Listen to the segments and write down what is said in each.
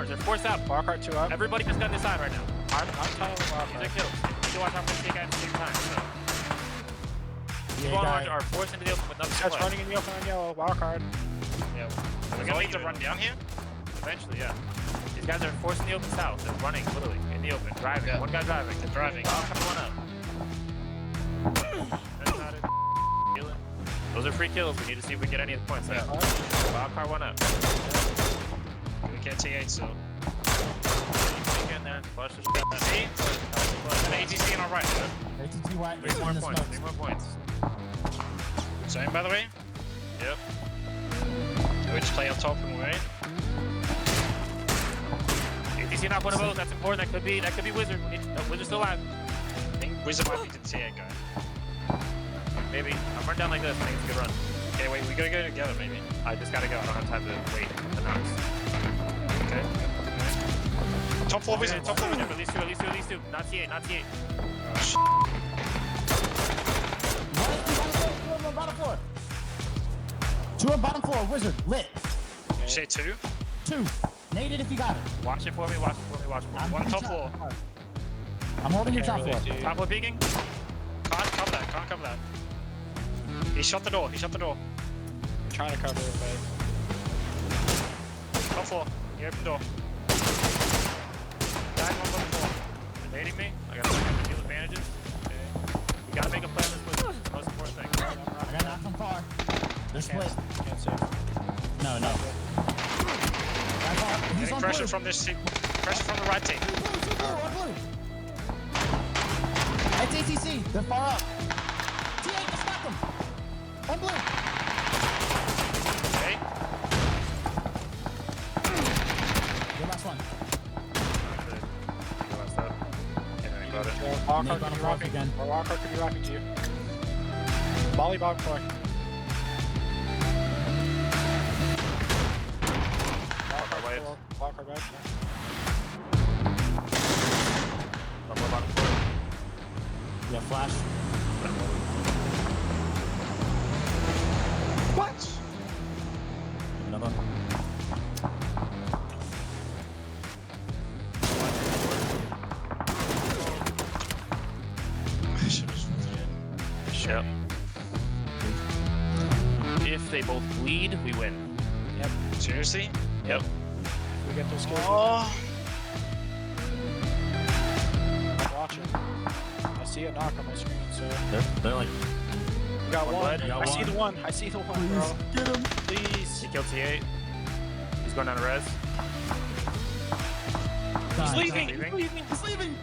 orange. They're forced out. Wildcard 2 up. Everybody just got this side right now. I'm telling you, These are wildcard. kills. You watch out for the guy at the same time. So. Yeah, People on orange are forced into the open with nothing to That's play. running in the open on yellow. Wildcard. Yeah. We're gonna need to run down here? Eventually, yeah. These guys are forced in the open south. They're running literally in the open, driving. Yeah. One guy driving. They're driving. Wildcard one up. That's not it. Healing. Those are free kills. We need to see if we get any of the points out. Wildcard one up. We can't T8 still. Get in there. Flush the shit. See? An ATC on our right. ATT white. 3 more points. 3 more points. Zone, by the way. Yep. We just play on top and wait. ATC not one of those. That's important. That could be Wizard. Wizard's still alive. I think Wizard might be the T8 guy. Maybe. I'm running down like this. I think it's a good run. Okay, wait, we gotta go together maybe. I just gotta go. I don't have time to wait. The knocks. Okay. Top floor Wizard, top floor Wizard. Release two. Not T8, not T8. Oh, shit. Bottom floor. 2 on bottom floor. Wizard lit. You say 2? 2. Nade it if you got it. Watch it for me. Watch it for me. One top floor. I'm holding your top floor. Top floor peeking. Can't cover that. He shut the door, I'm trying to cover it, but... Top floor, the open door. Guys on bottom floor. They're nading me. I gotta deal advantages. Okay. We gotta make a play on this position. It's the most important thing. I got knocked from far. They're split. Can't save. No. He's Getting on pressure blue. from this team. Pressure from the right team. Blue. It's ATC. They're far up. T8, just knock them. On blue. Okay. Your last one. Wildcard Nade could on be the rocking. again. Or wildcard could be rocking to you. Molly bottom floor. Wildcard back. Yeah, flash. What? Another one. Yep. If they both bleed, we win. Yep. Seriously? Yep. We get those kills. Oh. I'm watching. I see a knock on my screen, so... They're like... We got one. blood. I see the one. I see the one, bro. Get him. Please. He killed T8. He's going down to res. He's leaving. He's leaving.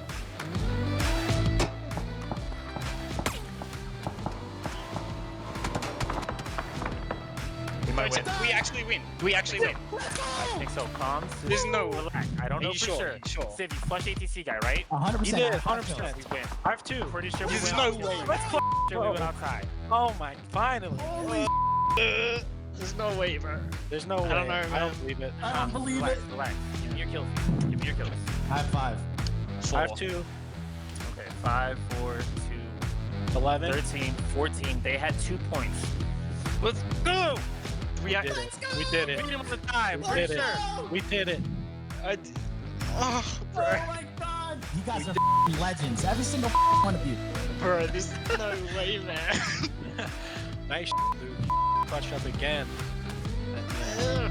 He might win. We actually win. We actually win. I think so. Comms. There's no... Relax. I don't know Are you for sure? sure. Are you sure? Civ, you flush ATC guy, right? 100%. He did, I have 100%. kills. We win. I have 2. Pretty sure we There's win. no way. Let's sure we went outside. Oh my, finally. Holy There's no way, bro. There's no way. I don't know, I man. don't believe it. I don't believe it. Relax. Give me your kills. Give me your kills. I have 5. I have 2. Okay. 5, 4, 2, 11. 13, 14. They had 2 points. Let's go! We did it. We did it. We did it with the time. We Pretty did it. sure. We did it. Oh, bro. Oh my god! You guys are legends. Every single one of you. Bro, there's no way, man. Nice dude. Clutched up again.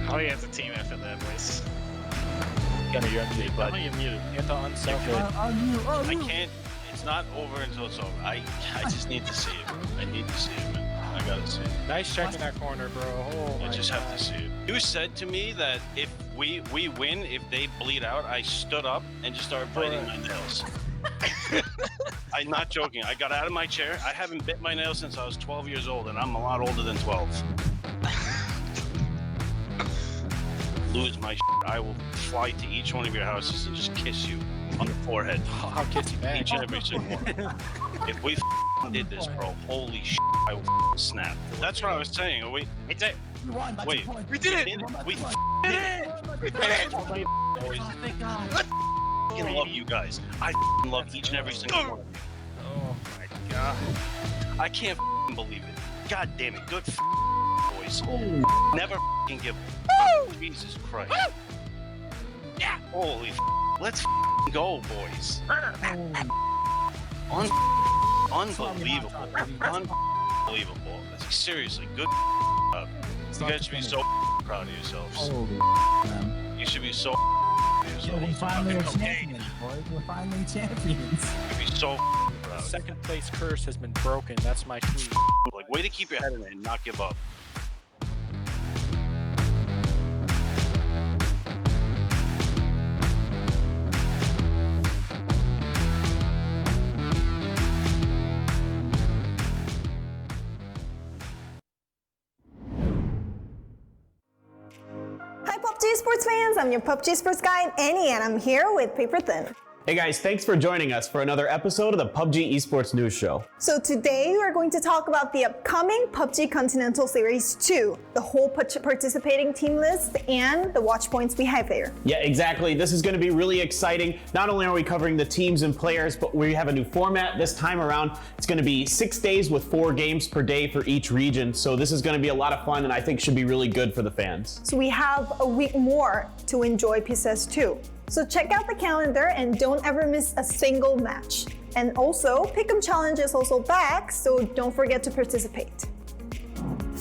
Oh yeah, it's a team effort there, boys. Gotta you're unmuted, bud. You have to unself it. On you. I can't. It's not over until it's over. I just need to see it, bro. I need to see it, man. I gotta see it. Nice check in that corner, bro. Oh I my just God. have to see it. You said to me that if we win, if they bleed out, I stood up and just started biting my nails. I'm not joking. I got out of my chair. I haven't bit my nails since I was 12 years old, and I'm a lot older than 12. Lose my shit. I will fly to each one of your houses and just kiss you on the forehead. I'll kiss you back. Each and every single one. If we did this, bro, holy shit, I will snap. That's what I was saying. You won by Wait. 2 points. We did it! We did it! We did it! Boys, Oh, thank God. I love you guys. I love each and every single one of you. Oh my god. I can't believe it. God damn it. Good boys. Never give up. Jesus Christ. Yeah. Holy let's go, boys. Unbelievable. Unbelievable. Seriously, good. You guys should be so proud of yourselves. Holy man. You should be so proud of Yeah, we yourselves. finally are champions, boys. We're finally champions. You should be so proud. Second place curse has been broken. That's my tweet. Like, way to keep your head in it and not give up. Hi PUBG Sports fans, I'm your PUBG Sports guide, Annie, and I'm here with Paper Thin. Hey guys, thanks for joining us for another episode of the PUBG Esports News Show. So today we're going to talk about the upcoming PUBG Continental Series 2, the whole participating team list, and the watch points we have there. Yeah, exactly. This is going to be really exciting. Not only are we covering the teams and players, but we have a new format this time around. It's going to be 6 days with 4 games per day for each region. So this is going to be a lot of fun and I think should be really good for the fans. So we have a week more to enjoy PCS2. So check out the calendar and don't ever miss a single match. And also, Pick'em Challenge is also back, so don't forget to participate.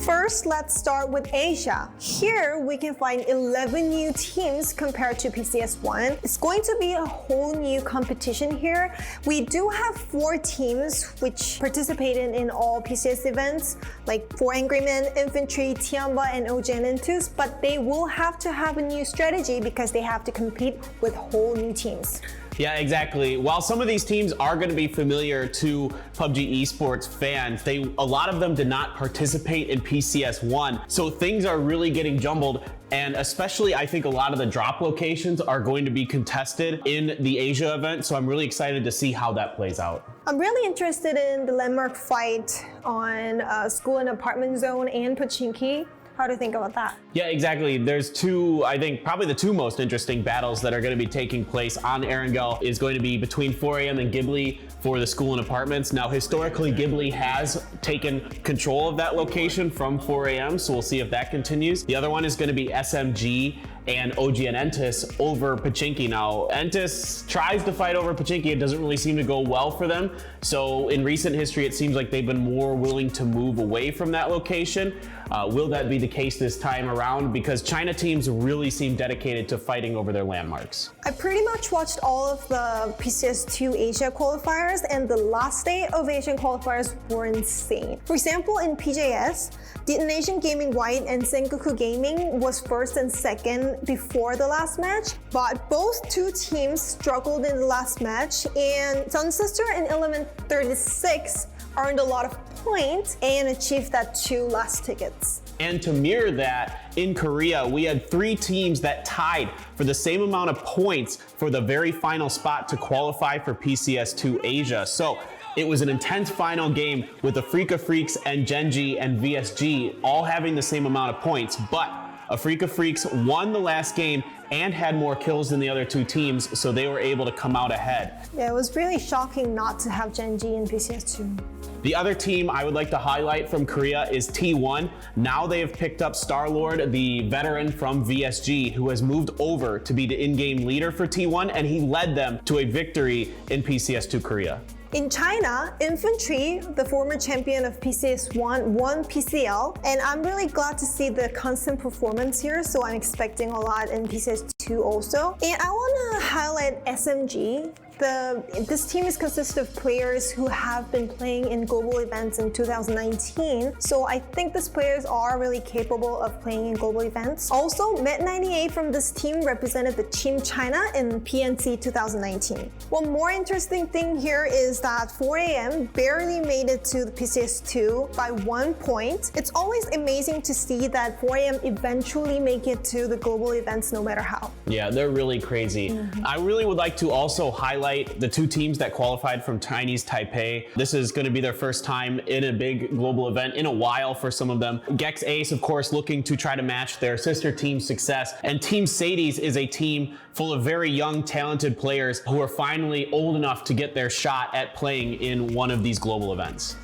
First, let's start with Asia. Here, we can find 11 new teams compared to PCS1. It's going to be a whole new competition here. We do have 4 teams which participated in all PCS events, like 4 Angry Men, Infantry, Tiamba, and OGN2s, but they will have to have a new strategy because they have to compete with whole new teams. Yeah, exactly. While some of these teams are going to be familiar to PUBG Esports fans, a lot of them did not participate in PCS1. So things are really getting jumbled. And especially, I think a lot of the drop locations are going to be contested in the Asia event. So I'm really excited to see how that plays out. I'm really interested in the landmark fight on School and Apartment Zone and Pochinki. How do you think about that? Yeah, exactly. There's 2, I think probably the 2 most interesting battles that are going to be taking place on Erangel is going to be between 4 AM and Ghibli for the School and Apartments. Now, historically, Ghibli has taken control of that location from 4 AM, so we'll see if that continues. The other one is going to be SMG and OG and Entis over Pochinki. Now, Entis tries to fight over Pochinki. It doesn't really seem to go well for them. So in recent history, it seems like they've been more willing to move away from that location. Will that be the case this time around? Because China teams really seem dedicated to fighting over their landmarks. I pretty much watched all of the PCS2 Asia qualifiers, and the last day of Asian qualifiers were insane. For example, in PJS, Detonation Gaming White and Sengoku Gaming was first and second before the last match, but both 2 teams struggled in the last match, and Sun Sister and Element 36 earned a lot of points and achieved that 2 last tickets. And to mirror that, in Korea, we had 3 teams that tied for the same amount of points for the very final spot to qualify for PCS2 Asia. So it was an intense final game with the Afrika Freaks and Genji and VSG all having the same amount of points, but Afrika Freaks won the last game and had more kills than the other 2 teams, so they were able to come out ahead. Yeah, it was really shocking not to have Genji in PCS2. The other team I would like to highlight from Korea is T1. Now they have picked up Starlord, the veteran from VSG, who has moved over to be the in-game leader for T1, and he led them to a victory in PCS2 Korea. In China, Infantry, the former champion of PCS1, won PCL, and I'm really glad to see the constant performance here, so I'm expecting a lot in PCS2 also. And I want to highlight SMG. This team is consisted of players who have been playing in global events in 2019, so I think these players are really capable of playing in global events. Also, Met98 from this team represented the Team China in PNC 2019. One more interesting thing here is that 4 AM barely made it to the PCS2 by 1 point. It's always amazing to see that 4 AM eventually make it to the global events no matter how. Yeah, they're really crazy. I really would like to also highlight the 2 teams that qualified from Chinese Taipei. This is going to be their first time in a big global event in a while for some of them. Gex Ace, of course, looking to try to match their sister team's success. And Team Sadies is a team full of very young, talented players who are finally old enough to get their shot at playing in one of these global events.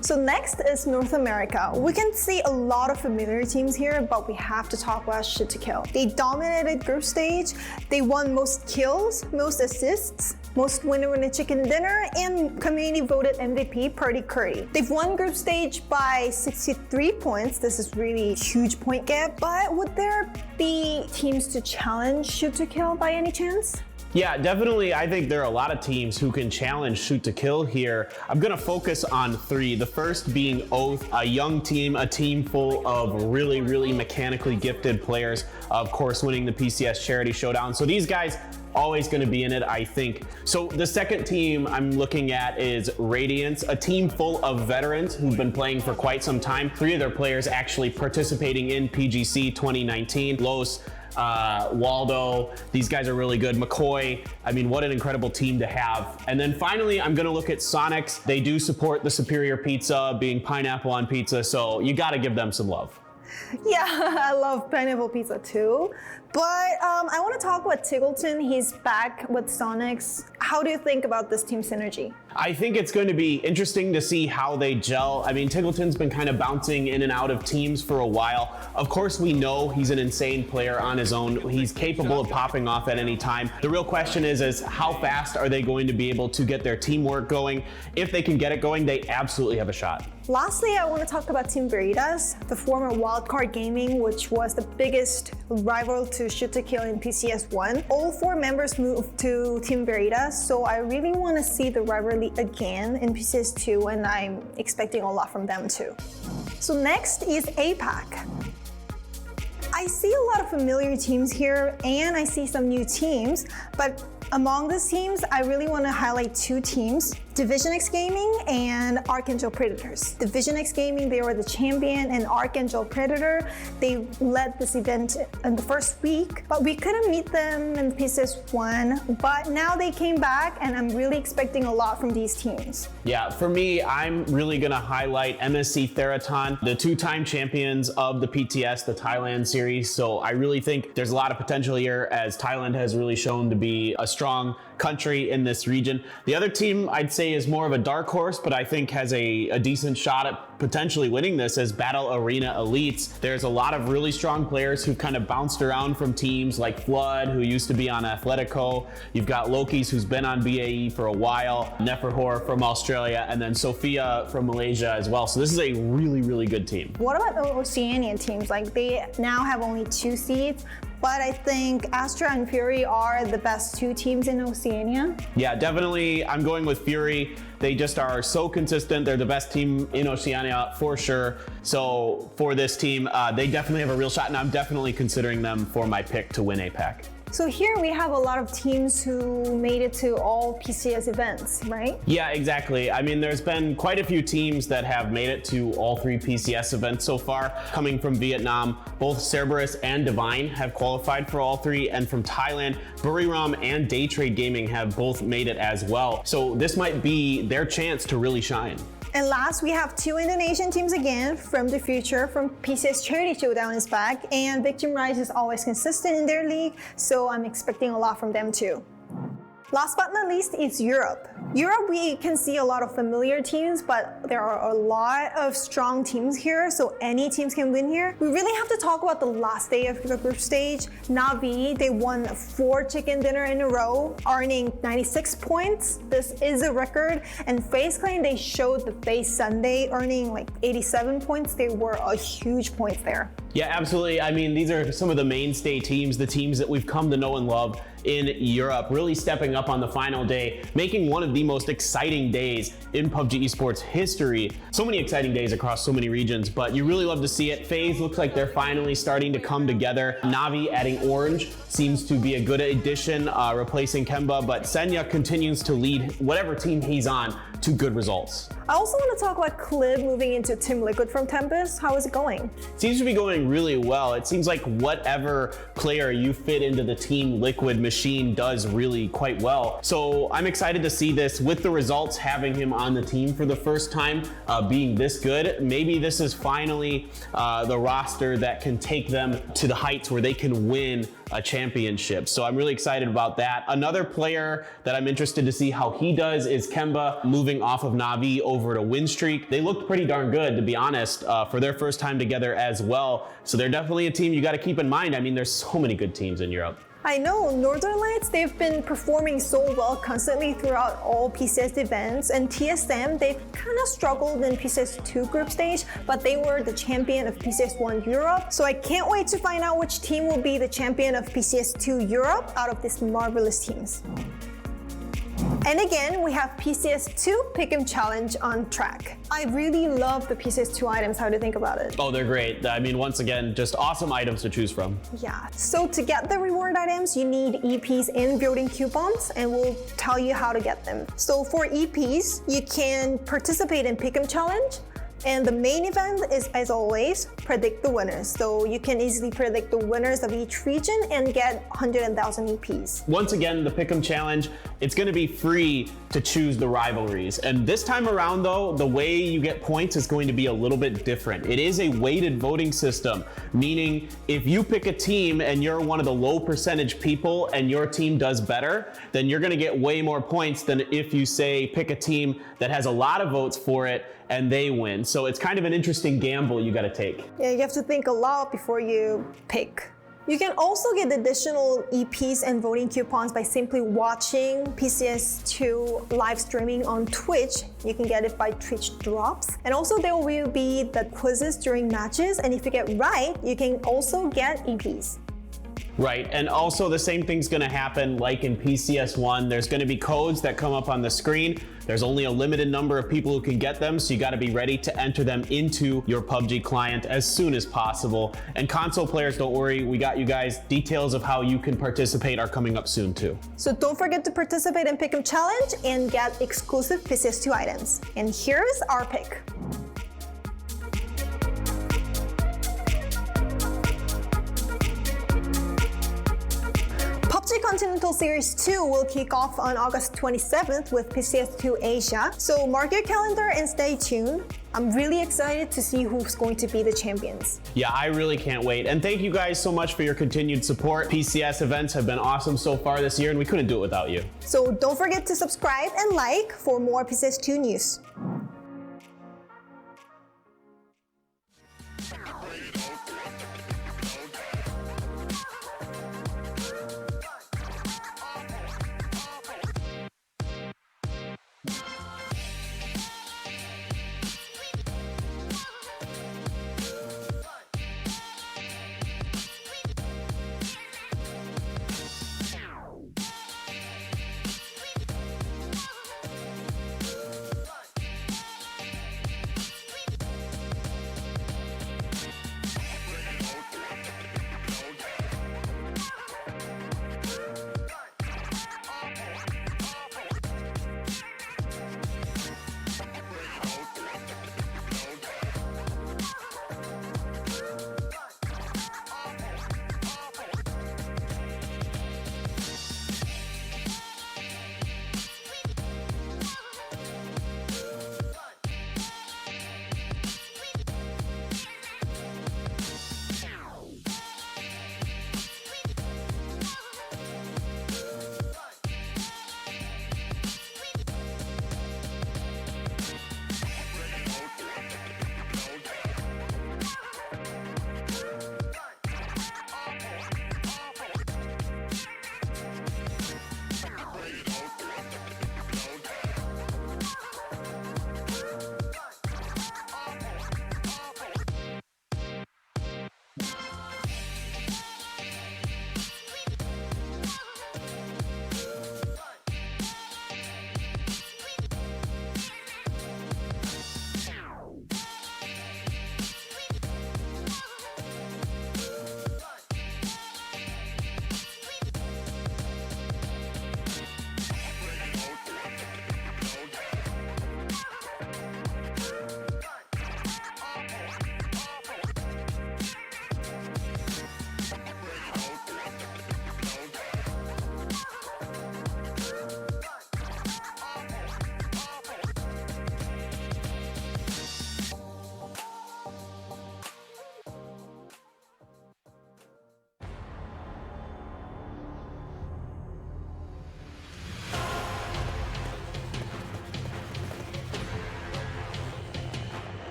So next is North America. We can see a lot of familiar teams here, but we have to talk about Shoot to Kill. They dominated group stage. They won most kills, most assists, most winner chicken dinner, and community voted MVP Purdy Curry. They've won group stage by 63 points. This is really a huge point gap, but would there be teams to challenge Shoot to Kill by any chance? Yeah, definitely. I think there are a lot of teams who can challenge Shoot to Kill here. I'm going to focus on 3. The first being Oath, a young team, a team full of really, really mechanically gifted players, of course, winning the PCS Charity Showdown. So these guys always going to be in it, I think. So the second team I'm looking at is Radiance, a team full of veterans who've been playing for quite some time. 3 of their players actually participating in PGC 2019. Los, Waldo, these guys are really good. McCoy, I mean, what an incredible team to have. And then finally, I'm gonna look at Sonics. They do support the superior pizza, being pineapple on pizza, so you gotta give them some love. Yeah, I love pineapple pizza too. But I want to talk about Tiggleton. He's back with Sonics. How do you think about this team synergy? I think it's going to be interesting to see how they gel. I mean, Tiggleton's been kind of bouncing in and out of teams for a while. Of course, we know he's an insane player on his own. He's capable of popping off at any time. The real question is how fast are they going to be able to get their teamwork going? If they can get it going, they absolutely have a shot. Lastly, I want to talk about Team Veritas, the former Wildcard Gaming, which was the biggest rival to Shoot to Kill in PCS1. All 4 members moved to Team Veritas, so I really want to see the rivalry again in PCS2, and I'm expecting a lot from them too. So next is APAC. I see a lot of familiar teams here, and I see some new teams, but among these teams, I really want to highlight 2 teams, Division X Gaming and Archangel Predators. Division X Gaming, they were the champion, and Archangel Predator, they led this event in the first week, but we couldn't meet them in PCS1, but now they came back, and I'm really expecting a lot from these teams. Yeah, for me, I'm really going to highlight MSC Theraton, the 2-time champions of the PTS, the Thailand series. So I really think there's a lot of potential here, as Thailand has really shown to be a strong country in this region. The other team I'd say is more of a dark horse, but I think has a decent shot at potentially winning this, as Battle Arena Elites. There's a lot of really strong players who've kind of bounced around from teams like Flood, who used to be on Athletico. You've got Loki's, who's been on BAE for a while, Neferhor from Australia, and then Sophia from Malaysia as well. So this is a really, really good team. What about the Oceania teams? Like, they now have only 2 seeds, but I think Astra and Fury are the best 2 teams in Oceania. Yeah, definitely. I'm going with Fury. They just are so consistent. They're the best team in Oceania for sure. So for this team, they definitely have a real shot, and I'm definitely considering them for my pick to win APAC. So here we have a lot of teams who made it to all PCS events, right? Yeah, exactly. I mean, there's been quite a few teams that have made it to all 3 PCS events so far. Coming from Vietnam, both Cerberus and Divine have qualified for all 3, and from Thailand, Buriram and Daytrade Gaming have both made it as well. So this might be their chance to really shine. And last, we have 2 Indonesian teams again from the future. From PCS Charity Showdown is back, and Victim Rise is always consistent in their league, so I'm expecting a lot from them too. Last but not least is Europe. Europe, we can see a lot of familiar teams, but there are a lot of strong teams here, so any teams can win here. We really have to talk about the last day of the group stage. Navi, they won 4 chicken dinner in a row, earning 96 points. This is a record. And FaZe Clan, they showed the FaZe Sunday, earning like 87 points. They were a huge point there. Yeah, absolutely. I mean, these are some of the mainstay teams, the teams that we've come to know and love in Europe, really stepping up on the final day, making one of the most exciting days in PUBG Esports history. So many exciting days across so many regions, but you really love to see it. FaZe looks like they're finally starting to come together. Navi adding Orange seems to be a good addition, replacing Kemba, but Senya continues to lead whatever team he's on to good results. I also want to talk about Clib moving into Team Liquid from Tempest. How is it going? Seems to be going really well. It seems like whatever player you fit into the Team Liquid machine does really quite well. So I'm excited to see this with the results, having him on the team for the first time, being this good. Maybe this is finally the roster that can take them to the heights where they can win a championship. So I'm really excited about that. Another player that I'm interested to see how he does is Kemba, moving off of Na'Vi over to Winstreak. They looked pretty darn good, to be honest, for their first time together as well. So they're definitely a team you got to keep in mind. I mean, there's so many good teams in Europe. I know, Northern Lights, they've been performing so well constantly throughout all PCS events, and TSM, they've kind of struggled in PCS2 group stage, but they were the champion of PCS1 Europe. So I can't wait to find out which team will be the champion of PCS2 Europe out of these marvelous teams. And again, we have PCS2 Pick'em Challenge on track. I really love the PCS2 items. How do you think about it? Oh, they're great. I mean, once again, just awesome items to choose from. Yeah, so to get the reward items, you need EPs and building coupons, and we'll tell you how to get them. So for EPs, you can participate in Pick'em Challenge, and the main event is, as always, predict the winners. So you can easily predict the winners of each region and get 100,000 EPs. Once again, the Pick'em Challenge, it's gonna be free to choose the rivalries. And this time around though, the way you get points is going to be a little bit different. It is a weighted voting system, meaning if you pick a team and you're one of the low percentage people and your team does better, then you're gonna get way more points than if you say pick a team that has a lot of votes for it and they win. So it's kind of an interesting gamble you gotta take. Yeah, you have to think a lot before you pick. You can also get additional EPs and voting coupons by simply watching PCS2 live streaming on Twitch. You can get it by Twitch drops. And also there will be the quizzes during matches, and if you get right, you can also get EPs. Right, and also the same thing's gonna happen like in PCS1. There's gonna be codes that come up on the screen. There's only a limited number of people who can get them, so you gotta be ready to enter them into your PUBG client as soon as possible. And console players, don't worry, we got you guys. Details of how you can participate are coming up soon too. So don't forget to participate in Pick'em Challenge and get exclusive PCS2 items. And here's our pick. PUBG Continental Series 2 will kick off on August 27th with PCS2 Asia. So mark your calendar and stay tuned. I'm really excited to see who's going to be the champions. Yeah, I really can't wait. And thank you guys so much for your continued support. PCS events have been awesome so far this year, and we couldn't do it without you. So don't forget to subscribe and like for more PCS2 news.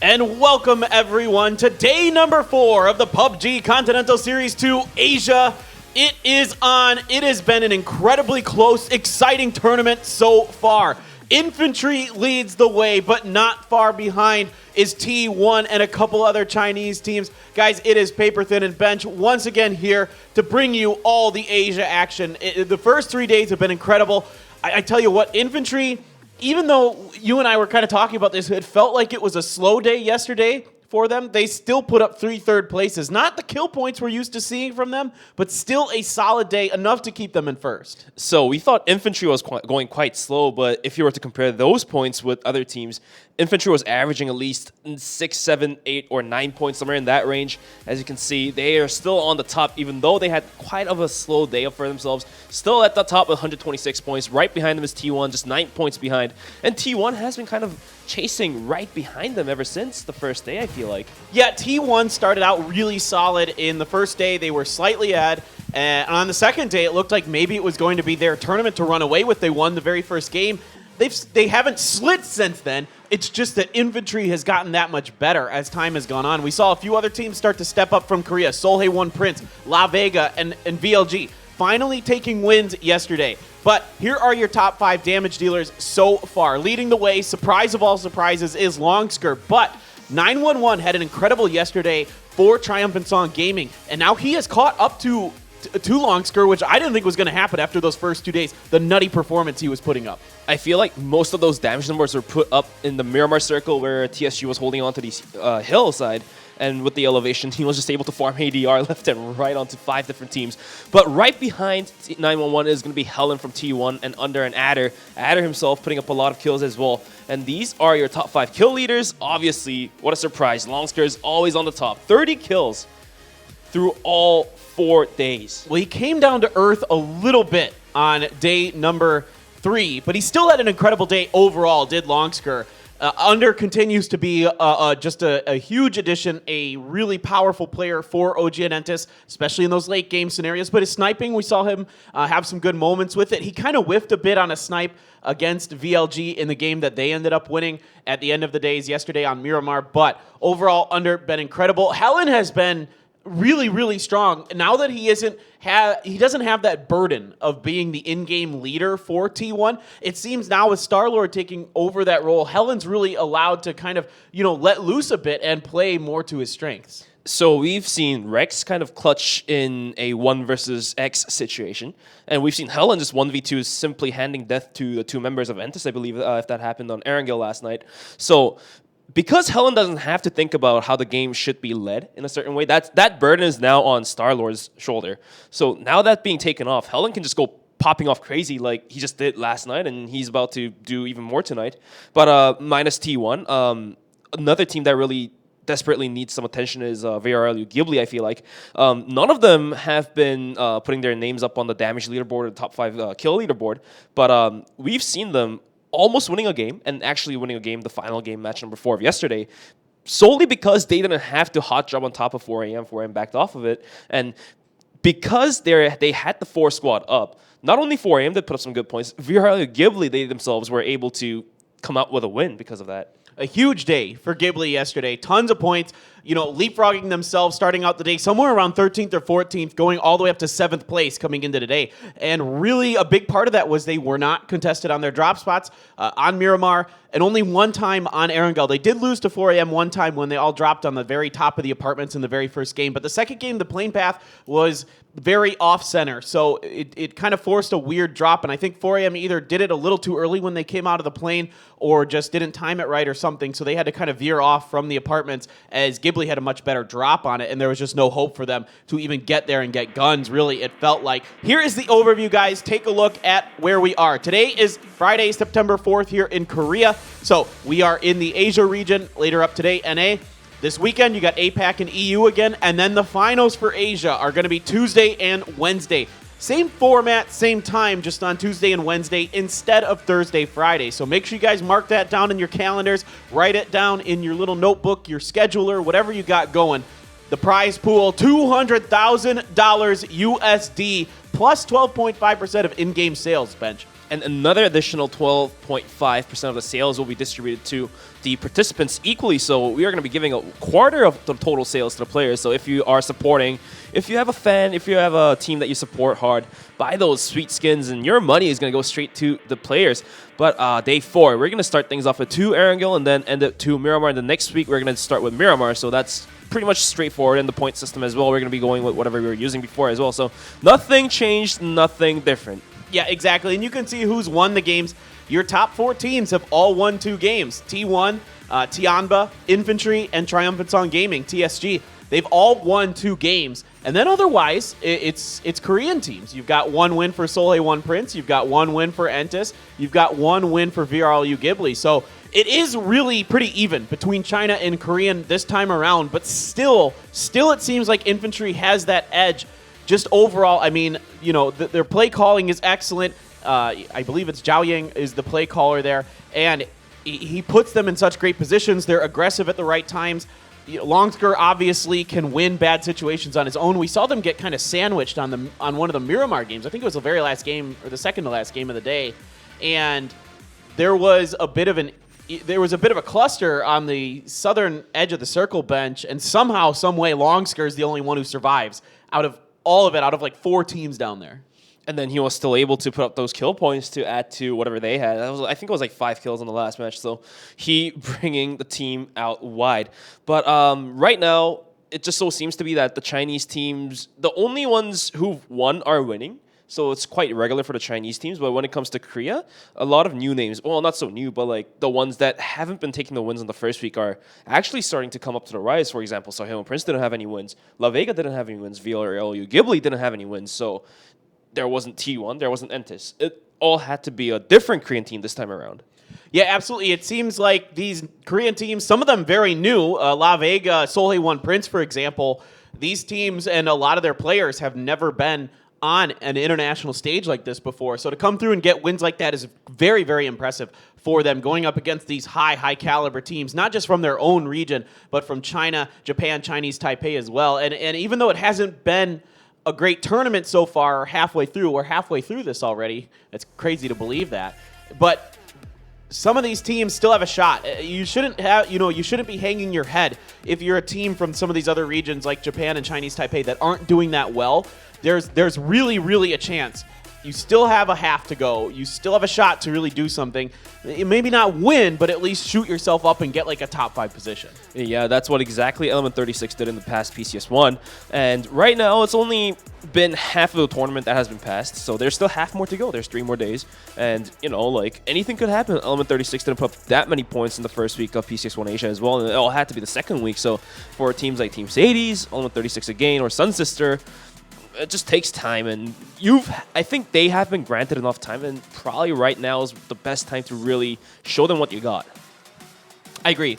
And welcome everyone to day number 4 of the PUBG Continental Series 2 Asia. It is on. It has been an incredibly close, exciting tournament so far. Infantry leads the way, but not far behind is T1 and a couple other Chinese teams. Guys, it is Paper Thin and Bench once again here to bring you all the Asia action. The first 3 days have been incredible. I tell you what, Infantry, even though you and I were kind of talking about this, it felt like it was a slow day yesterday for them. They still put up 3 third places. Not the kill points we're used to seeing from them, but still a solid day, enough to keep them in first. So we thought Infantry was going quite slow, but if you were to compare those points with other teams, Infantry was averaging at least 6, 7, 8, or 9 points, somewhere in that range. As you can see, they are still on the top, even though they had quite of a slow day for themselves. Still at the top with 126 points. Right behind them is T1, just 9 points behind. And T1 has been kind of chasing right behind them ever since the first day, I feel like. Yeah, T1 started out really solid in the first day. They were slightly ahead. And on the second day, it looked like maybe it was going to be their tournament to run away with. They won the very first game. They haven't slid since then. It's just that Infantry has gotten that much better as time has gone on. We saw a few other teams start to step up from Korea. Seoulhae One Prince, La Vega, and VLG finally taking wins yesterday. But here are your top 5 damage dealers so far. Leading the way, surprise of all surprises, is Longsker. But 911 had an incredible yesterday for Triumphant Song Gaming. And now he has caught up to Longsker, which I didn't think was going to happen after those first 2 days. The nutty performance he was putting up. I feel like most of those damage numbers were put up in the Miramar circle where TSG was holding on to the hillside. And with the elevation, he was just able to farm ADR left and right onto 5 different teams. But right behind 911 is going to be Helen from T1 and under an Adder. Adder himself putting up a lot of kills as well. And these are your top 5 kill leaders. Obviously, what a surprise. Longsker is always on the top. 30 kills through all 4 days. Well, he came down to earth a little bit on day number 3, but he still had an incredible day overall, did Longsker. Under continues to be just a huge addition, a really powerful player for OG Enentis, especially in those late game scenarios. But his sniping, we saw him have some good moments with it. He kind of whiffed a bit on a snipe against VLG in the game that they ended up winning at the end of the days yesterday on Miramar. But overall, Under been incredible. Helen has been really, really strong. Now that he doesn't have that burden of being the in-game leader for T1, it seems now with Starlord taking over that role, Helen's really allowed to kind of, let loose a bit and play more to his strengths. So we've seen Rex kind of clutch in a 1 versus X situation, and we've seen Helen just 1v2 simply handing death to the 2 members of Entis, I believe, if that happened on Erangel last night. So because Helen doesn't have to think about how the game should be led in a certain way, that burden is now on Starlord's shoulder. So now that being taken off, Helen can just go popping off crazy like he just did last night, and he's about to do even more tonight. But minus T1, another team that really desperately needs some attention is VRLU Ghibli, I feel like. None of them have been putting their names up on the damage leaderboard or the top 5 kill leaderboard, but we've seen them almost winning a game, and actually winning a game, the final game, match number 4 of yesterday, solely because they didn't have to hot job on top of 4AM. 4AM backed off of it, and because they had the 4 squad up, not only 4AM did put up some good points, VRLU Ghibli, they themselves were able to come out with a win because of that. A huge day for Ghibli yesterday. Tons of points, leapfrogging themselves, starting out the day somewhere around 13th or 14th, going all the way up to 7th place coming into today. And really a big part of that was they were not contested on their drop spots on Miramar, and only one time on Erangel. They did lose to 4AM one time when they all dropped on the very top of the apartments in the very first game. But the second game, the plane path was very off-center, so it kind of forced a weird drop, and I think 4AM either did it a little too early when they came out of the plane or just didn't time it right or something, so they had to kind of veer off from the apartments as Ghibli had a much better drop on it, and there was just no hope for them to even get there and get guns, really, it felt like. Here is the overview, guys. Take a look at where we are. Today is Friday, September 4th here in Korea, so we are in the Asia region. Later up today, NA. This weekend, you got APAC and EU again, and then the finals for Asia are going to be Tuesday and Wednesday. Same format, same time, just on Tuesday and Wednesday instead of Thursday, Friday. So make sure you guys mark that down in your calendars, write it down in your little notebook, your scheduler, whatever you got going. The prize pool, $200,000 USD, plus 12.5% of in-game sales, Bench. and another additional 12.5% of the sales will be distributed to the participants equally. So we are going to be giving a quarter of the total sales to the players. So if you are supporting, if you have a fan, if you have a team that you support hard, buy those sweet skins and your money is going to go straight to the players. But day 4, we're going to start things off with 2 Erangel and then end up 2 Miramar. And the next week, we're going to start with Miramar. So that's pretty much straightforward in the point system as well. We're going to be going with whatever we were using before as well. So nothing changed, nothing different. Yeah, exactly. And you can see who's won the games. Your top 4 teams have all won 2 games. T1, Tianba, Infantry, and Triumphant Song Gaming, TSG. They've all won 2 games. And then otherwise, it's Korean teams. You've got 1 win for Seoul 1 Prince. You've got 1 win for Entis. You've got 1 win for VRLU Ghibli. So it is really pretty even between China and Korean this time around. But still it seems like Infantry has that edge. Just overall, I mean, you know, their play calling is excellent. I believe it's Zhao Yang is the play caller there. And he puts them in such great positions. They're aggressive at the right times. Longsker obviously can win bad situations on his own. We saw them get kind of sandwiched on one of the Miramar games. I think it was the very last game or the second to last game of the day, and there was a bit of a cluster on the southern edge of the circle bench, and somehow, some way, Longsker is the only one who survives out of all of it, out of like 4 teams down there. And then he was still able to put up those kill points to add to whatever they had. I think it was like 5 kills in the last match. So he bringing the team out wide. But right now, it just so seems to be that the Chinese teams, the only ones who've won are winning. So it's quite regular for the Chinese teams. But when it comes to Korea, a lot of new names, well, not so new, but like the ones that haven't been taking the wins in the first week are actually starting to come up to the rise. For example, Seoul Prince didn't have any wins. La Vega didn't have any wins. VRLU Ghibli didn't have any wins. So there wasn't T1, there wasn't Entis. It all had to be a different Korean team this time around. Yeah, absolutely. It seems like these Korean teams, some of them very new, La Vega, Seoul 1 Prince, for example, these teams and a lot of their players have never been on an international stage like this before. So to come through and get wins like that is very, very impressive for them, going up against these high caliber teams, not just from their own region, but from China, Japan, Chinese Taipei as well. And even though it hasn't been a great tournament so far, halfway through. We're halfway through this already. It's crazy to believe that. But some of these teams still have a shot. You shouldn't be hanging your head if you're a team from some of these other regions like Japan and Chinese Taipei that aren't doing that well. There's really a chance. You still have a half to go. You still have a shot to really do something. Maybe not win, but at least shoot yourself up and get like a top 5 position. Yeah, that's what exactly Element 36 did in the past PCS1. And right now, it's only been half of the tournament that has been passed. So there's still half more to go. There's 3 more days. And, you know, like anything could happen. Element 36 didn't put up that many points in the first week of PCS1 Asia as well. And it all had to be the second week. So for teams like Team Sadie's, Element 36 again, or Sun Sister, it just takes time, and I think they have been granted enough time, and probably right now is the best time to really show them what you got. I agree.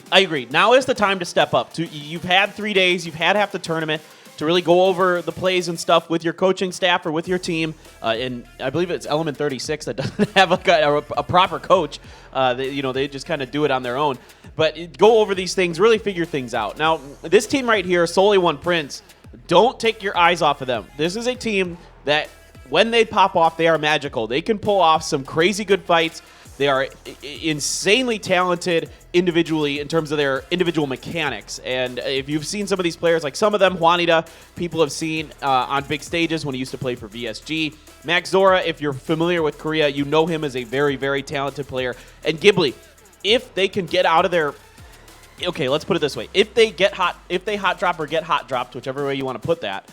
Now is the time to step up. You've had 3 days, you've had half the tournament to really go over the plays and stuff with your coaching staff or with your team. And I believe it's Element 36 that doesn't have a proper coach. They just kind of do it on their own. But go over these things, really figure things out. Now, this team right here, Seoul 1 Prince, don't take your eyes off of them. This is a team that, when they pop off, they are magical. They can pull off some crazy good fights. They are insanely talented individually in terms of their individual mechanics. And if you've seen some of these players, like some of them, Juanita, people have seen on big stages when he used to play for VSG. Max Zora, if you're familiar with Korea, you know him as a very, very talented player. And Ghibli, if they can get out of their... Okay, let's put it this way. If they hot drop or get hot dropped, whichever way you want to put that,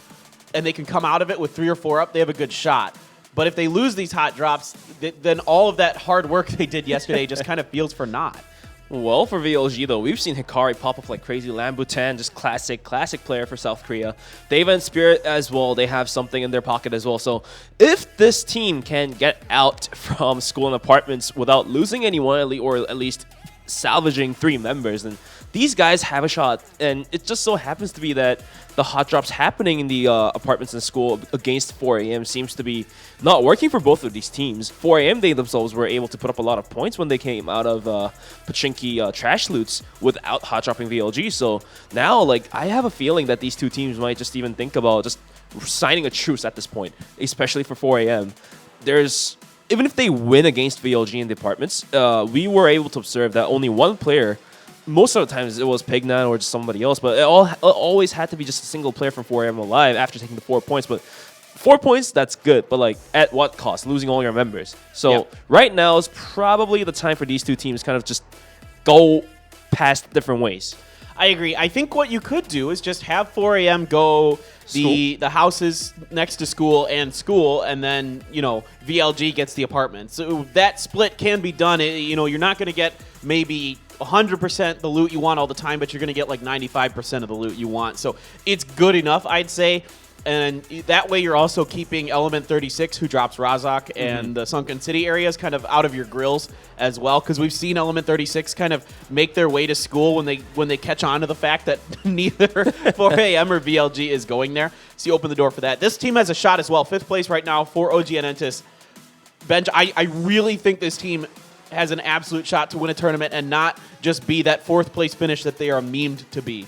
and they can come out of it with 3 or 4 up, they have a good shot. But if they lose these hot drops, then all of that hard work they did yesterday just kind of feels for naught. Well, for VLG, though, we've seen Hikari pop up like crazy. Lambutan, just classic player for South Korea. Deva and Spirit as well, they have something in their pocket as well. So if this team can get out from school and apartments without losing anyone, or at least salvaging 3 members, then these guys have a shot. And it just so happens to be that the hot drops happening in the apartments and school against 4AM seems to be not working for both of these teams. 4AM, they themselves were able to put up a lot of points when they came out of Pachinki trash loots without hot dropping VLG. So now, like, I have a feeling that these 2 teams might just even think about just signing a truce at this point, especially for 4AM. There's even if they win against VLG in the apartments, we were able to observe that only one player, most of the times it was Pignan or just somebody else, but it always had to be just a single player from 4AM alive after taking the 4 points. But 4 points, that's good, but like at what cost? Losing all your members. So right now is probably the time for these two teams kind of just go past different ways. I agree. I think what you could do is just have 4AM go the houses next to school, and then, you know, VLG gets the apartments. So that split can be done. You know, you're not going to get maybe 100% the loot you want all the time, but you're going to get like 95% of the loot you want. So it's good enough, I'd say. And that way you're also keeping Element 36, who drops Razak, and the Sunken City areas kind of out of your grills as well, because we've seen Element 36 kind of make their way to school when they catch on to the fact that neither 4AM or VLG is going there. So you open the door for that. This team has a shot as well. 5th place right now for OG and Entis. Benj, I really think this team has an absolute shot to win a tournament and not just be that 4th place finish that they are memed to be.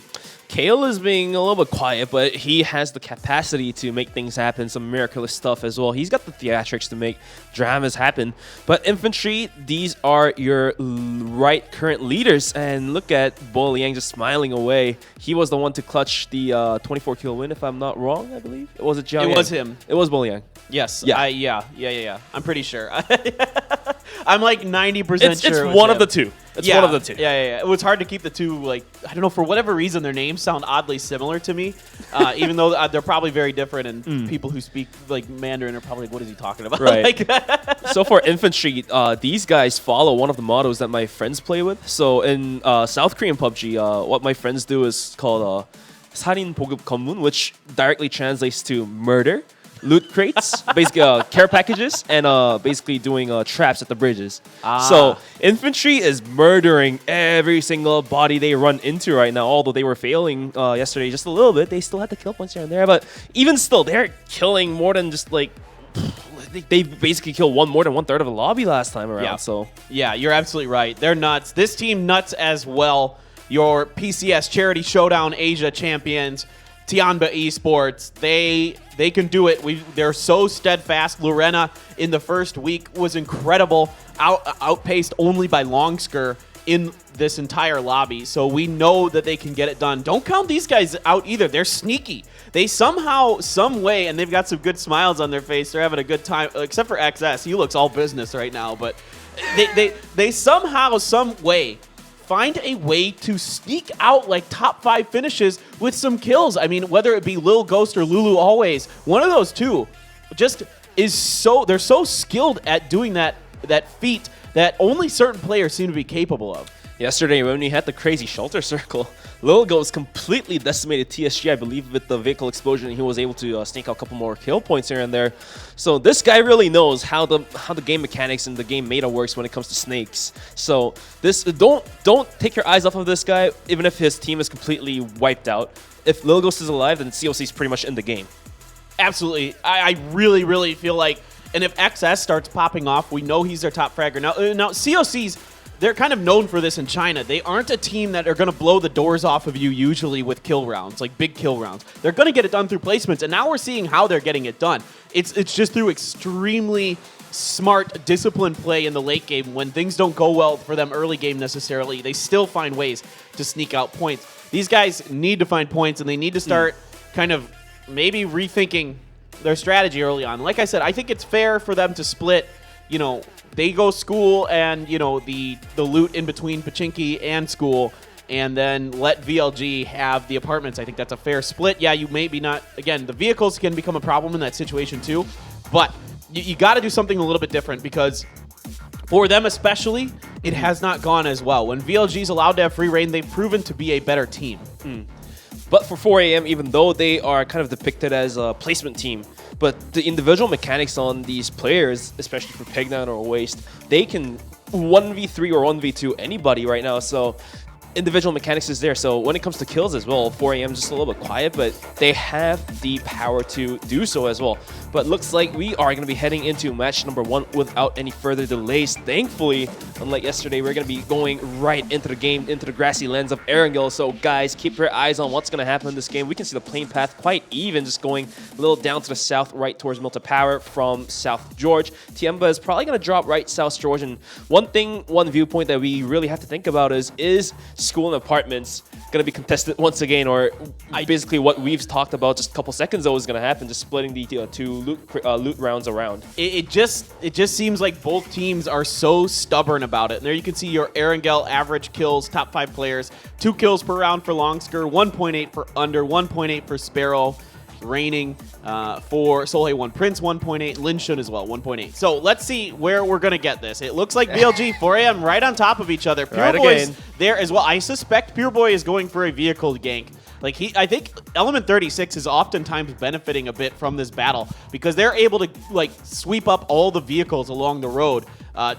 Kale is being a little bit quiet, but he has the capacity to make things happen, some miraculous stuff as well. He's got the theatrics to make dramas happen. But Infantry, these are your right current leaders. And look at Bo Liang just smiling away. He was the one to clutch the 24-kill win, if I'm not wrong, I believe. Was it Jiao Yang? It was him. It was Bo Liang. Yes. Yeah. Yeah. I'm pretty sure. I'm like 90% sure. It's one of the two. It's one of the two. Yeah. It was hard to keep the two, like, I don't know, for whatever reason, their names sound oddly similar to me, even though they're probably very different, and people who speak, like, Mandarin are probably like, what is he talking about? Right. So for Infantry, these guys follow one of the mottos that my friends play with. So in South Korean PUBG, what my friends do is called 살인 보급 검문, which directly translates to murder. Loot crates, basically care packages, and basically doing traps at the bridges. So Infantry is murdering every single body they run into right now. Although they were failing yesterday just a little bit, they still had the kill points here and there. But even still, they're killing more than just like they basically killed more than 1/3 of the lobby last time around. Yeah. So yeah, you're absolutely right. They're nuts. This team nuts as well. Your PCS Charity Showdown Asia champions, Tianba Esports, they can do it. They're so steadfast. Lorena in the first week was incredible, outpaced only by Longsker in this entire lobby. So we know that they can get it done. Don't count these guys out either. They're sneaky. They somehow, some way, and they've got some good smiles on their face. They're having a good time, except for XS. He looks all business right now, but they somehow, some way find a way to sneak out like top 5 finishes with some kills. I mean, whether it be Lil Ghost or Lulu Always, one of those two just is they're so skilled at doing that feat that only certain players seem to be capable of. Yesterday, when we had the crazy shelter circle, Lil Ghost completely decimated TSG, I believe, with the vehicle explosion, and he was able to sneak out a couple more kill points here and there. So this guy really knows how the game mechanics and the game meta works when it comes to snakes. So this don't take your eyes off of this guy, even if his team is completely wiped out. If Lil Ghost is alive, then COC is pretty much in the game. Absolutely. I really, really feel like, and if XS starts popping off, we know he's their top fragger. Now COC's, they're kind of known for this in China. They aren't a team that are going to blow the doors off of you usually with kill rounds, like big kill rounds. They're going to get it done through placements, and now we're seeing how they're getting it done. It's just through extremely smart, disciplined play in the late game. When things don't go well for them early game necessarily, they still find ways to sneak out points. These guys need to find points, and they need to start kind of maybe rethinking their strategy early on. Like I said, I think it's fair for them to split, you know, they go school and, you know, the loot in between Pachinki and school, and then let VLG have the apartments. I think that's a fair split. Yeah, you maybe not, again, the vehicles can become a problem in that situation too, but you got to do something a little bit different, because for them especially, it has not gone as well. When VLG is allowed to have free reign, they've proven to be a better team. But for 4AM, even though they are kind of depicted as a placement team, but the individual mechanics on these players, especially for Pignan or Waste, they can 1v3 or 1v2 anybody right now. So individual mechanics is there. So when it comes to kills as well, 4AM is just a little bit quiet, but they have the power to do so as well. But looks like we are going to be heading into match number 1 without any further delays. Thankfully, unlike yesterday, we're going to be going right into the game, into the grassy lands of Erangel. So guys, keep your eyes on what's going to happen in this game. We can see the playing path quite even, just going a little down to the south, right towards Milta Power from South George. Tiemba is probably going to drop right South George. And one viewpoint that we really have to think about is school and apartments going to be contested once again, or basically what we've talked about just a couple seconds ago is going to happen, just splitting the two loot rounds around. It just seems like both teams are so stubborn about it. And there you can see your Erangel average kills, top 5 players, 2 kills per round for Longsker, 1.8 for Under, 1.8 for Sparrow, Reigning for Solhei 1 Prince 1.8, Linshun as well 1.8. So let's see where we're gonna get this. It looks like VLG 4AM right on top of each other. Pure Boy's there as well. I suspect Pure Boy is going for a vehicle gank. Like I think Element 36 is oftentimes benefiting a bit from this battle because they're able to like sweep up all the vehicles along the road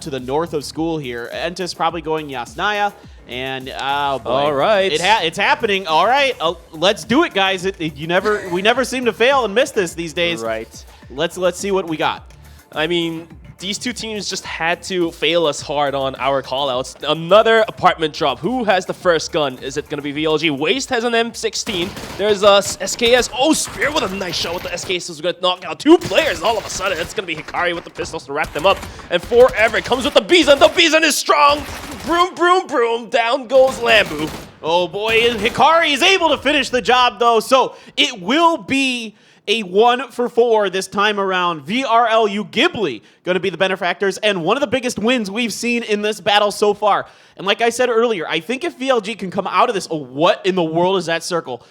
to the north of school here. Entis probably going Yasnaya. And oh boy, all right, it's happening. All right, let's do it, guys. We never seem to fail and miss this these days. Right. Let's see what we got. I mean, these two teams just had to fail us hard on our callouts. Another apartment drop. Who has the first gun? Is it going to be VLG? Waste has an M16. There's SKS. Oh, Spear with a nice shot with the SKS is going to knock out 2 players. All of a sudden, it's going to be Hikari with the pistols to wrap them up. And Forever comes with the Bison. The Bison is strong. Broom, broom, broom. Down goes Lambu. Oh boy, and Hikari is able to finish the job though. So it will be a 1 for 4 this time around. VRLU Ghibli going to be the benefactors and one of the biggest wins we've seen in this battle so far. And like I said earlier, I think if VLG can come out of this, what in the world is that circle?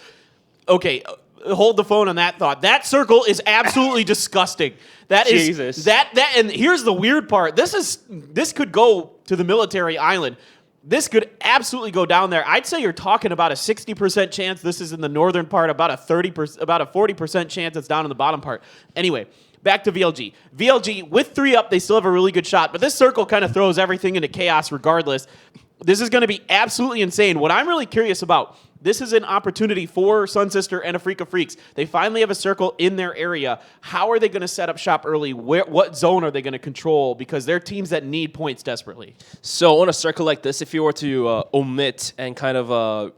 Okay, hold the phone on that thought. That circle is absolutely disgusting. That is Jesus. And here's the weird part. This could go to the military island. This could absolutely go down there. I'd say you're talking about a 60% chance this is in the northern part, about a 40% chance it's down in the bottom part. Anyway, back to VLG. VLG, with 3 up, they still have a really good shot, but this circle kind of throws everything into chaos regardless. This is going to be absolutely insane. What I'm really curious about, this is an opportunity for Sun Sister and Afrika Freaks. They finally have a circle in their area. How are they going to set up shop early? What zone are they going to control? Because they're teams that need points desperately. So on a circle like this, if you were to omit and kind of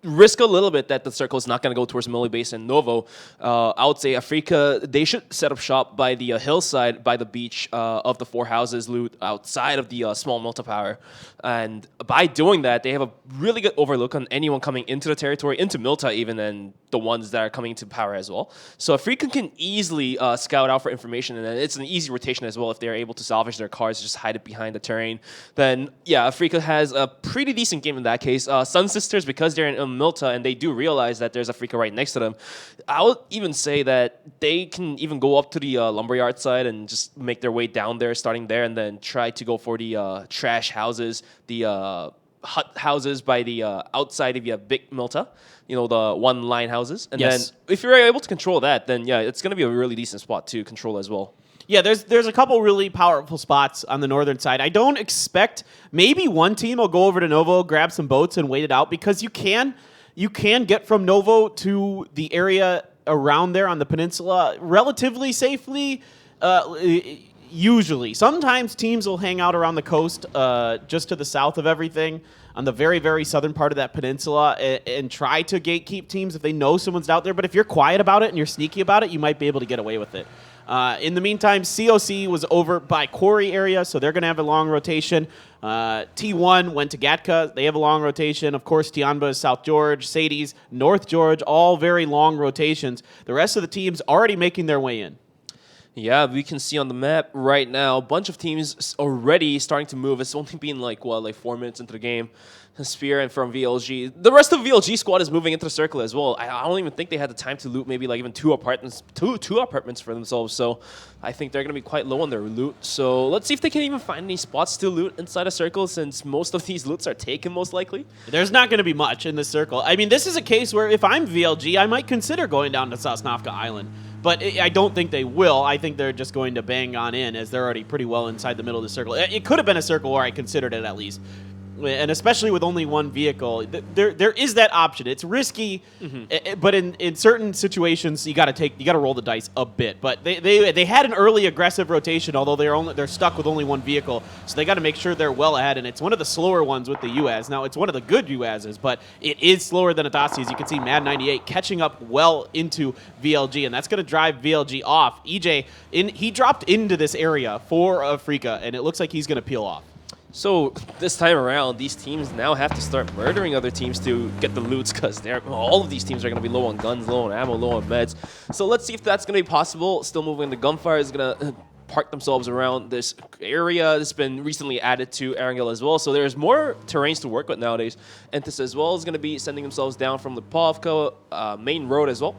risk a little bit that the circle is not going to go towards Millie Base and Novo, I would say Afrika, they should set up shop by the hillside, by the beach of the 4 houses loot outside of the small Milta Power. And by doing that, they have a really good overlook on anyone coming into the territory, into Milta even, and the ones that are coming to Power as well. So Afrika can easily scout out for information, and it's an easy rotation as well if they're able to salvage their cars, just hide it behind the terrain. Then, yeah, Afrika has a pretty decent game in that case. Sun Sisters, because they're in Milta and they do realize that there's Afrika right next to them, I would even say that they can even go up to the lumberyard side and just make their way down there, starting there, and then try to go for the trash houses, the hut houses by the outside of your big Milta, you know, the one line houses. And then if you're able to control that, then yeah, it's going to be a really decent spot to control as well. Yeah, there's a couple really powerful spots on the northern side. I don't expect, maybe one team will go over to Novo, grab some boats and wait it out, because you can get from Novo to the area around there on the peninsula relatively safely. Usually. Sometimes teams will hang out around the coast just to the south of everything on the very, very southern part of that peninsula and try to gatekeep teams if they know someone's out there. But if you're quiet about it and you're sneaky about it, you might be able to get away with it. In the meantime, COC was over by Quarry area, so they're going to have a long rotation. T1 went to Gatka. They have a long rotation. Of course, Tianba is South George, Sadie's North George, all very long rotations. The rest of the teams already making their way in. Yeah, we can see on the map right now a bunch of teams already starting to move. It's only been like 4 minutes into the game. Spear and from VLG. The rest of VLG squad is moving into the circle as well. I don't even think they had the time to loot maybe like even two apartments for themselves. So I think they're going to be quite low on their loot. So let's see if they can even find any spots to loot inside a circle, since most of these loots are taken most likely. There's not going to be much in this circle. I mean, this is a case where if I'm VLG, I might consider going down to Sosnovka Island. But I don't think they will. I think they're just going to bang on in, as they're already pretty well inside the middle of the circle. It could have been a circle where I considered it at least. and especially with only one vehicle, there is that option. It's risky, but in certain situations, you got to roll the dice a bit. But they had an early aggressive rotation, although they're stuck with only one vehicle, so they got to make sure they're well ahead. And it's one of the slower ones with the UAZ. Now it's one of the good UAZs, but it is slower than Adasi. As you can see, Mad 98 catching up well into VLG, and that's going to drive VLG off. EJ he dropped into this area for Afrika, and it looks like he's going to peel off. So this time around, these teams now have to start murdering other teams to get the loots, because all of these teams are going to be low on guns, low on ammo, low on meds. So let's see if that's going to be possible. Still moving. The gunfire is going to park themselves around this area. That's been recently added to Erangel as well. So there's more terrains to work with nowadays. Entis as well is going to be sending themselves down from the Povka main road as well.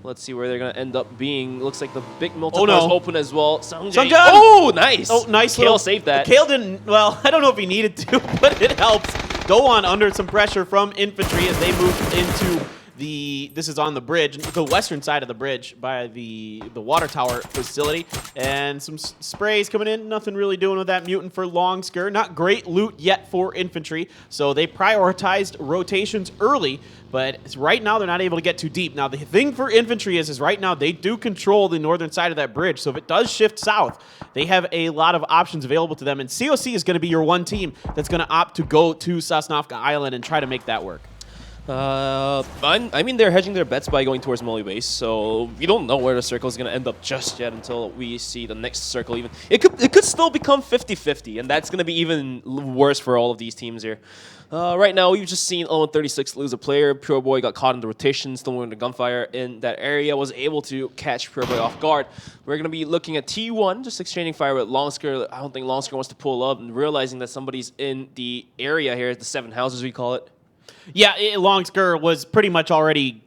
Let's see where they're going to end up being. Looks like the big multiplayer is open as well. Sungjang. Oh, nice. Oh, nice. Kale saved that. Kale didn't, well, I don't know if he needed to, but it helps. Doan under some pressure from infantry as they move into this is on the bridge, the western side of the bridge by the water tower facility. And some sprays coming in. Nothing really doing with that mutant for Longsker. Not great loot yet for infantry. So they prioritized rotations early. But right now, they're not able to get too deep. Now, the thing for infantry is right now, they do control the northern side of that bridge. So if it does shift south, they have a lot of options available to them. And COC is going to be your one team that's going to opt to go to Sosnovka Island and try to make that work. I mean, they're hedging their bets by going towards Molly base, so we don't know where the circle is going to end up just yet until we see the next circle. Even it could still become 50-50, and that's going to be even worse for all of these teams here. Right now, we've just seen 0-36 lose a player. Pure Boy got caught in the rotation, still moving the gunfire in that area, was able to catch Pure Boy off guard. We're going to be looking at T1, just exchanging fire with Longsker. I don't think Longsker wants to pull up, and realizing that somebody's in the area here, the 7 houses we call it. Yeah, Longsker was pretty much already,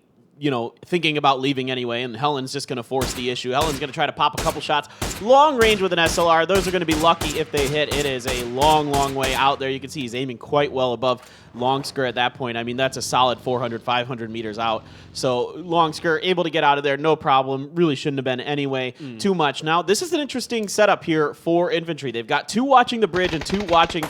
thinking about leaving anyway, and Helen's just going to force the issue. Helen's going to try to pop a couple shots. Long range with an SLR. Those are going to be lucky if they hit. It is a long, long way out there. You can see he's aiming quite well above Longsker at that point. I mean, that's a solid 400, 500 meters out. So Longsker able to get out of there, no problem. Really shouldn't have been anyway too much. Now, this is an interesting setup here for infantry. They've got 2 watching the bridge and 2 watching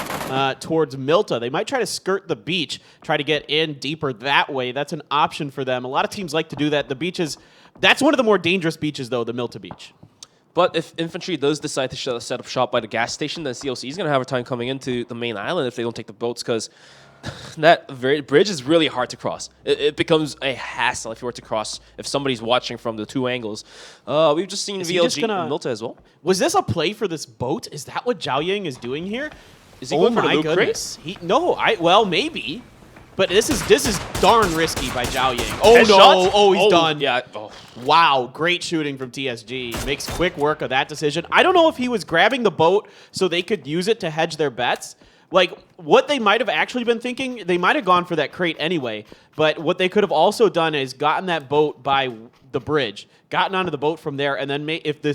towards Milta. They might try to skirt the beach, try to get in deeper that way. That's an option for them. A lot of teams like to do that. The beaches, that's one of the more dangerous beaches, though, the Milta beach. But if infantry does decide to set up shop by the gas station, then COC is going to have a time coming into the main island if they don't take the boats, because that bridge is really hard to cross. It becomes a hassle if you were to cross, if somebody's watching from the 2 angles. We've just seen VLG and Milta as well. Was this a play for this boat? Is that what Zhao Yang is doing here? Is he going for the loot crate? Well, maybe. But this is darn risky by Zhao Yang. Oh, Headshot? no. Oh, he's done. Yeah. Oh. Wow, great shooting from TSG. Makes quick work of that decision. I don't know if he was grabbing the boat so they could use it to hedge their bets. Like, what they might have actually been thinking, they might have gone for that crate anyway, but what they could have also done is gotten that boat by the bridge, gotten onto the boat from there, and then if the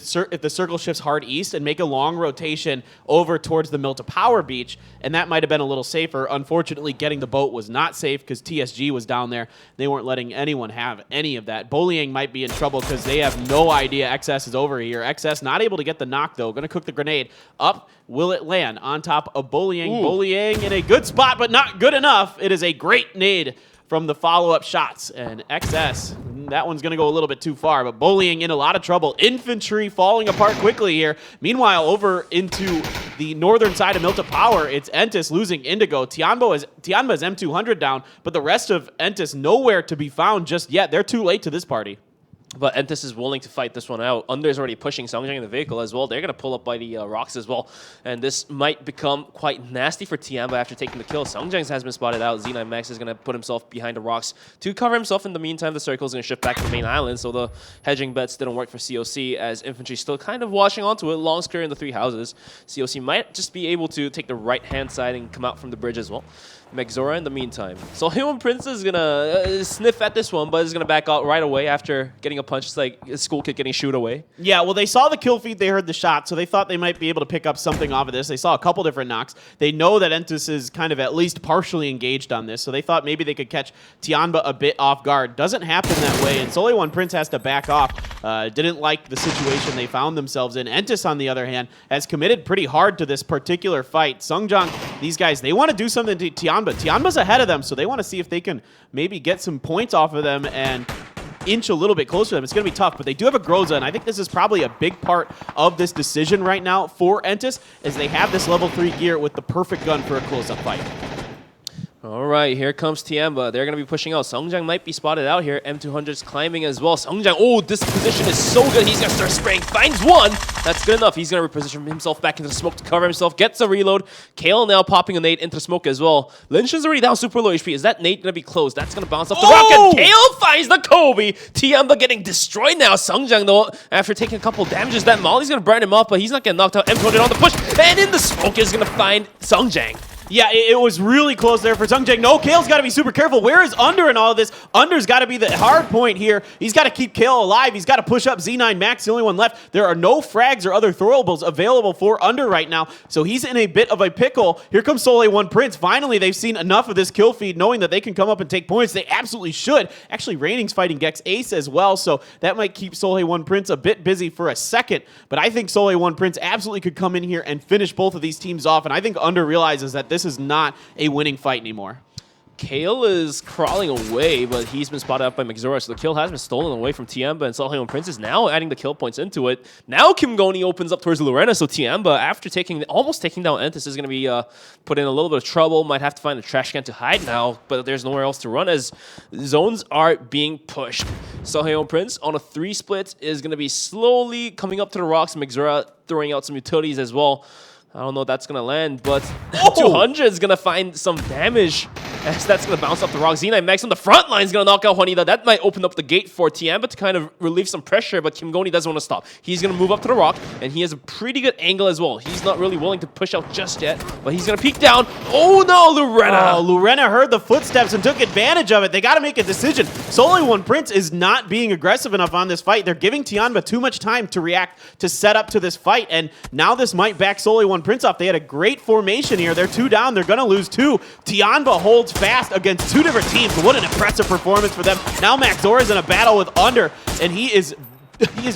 circle shifts hard east and make a long rotation over towards the Milta Power Beach, and that might have been a little safer. Unfortunately, getting the boat was not safe because TSG was down there. They weren't letting anyone have any of that. Bullying might be in trouble because they have no idea XS is over here. XS not able to get the knock, though. Going to cook the grenade up. Will it land on top of Bullying? Ooh. Bullying in a good spot, but not good enough. It is a great nade from the follow-up shots. And XS, that one's going to go a little bit too far, but Bullying in a lot of trouble. Infantry falling apart quickly here. Meanwhile, over into the northern side of Milta Power, it's Entis losing Indigo. Tianba's M200 down, but the rest of Entis nowhere to be found just yet. They're too late to this party. But Entis is willing to fight this one out. Under is already pushing Sungjang in the vehicle as well. They're going to pull up by the rocks as well. And this might become quite nasty for Tianba after taking the kill. Sungjang has been spotted out. Z9 Max is going to put himself behind the rocks to cover himself. In the meantime, the circle is going to shift back to the main island. So the hedging bets didn't work for COC as infantry still kind of watching onto it. Longsker in the 3 houses. COC might just be able to take the right-hand side and come out from the bridge as well. Megzora in the meantime. So Human Prince is going to sniff at this one, but is going to back out right away after getting a punch. It's like a school kid getting shooed away. Yeah, well, they saw the kill feed. They heard the shot, so they thought they might be able to pick up something off of this. They saw a couple different knocks. They know that Entis is kind of at least partially engaged on this, so they thought maybe they could catch Tianba a bit off guard. Doesn't happen that way, and Soleil One Prince has to back off. didn't like the situation they found themselves in. Entis, on the other hand, has committed pretty hard to this particular fight. Sungjang, these guys, they want to do something to Tianba. Tianba's ahead of them, so they want to see if they can maybe get some points off of them and inch a little bit closer to them. It's going to be tough, but they do have a Groza, and I think this is probably a big part of this decision right now for Entis, as they have this level 3 gear with the perfect gun for a close-up fight. All right, here comes Tianba. They're going to be pushing out. Sungjang might be spotted out here. M200's climbing as well. Sungjang, oh, this position is so good. He's going to start spraying. Finds one. That's good enough. He's going to reposition himself back into the smoke to cover himself. Gets a reload. Kale now popping a nade into the smoke as well. Lynch's already down super low HP. Is that nade going to be closed? That's going to bounce off the rocket. Kale finds the Kobe. Tianba getting destroyed now. Sungjang, though, after taking a couple damages, that Molly's going to burn him up, but he's not getting knocked out. M200 on the push. And in the smoke is going to find Sungjang. Yeah, it was really close there for Sungjang. No, Kale's got to be super careful. Where is Under in all of this? Under's got to be the hard point here. He's got to keep Kale alive. He's got to push up Z9 Max, the only one left. There are no frags or other throwables available for Under right now, so he's in a bit of a pickle. Here comes Soleil 1 Prince. Finally, they've seen enough of this kill feed, knowing that they can come up and take points. They absolutely should. Actually, Raining's fighting Gex Ace as well, so that might keep Soleil 1 Prince a bit busy for a second, but I think Soleil 1 Prince absolutely could come in here and finish both of these teams off, and I think Under realizes that this is not a winning fight anymore. Kale is crawling away, but he's been spotted out by Magzora, so the kill has been stolen away from Tianba, and Solheon Prince is now adding the kill points into it. Now Kim Goni opens up towards Lorena, so Tianba, after almost taking down Entis, is going to be put in a little bit of trouble. Might have to find a trash can to hide now, but there's nowhere else to run as zones are being pushed. Solheon Prince on a 3 split is going to be slowly coming up to the rocks. Magzora throwing out some utilities as well. I don't know if that's going to land, but 200 is going to find some damage as that's going to bounce off the rock. Z9 Max on the front line is going to knock out Juanita. That might open up the gate for Tianba to kind of relieve some pressure, but Kim Goni doesn't want to stop. He's going to move up to the rock, and he has a pretty good angle as well. He's not really willing to push out just yet, but he's going to peek down. Oh no, Lorena! Oh, Lorena heard the footsteps and took advantage of it. They got to make a decision. Soleil 1 Prince is not being aggressive enough on this fight. They're giving Tianba too much time to react, to set up to this fight, and now this might back Soleil 1 Prince off. They had a great formation here. They're 2 down. They're going to lose 2. Tianba holds fast against 2 different teams. What an impressive performance for them. Now Maxora is in a battle with Under, and he is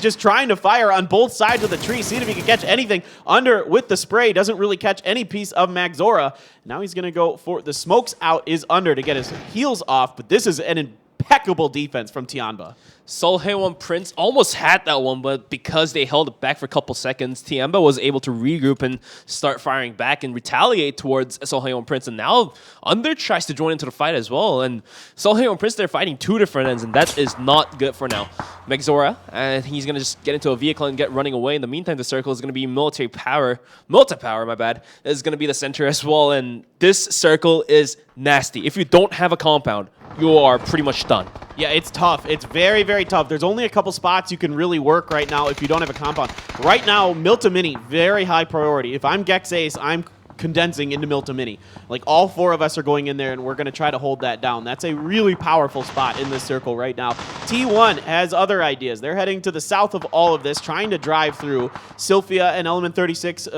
just trying to fire on both sides of the tree, seeing if he can catch anything. Under with the spray doesn't really catch any piece of Maxora. Now he's going to go for the smokes out is Under to get his heels off, but this is an impeccable defense from Tianba. Solheon Prince almost had that one, but because they held it back for a couple seconds, Tianba was able to regroup and start firing back and retaliate towards Solheon Prince. And now Under tries to join into the fight as well. And Solheon Prince, they're fighting 2 different ends, and that is not good for now. Maxora, and he's going to just get into a vehicle and get running away. In the meantime, the circle is going to be multi-power, my bad, is going to be the center as well. And this circle is nasty. If you don't have a compound, you are pretty much done. Yeah, it's tough. It's very, very tough. There's only a couple spots you can really work right now if you don't have a compound. Right now, Milta Mini, very high priority. If I'm Gex Ace, I'm condensing into Milta Mini. Like, all 4 of us are going in there, and we're going to try to hold that down. That's a really powerful spot in this circle right now. T1 has other ideas. They're heading to the south of all of this, trying to drive through. Sylphia and Element 36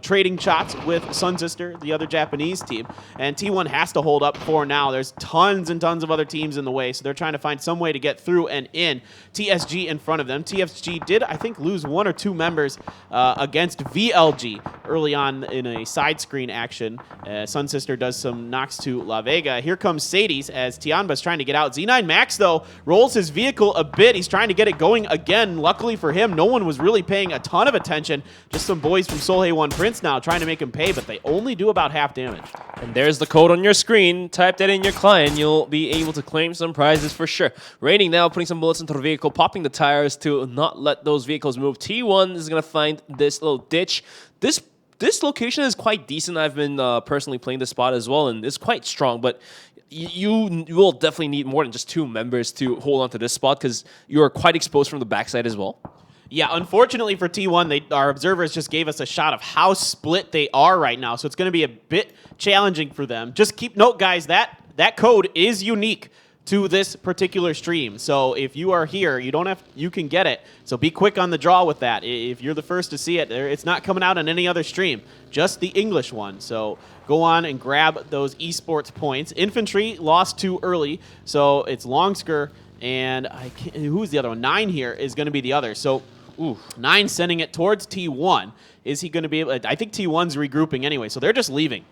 trading shots with Sun Sister, the other Japanese team. And T1 has to hold up for now. There's tons and tons of other teams in the way, so they're trying to find some way to get through and in. TSG in front of them. TSG did, I think, lose 1 or 2 members against VLG early on in a side screen action. Sun Sister does some knocks to La Vega. Here comes Sadie's as Tianba's trying to get out. Z9 Max, though, rolls his vehicle a bit. He's trying to get it going again. Luckily for him, no one was really paying a ton of attention. Just some boys from Soleil 1 Prince now trying to make him pay, but they only do about half damage. And there's the code on your screen. Type that in your client. You'll be able to claim some prizes for sure. Raining now, putting some bullets into the vehicle, popping the tires to not let those vehicles move. T1 is going to find this little ditch. This location is quite decent. I've been personally playing this spot as well, and it's quite strong, but you will definitely need more than just 2 members to hold on to this spot because you are quite exposed from the backside as well. Yeah, unfortunately for T1, our observers just gave us a shot of how split they are right now, so it's going to be a bit challenging for them. Just keep note, guys, that code is unique to this particular stream. So if you are here, you can get it. So be quick on the draw with that. If you're the first to see it, it's not coming out on any other stream, just the English one. So go on and grab those esports points. Infantry lost 2 early, so it's Longsker And who's the other one? 9 here is going to be the other. So 9 sending it towards T1. Is he going to be able? I think T1's regrouping anyway, so they're just leaving.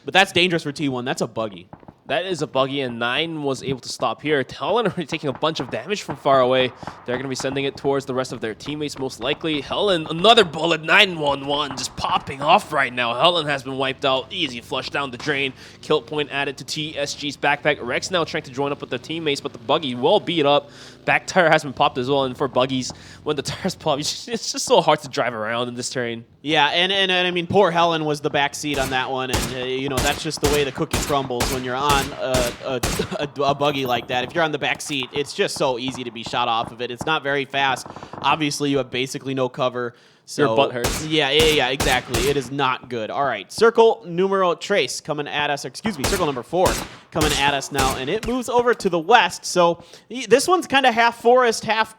But that's dangerous for T1. That's a buggy. That is a buggy, and 9 was able to stop here. Helen already taking a bunch of damage from far away. They're going to be sending it towards the rest of their teammates, most likely. Helen, another bullet, 911, just popping off right now. Helen has been wiped out. Easy flush down the drain. Kill point added to TSG's backpack. Rex now trying to join up with their teammates, but the buggy well beat up. Back tire has been popped as well, and for buggies, when the tires pop, it's just so hard to drive around in this terrain. Yeah, and I mean, poor Helen was the back seat on that one, and you know, that's just the way the cookie crumbles when you're on a buggy like that. If you're on the back seat, it's just so easy to be shot off of it. It's not very fast. Obviously, you have basically no cover. So, your butt hurts. Yeah, exactly. It is not good. All right, circle numero tres coming at us. Excuse me, circle number 4 coming at us now, and it moves over to the west. So this one's kind of half forest, half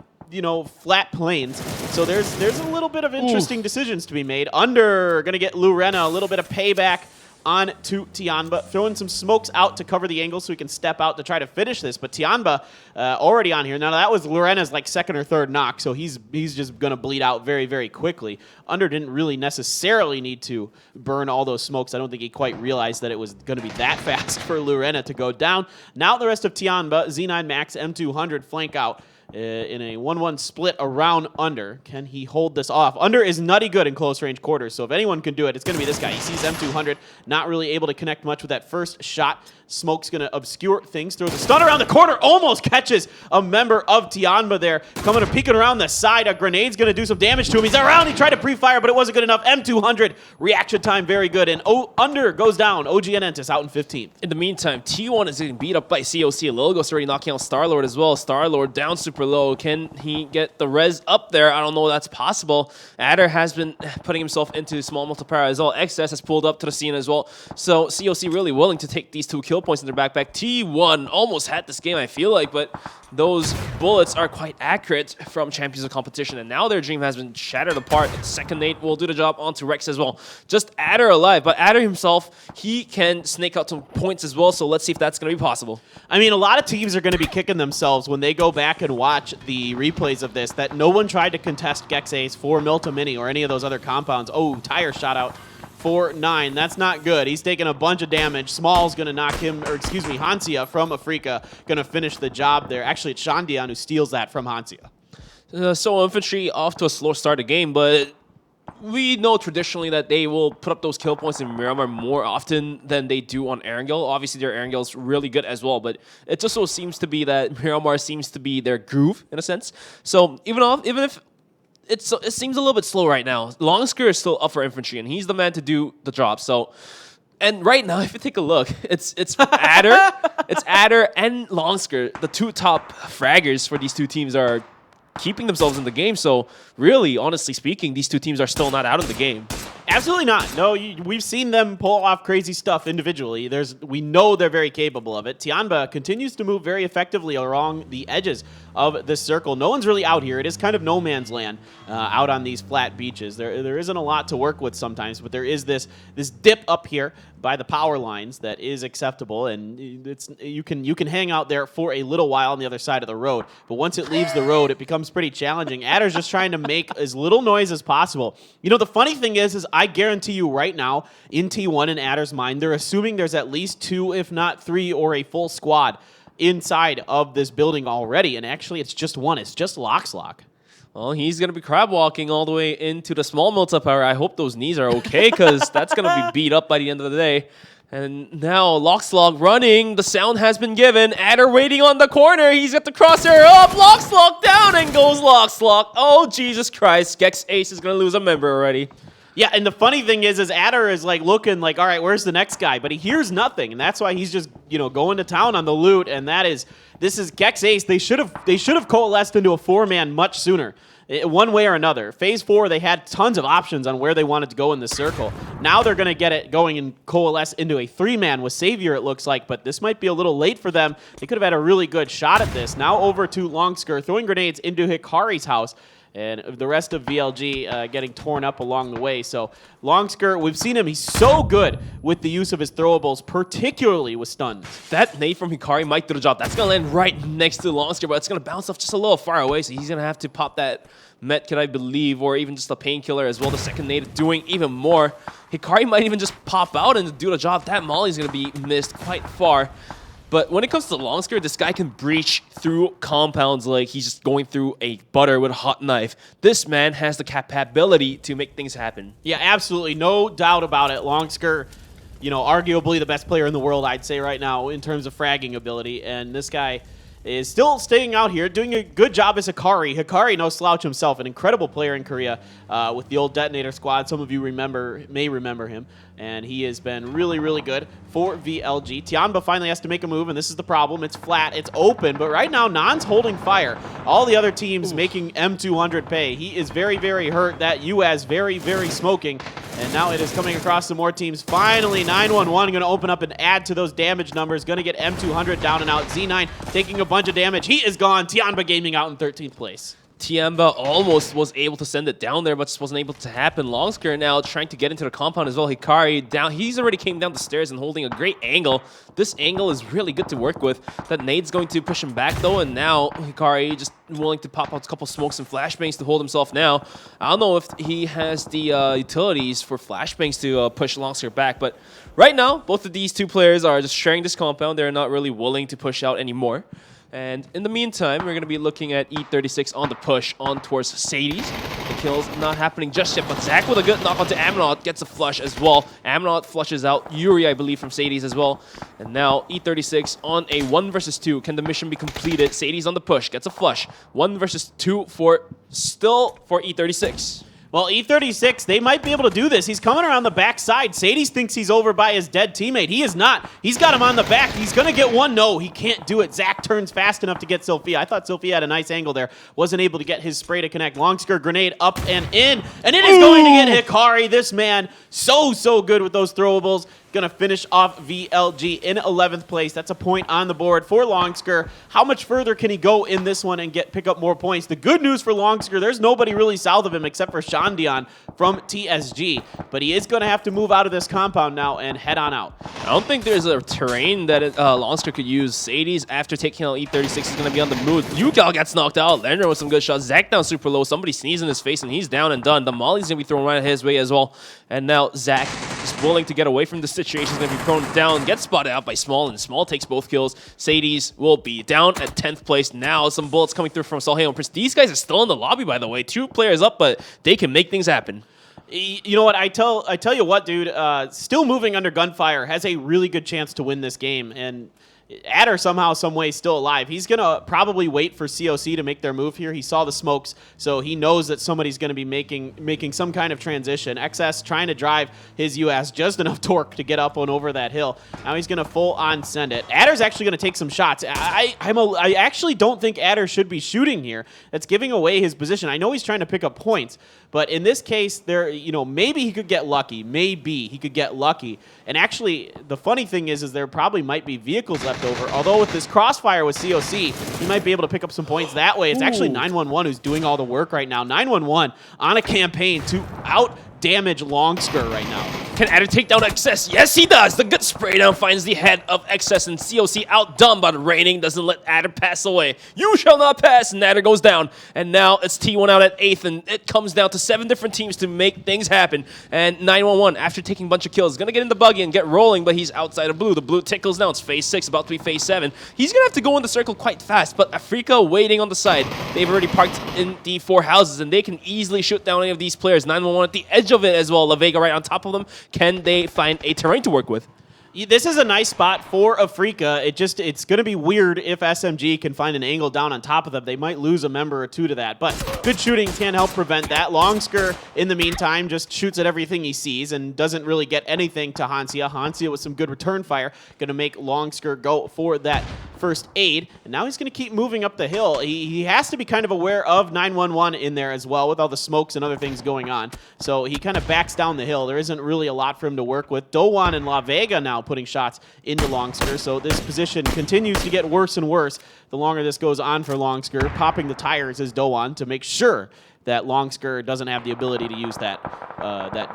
flat plains. So there's a little bit of interesting decisions to be made. Under gonna get Lorena a little bit of payback on to Tianba, throwing some smokes out to cover the angle so he can step out to try to finish this. But Tianba already on here. Now that was Lorena's like 2nd or 3rd knock, so he's just going to bleed out very, very quickly. Under didn't really necessarily need to burn all those smokes. I don't think he quite realized that it was going to be that fast for Lorena to go down. Now the rest of Tianba, Z9 Max, M200 flank out. In a 1-1 split around Under. Can he hold this off? Under is nutty good in close range quarters, so if anyone can do it, it's going to be this guy. He sees M200, not really able to connect much with that first shot. Smoke's going to obscure things, throws a stun around the corner, almost catches a member of Tianba there. Coming and peeking around the side, a grenade's going to do some damage to him. He's around, he tried to pre-fire, but it wasn't good enough. M200, reaction time very good, and Under goes down. OG and Entis out in 15th. In the meantime, T1 is getting beat up by COC. Logos already knocking out Starlord as well. Starlord down super low. Can he get the res up there? I don't know if that's possible. Adder has been putting himself into small multiplier as well. XS has pulled up to the scene as well. So COC really willing to take these 2 kill points in their backpack. T1 almost had this game, I feel like, but those bullets are quite accurate from Champions of Competition, and now their dream has been shattered apart. And second nade will do the job onto Rex as well. Just Adder alive, but Adder himself, he can snake out some points as well, so let's see if that's going to be possible. I mean, a lot of teams are going to be kicking themselves when they go back and watch the replays of this, that no one tried to contest Gex Ace for Milta Mini or any of those other compounds. Oh, tire shot out for 9. That's not good. He's taking a bunch of damage. Small's going to knock him, or excuse me, Hansia from Afrika going to finish the job there. Actually, it's Shandian who steals that from Hansia. So Infantry off to a slow start of game, but we know traditionally that they will put up those kill points in Miramar more often than they do on Erangel. Obviously, their Erangel is really good as well, but it just so seems to be that Miramar seems to be their groove in a sense. So even if it seems a little bit slow right now, Longsker is still up for Infantry, and he's the man to do the job. So, and right now, if you take a look, it's Adder, it's Adder and Longsker, the 2 top fraggers for these 2 teams are keeping themselves in the game. So really, honestly speaking, these 2 teams are still not out of the game. Absolutely not. No, we've seen them pull off crazy stuff individually. We know they're very capable of it. Tianba continues to move very effectively along the edges of this circle. No one's really out here. It is kind of no man's land out on these flat beaches. There isn't a lot to work with sometimes, but there is this dip up here by the power lines that is acceptable, and you can hang out there for a little while on the other side of the road. But once it leaves the road, it becomes pretty challenging. Adder's just trying to make as little noise as possible. You know, the funny thing is I guarantee you right now, in T1 and Adder's mind, they're assuming there's at least 2, if not 3, or a full squad inside of this building already. And actually, it's just 1. It's just Loxlock. Well, he's going to be crab walking all the way into the small multiplier. I hope those knees are okay, because that's going to be beat up by the end of the day. And now Loxlock running. The sound has been given. Adder waiting on the corner. He's got the crosshair up. Loxlock down, and goes Loxlock. Oh, Jesus Christ. Gex Ace is going to lose a member already. Yeah, and the funny thing is Adder is like looking like, all right, where's the next guy? But he hears nothing, and that's why he's just going to town on the loot. And this is Gex Ace. They should have coalesced into a 4-man much sooner, one way or another. Phase 4, they had tons of options on where they wanted to go in the circle. Now they're going to get it going and coalesce into a 3-man with Savior, it looks like, but this might be a little late for them. They could have had a really good shot at this. Now over to Longsker, throwing grenades into Hikari's house. and the rest of VLG getting torn up along the way. So Longsker, we've seen him. He's so good with the use of his throwables, particularly with stuns. That nade from Hikari might do the job. That's going to land right next to Longsker, but it's going to bounce off just a little far away, so he's going to have to pop that Met, I believe, or even just a painkiller as well. The second nade doing even more. Hikari might even just pop out and do the job. That Molly's going to be missed quite far. But when it comes to Longsker, this guy can breach through compounds like he's just going through a butter with a hot knife. This man has the capability to make things happen. Yeah, absolutely. No doubt about it. Longsker, you know, arguably the best player in the world, I'd say right now, in terms of fragging ability. And this guy is still staying out here, doing a good job as Hikari. Hikari, no slouch himself, an incredible player in Korea with the old Detonator squad. Some of you may remember him, and he has been really, really good for VLG. Tianba finally has to make a move, and this is the problem. It's flat, it's open, but right now, Nan's holding fire. All the other teams making M200 pay. He is very, very hurt. That UAS very, very smoking, and now it is coming across some more teams. Finally, 911 going to open up and add to those damage numbers. Going to get M200 down and out. Z9 taking a bunch of damage. He is gone. Tianba Gaming out in 13th place. Tianba almost was able to send it down there, but just wasn't able to happen. Longsker now trying to get into the compound as well. Hikari down. He's already came down the stairs and holding a great angle. This angle is really good to work with. That nade's going to push him back though, and now Hikari just willing to pop out a couple smokes and flashbangs to hold himself now. I don't know if he has the utilities for flashbangs to push Longsker back, but right now, both of these two players are just sharing this compound. They're not really willing to push out anymore. And in the meantime, we're going to be looking at E36 on the push on towards Sadie's. The kill's not happening just yet, but Zach with a good knock onto Aminout gets a flush as well. Aminout flushes out Yuri, I believe, from Sadie's as well. And now E36 on a 1 versus 2. Can the mission be completed? Sadie's on the push, gets a flush. 1 versus 2 for E36. Well, E36, they might be able to do this. He's coming around the backside. Sadie's thinks he's over by his dead teammate. He is not. He's got him on the back. He's going to get one. No, he can't do it. Zach turns fast enough to get Sophia. I thought Sophia had a nice angle there. Wasn't able to get his spray to connect. Longsker grenade up and in. And it is going to get Hikari. This man, so good with those throwables. Going to finish off VLG in 11th place. That's a point on the board for Longsker. How much further can he go in this one and pick up more points? The good news for Longsker, there's nobody really south of him except for Shandian from TSG. But he is going to have to move out of this compound now and head on out. I don't think there's a terrain that Longsker could use. Sadie's, after taking out E36, is going to be on the move. Yugal gets knocked out. Lander with some good shots. Zach down super low. Somebody sneezed in his face, and he's down and done. The Molly's going to be thrown right his way as well. And now Zach is willing to get away from the situation. He's going to be thrown down, gets spotted out by Small, and Small takes both kills. Sadie's will be down at 10th place. Now some bullets coming through from Solheim and Prince. These guys are still in the lobby, by the way. 2 players up, but they can make things happen. You know what? I tell you what, dude. Still moving under gunfire has a really good chance to win this game, and Adder somehow, some way, still alive. He's going to probably wait for COC to make their move here. He saw the smokes, so he knows that somebody's going to be making some kind of transition. XS trying to drive his US just enough torque to get up and over that hill. Now he's going to full-on send it. Adder's actually going to take some shots. I actually don't think Adder should be shooting here. That's giving away his position. I know he's trying to pick up points, but in this case, maybe he could get lucky. Maybe he could get lucky. And actually, the funny thing is there probably might be vehicles left over. Although with this crossfire with COC, he might be able to pick up some points that way. It's actually 911 who's doing all the work right now. 911 on a campaign to out-damage Longsker right now. Can Adder take down XS? Yes, he does. The good spray down finds the head of XS, and COC outdone by the raining doesn't let Adder pass away. You shall not pass, and Adder goes down. And now it's T1 out at 8th, and it comes down to 7 different teams to make things happen. And 911, after taking a bunch of kills, is going to get in the buggy and get rolling, but he's outside of blue. The blue tickles now. It's phase 6, about to be phase 7. He's going to have to go in the circle quite fast, but Africa waiting on the side. They've already parked in the 4 houses, and they can easily shoot down any of these players. 911 at the edge of it as well. La Vega right on top of them. Can they find a terrain to work with? This is a nice spot for Africa. It's going to be weird if SMG can find an angle down on top of them. They might lose a member or 2 to that, but good shooting can help prevent that. Longsker, in the meantime, just shoots at everything he sees and doesn't really get anything to Hansia. Hansia with some good return fire, going to make Longsker go for that first aid, and now he's going to keep moving up the hill. He has to be kind of aware of 911 in there as well with all the smokes and other things going on, so he kind of backs down the hill. There isn't really a lot for him to work with. Dowan and La Vega now putting shots into Longsker, so this position continues to get worse and worse the longer this goes on for Longsker. Popping the tires is Dowan to make sure that Longsker doesn't have the ability to use that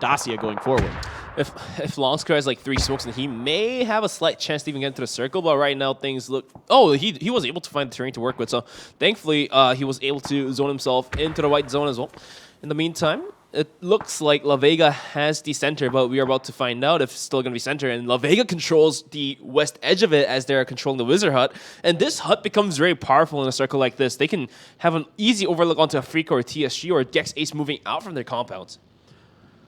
Dacia going forward. If Longsker has like 3 smokes, then he may have a slight chance to even get into the circle. But right now things look. Oh, he was able to find the terrain to work with. So thankfully he was able to zone himself into the white zone as well. In the meantime, it looks like La Vega has the center, but we are about to find out if it's still going to be center. And La Vega controls the west edge of it as they're controlling the Wizard Hut. And this hut becomes very powerful in a circle like this. They can have an easy overlook onto Afrika or TSG or Gex Ace moving out from their compounds.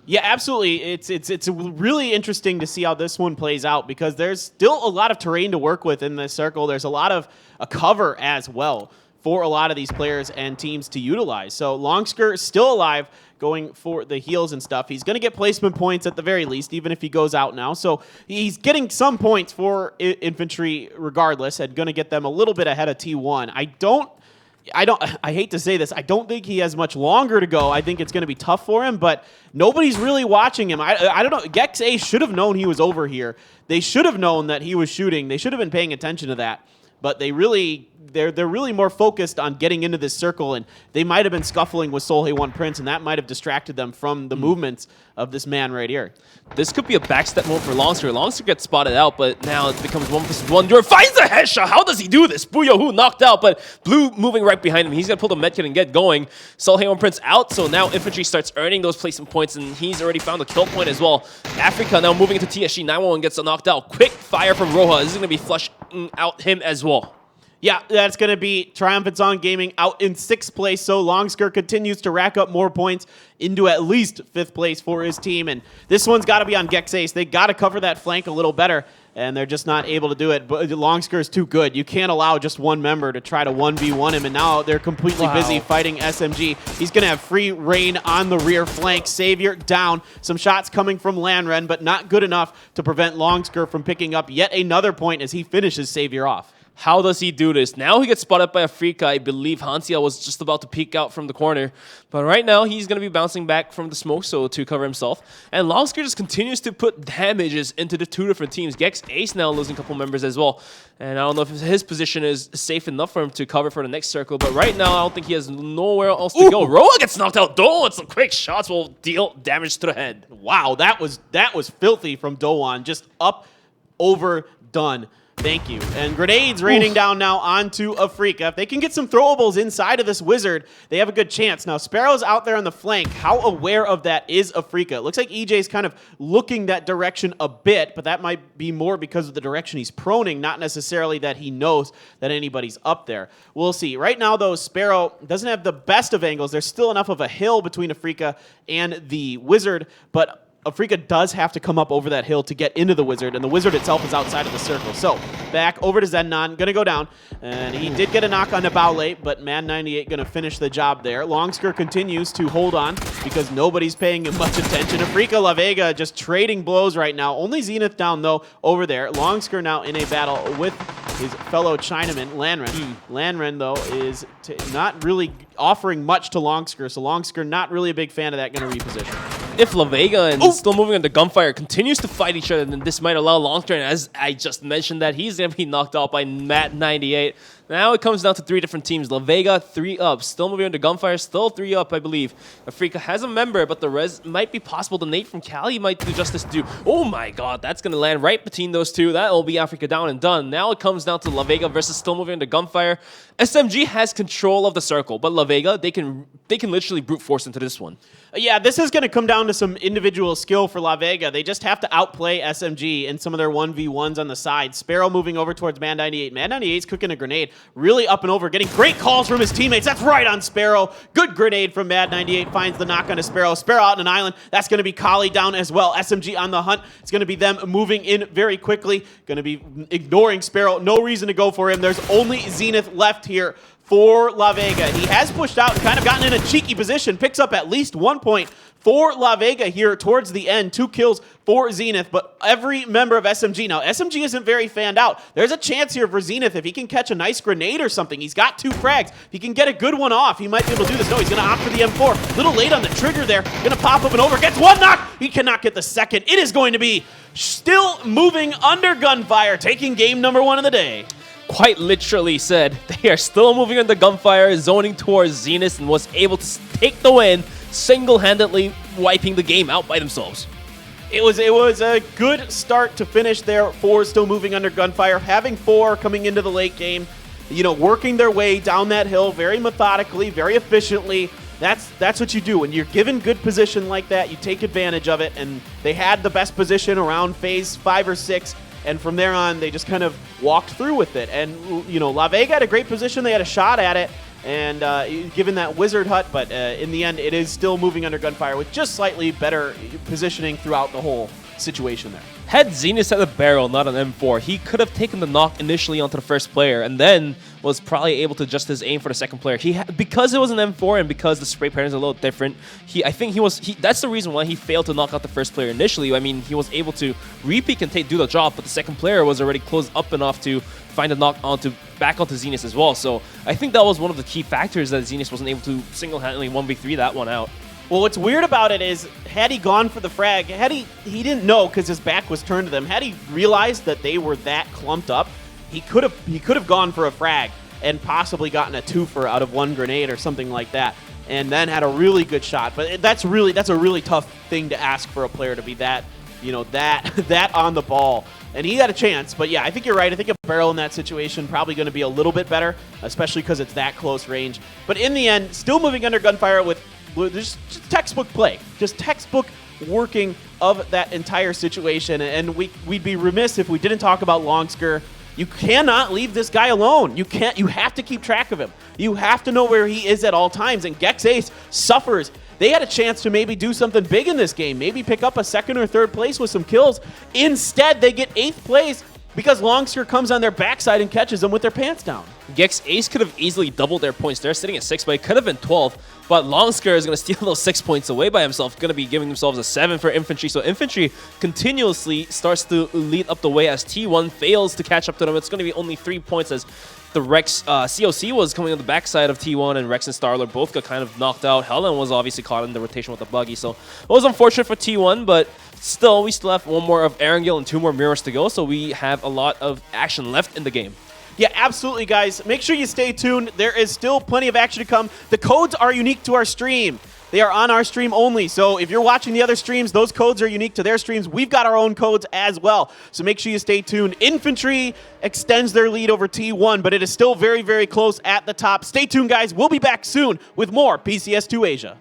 Yeah, absolutely. It's really interesting to see how this one plays out because there's still a lot of terrain to work with in this circle. There's a lot of cover as well for a lot of these players and teams to utilize. So Longsker is still alive, going for the heals and stuff. He's going to get placement points at the very least, even if he goes out now. So he's getting some points for infantry regardless and going to get them a little bit ahead of T1. I hate to say this, I don't think he has much longer to go. I think it's going to be tough for him, but nobody's really watching him. I don't know. Gex Ace should have known he was over here. They should have known that he was shooting. They should have been paying attention to that. But they're really more focused on getting into this circle, and they might have been scuffling with Solhei One Prince, and that might have distracted them from the movements of this man right here. This could be a backstep move for Longster. Longster gets spotted out, but now it becomes 1v1. Dur finds the headshot. How does he do this? Booyahoo knocked out, but Blue moving right behind him. He's going to pull the medkit and get going. Solhei One Prince out, so now Infantry starts earning those placement points, and he's already found a kill point as well. Afrika now moving into TSG. 911 gets knocked out. Quick fire from Roja. This is going to be flushing out him as well. Yeah, that's going to be Triumphant Song Gaming out in 6th place, so Longsker continues to rack up more points into at least 5th place for his team, and this one's got to be on Gex Ace. They got to cover that flank a little better, and they're just not able to do it. But Longsker is too good. You can't allow just one member to try to 1v1 him, and now they're completely busy fighting SMG. He's going to have free reign on the rear flank. Savior down. Some shots coming from Landren, but not good enough to prevent Longsker from picking up yet another point as he finishes Savior off. How does he do this? Now he gets spotted by Afrika. I believe Hansia was just about to peek out from the corner. But right now, he's going to be bouncing back from the smoke so to cover himself. And Longsker just continues to put damages into the 2 different teams. Gex Ace now losing a couple members as well. And I don't know if his position is safe enough for him to cover for the next circle. But right now, I don't think he has nowhere else to go. Roa gets knocked out. Doan, some quick shots will deal damage to the head. Wow, that was filthy from Doan. Just up, over, done. Thank you. And grenades raining down now onto Afrika. If they can get some throwables inside of this wizard, they have a good chance. Now, Sparrow's out there on the flank. How aware of that is Afrika? It looks like EJ's kind of looking that direction a bit, but that might be more because of the direction he's proning, not necessarily that he knows that anybody's up there. We'll see. Right now, though, Sparrow doesn't have the best of angles. There's still enough of a hill between Afrika and the wizard, but Afrika does have to come up over that hill to get into the wizard, and the wizard itself is outside of the circle. So, back over to Zennon, gonna go down, and he did get a knock on Nabaule, but Man98 gonna finish the job there. Longsker continues to hold on because nobody's paying him much attention. Afrika La Vega just trading blows right now. Only Zenith down, though, over there. Longsker now in a battle with his fellow Chinaman, Lanren. Lanren, though, is not really offering much to Longsker, so Longsker not really a big fan of that, gonna reposition. If La Vega and still moving into gunfire continues to fight each other, then this might allow Longster, and as I just mentioned, that he's going to be knocked out by Matt98. Now it comes down to 3 different teams. La Vega, 3 up. Still moving into gunfire, still 3 up, I believe. Afrika has a member, but the res might be possible. The Nate from Cali might do justice to do. Oh my god, that's going to land right between those 2. That will be Afrika down and done. Now it comes down to La Vega versus still moving into gunfire. SMG has control of the circle, but La Vega, they can literally brute force into this one. Yeah, this is going to come down to some individual skill for La Vega. They just have to outplay SMG in some of their 1v1s on the side. Sparrow moving over towards Man98. Man98's cooking a grenade. Really up and over, getting great calls from his teammates. That's right on Sparrow. Good grenade from Mad98. Finds the knock on a Sparrow. Sparrow out on an island. That's going to be Kali down as well. SMG on the hunt. It's going to be them moving in very quickly. Going to be ignoring Sparrow. No reason to go for him. There's only Zenith left here for La Vega. He has pushed out and kind of gotten in a cheeky position. Picks up at least 1 point for La Vega here towards the end. 2 kills for Zenith, but every member of SMG. Now, SMG isn't very fanned out. There's a chance here for Zenith if he can catch a nice grenade or something. He's got 2 frags. If he can get a good one off, he might be able to do this. No, he's going to opt for the M4. A little late on the trigger there. Going to pop up and over. Gets 1 knock. He cannot get the second. It is going to be still moving under gunfire, taking game number 1 of the day. quite literally said they are still moving under gunfire, zoning towards Zenith, and was able to take the win, single-handedly wiping the game out by themselves. It was a good start to finish there for still moving under gunfire, having 4 coming into the late game, you know, working their way down that hill very methodically, very efficiently. That's what you do. When you're given good position like that, you take advantage of it, and they had the best position around phase 5 or 6, and from there on, they just kind of walked through with it. And, you know, La Vega had a great position. They had a shot at it, and given that wizard hut, but in the end, it is still moving under gunfire with just slightly better positioning throughout the whole situation there. Had Zenith had a barrel, not an M4, he could have taken the knock initially onto the first player and then was probably able to adjust his aim for the second player. Because it was an M4 and because the spray pattern is a little different, I think that's the reason why he failed to knock out the first player initially. I mean, he was able to re-peek and do the job, but the second player was already close up enough to find a knock back onto Zenith as well. So I think that was one of the key factors that Zenith wasn't able to single-handedly 1v3 that one out. Well, what's weird about it is, had he gone for the frag, he didn't know because his back was turned to them. Had he realized that they were that clumped up, he could have gone for a frag and possibly gotten a twofer out of 1 grenade or something like that, and then had a really good shot. But that's a really tough thing to ask for a player to be that, you know, that on the ball. And he had a chance, but yeah, I think you're right. I think a barrel in that situation probably going to be a little bit better, especially because it's that close range. But in the end, still moving under gunfire with just textbook play, just textbook working of that entire situation. And we'd be remiss if we didn't talk about Longsker. You cannot leave this guy alone. You have to keep track of him. You have to know where he is at all times. And Gex Ace suffers. They had a chance to maybe do something big in this game, maybe pick up a 2nd or 3rd place with some kills. Instead, they get 8th place because Longsker comes on their backside and catches them with their pants down. Gex Ace could have easily doubled their points. They're sitting at 6, but it could have been 12. But Longsker is going to steal those 6 points away by himself, going to be giving themselves a 7 for Infantry. So Infantry continuously starts to lead up the way as T1 fails to catch up to them. It's going to be only 3 points as the Rex COC was coming on the backside of T1, and Rex and Starler both got kind of knocked out. Helen was obviously caught in the rotation with the buggy, so it was unfortunate for T1, but still, we still have 1 more of Erangel and 2 more mirrors to go, so we have a lot of action left in the game. Yeah, absolutely, guys. Make sure you stay tuned. There is still plenty of action to come. The codes are unique to our stream. They are on our stream only. So if you're watching the other streams, those codes are unique to their streams. We've got our own codes as well. So make sure you stay tuned. Infantry extends their lead over T1, but it is still very, very close at the top. Stay tuned, guys. We'll be back soon with more PCS2 Asia.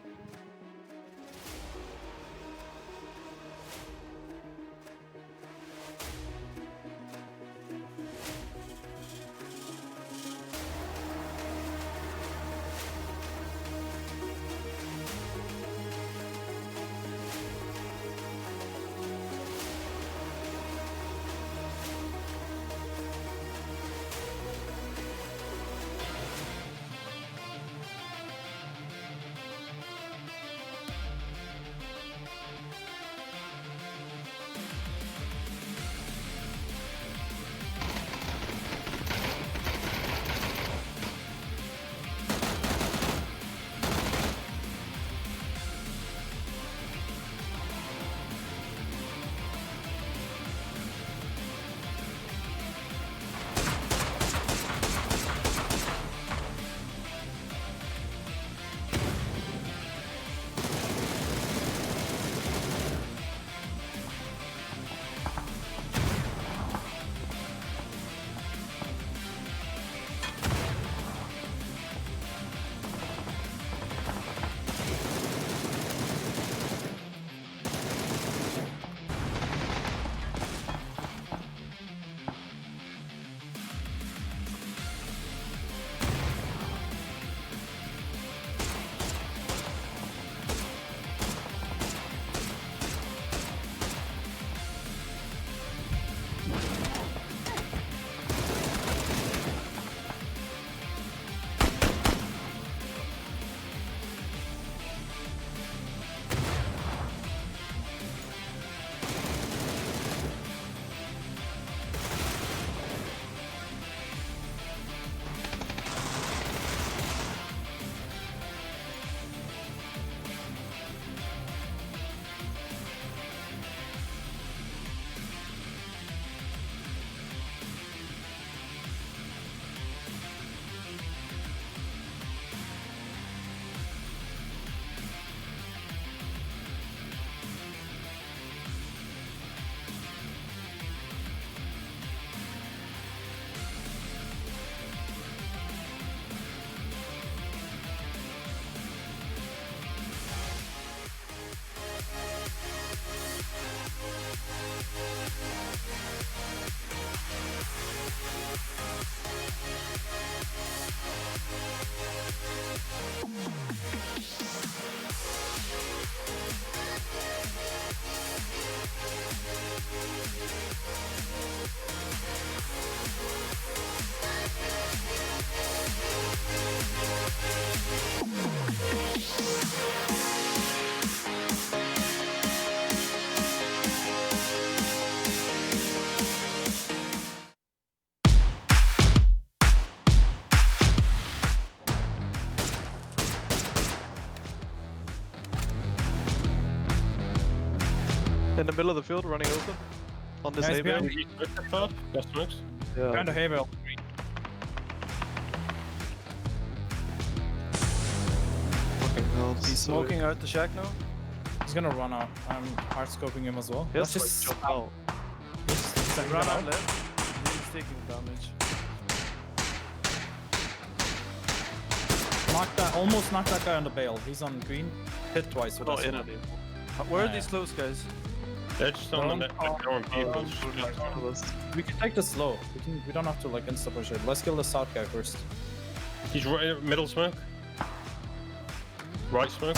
In the middle of the field, running open. On this Guys, hay bale. behind Yeah. Behind the hay bale. Fucking hell. He's smoking out the shack now. He's gonna run out. I'm hard scoping him as well. Yes, Let's just jump out. send Run him out out. left. He's taking damage. Knock that, almost knocked that guy on the bale. He's on green. Hit twice with Not us. in anymore. Where are Yeah. these close guys? They're just on the people. We can take this slow. We don't have to like insta push it. Let's kill the south guy first. He's right, middle smoke. Right smoke.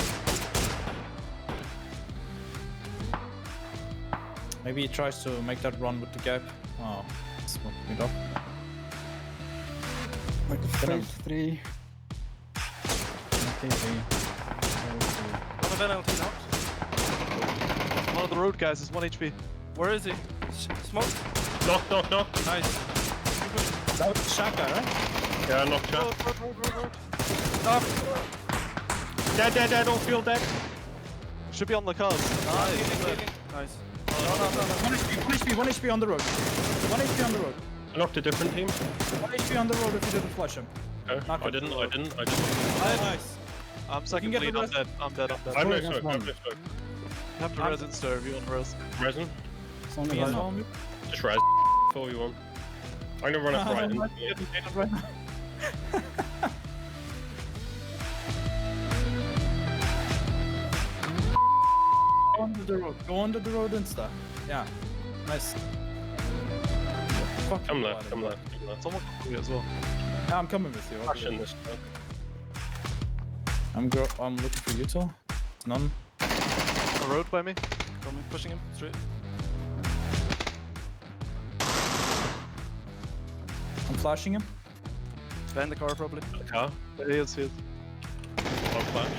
Maybe he tries to make that run with the gap. Oh, smoke me up. Like Gonna- 3. Okay, One of NLT knocked. One of the road guys is 1 HP. Where is he? Smoke. Knock, knock, knock. Nice. that was the shot guy, right? Yeah, knock shot. Road. Knock. Dead, all field dead. Should be on the cars. Nice. No. 1 HP on the road. 1 HP on the road. I knocked a different team. 1 HP on the road if you didn't flush him. Okay. Knock I him. didn't. Nice. I'm second get the bleed. I'm rest. dead. I'm dead. I'm no against smoke. one. I'm no smoke. Have to res insta if you want res. Resin. It's only He is one. on me. Just res. That's all you want. I'm gonna run up right. Right now. Go under the road. Go under the road insta. Yeah. Nice. Fuck Come you, left. Come buddy. left. Come left. Someone can do it as well. Yeah, I'm coming with you. Crash in this smoke. I'm looking for you two. None. A road by me. Coming, pushing him straight. I'm flashing him. Behind the car probably. The car. There he is, field. I'll flash.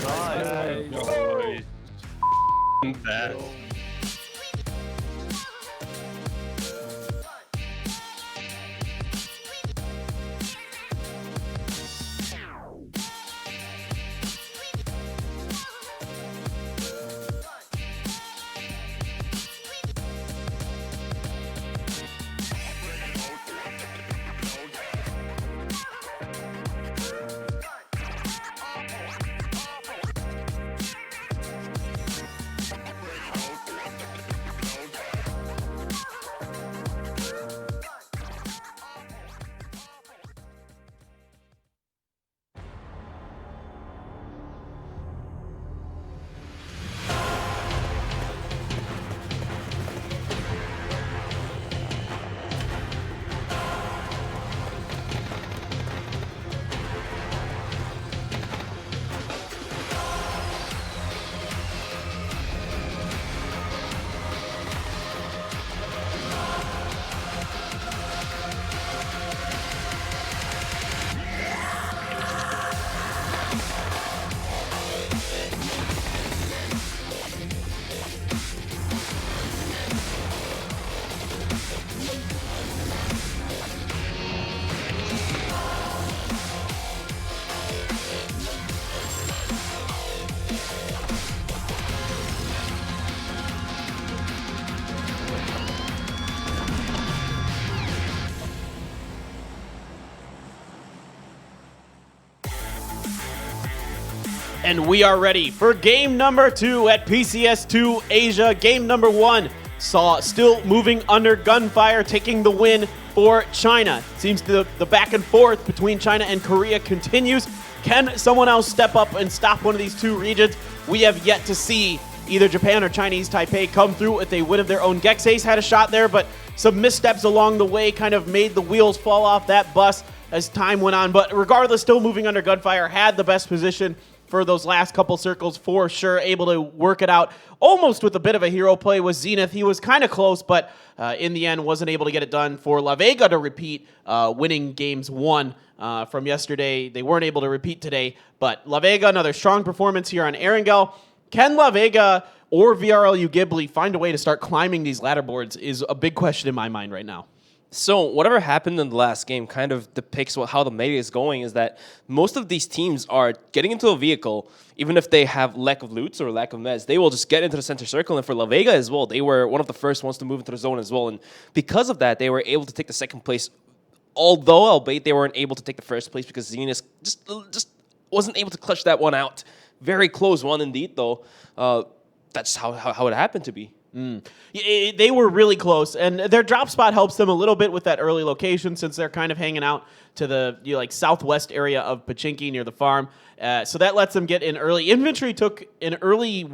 Nice. Oh, that. And we are ready for game number 2 at PCS2 Asia. Game number 1 saw still moving under gunfire, taking the win for China. Seems the back and forth between China and Korea continues. Can someone else step up and stop one of these two regions? We have yet to see either Japan or Chinese Taipei come through with a win of their own. Gexace had a shot there, but some missteps along the way kind of made the wheels fall off that bus as time went on. But regardless, still moving under gunfire, had the best position for those last couple circles for sure, able to work it out almost with a bit of a hero play with Zenith. He was kind of close, but in the end wasn't able to get it done for La Vega to repeat, winning games 1 from yesterday. They weren't able to repeat today, but La Vega, another strong performance here on Erangel. Can La Vega or VRLU Ghibli find a way to start climbing these ladder boards is a big question in my mind right now. So whatever happened in the last game kind of depicts how the meta is going, is that most of these teams are getting into a vehicle, even if they have lack of loots or lack of meds, they will just get into the center circle. And for La Vega as well, they were one of the first ones to move into the zone as well. And because of that, they were able to take the second place, albeit they weren't able to take the first place because Zenus just wasn't able to clutch that one out. Very close one indeed, though. That's how it happened to be. They were really close, and their drop spot helps them a little bit with that early location since they're kind of hanging out to the southwest area of Pachinki near the farm. So that lets them get in early. Infantry took an early.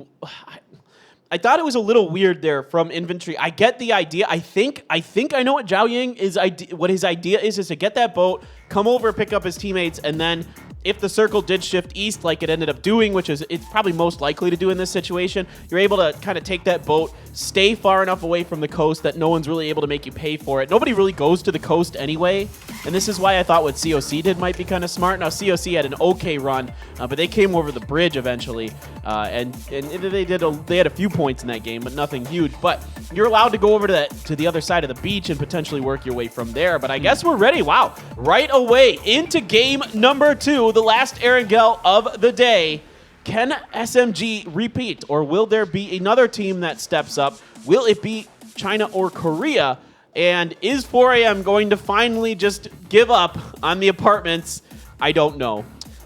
I thought it was a little weird there from Infantry. I get the idea. I think I know what Zhao Yang is. What his idea is to get that boat, come over, pick up his teammates, and then if the circle did shift east like it ended up doing, which is it's probably most likely to do in this situation, you're able to kind of take that boat, stay far enough away from the coast that no one's really able to make you pay for it. Nobody really goes to the coast anyway, and this is why I thought what COC did might be kind of smart. Now, COC had an okay run, but they came over the bridge eventually, and they had a few points in that game, but nothing huge. But you're allowed to go over to the other side of the beach and potentially work your way from there. But I guess we're ready. Wow. Right away into game number 2, the last Erangel of the day. Can SMG repeat, or will there be another team that steps up? Will it be China or Korea? And is 4AM going to finally just give up on the apartments? I don't know.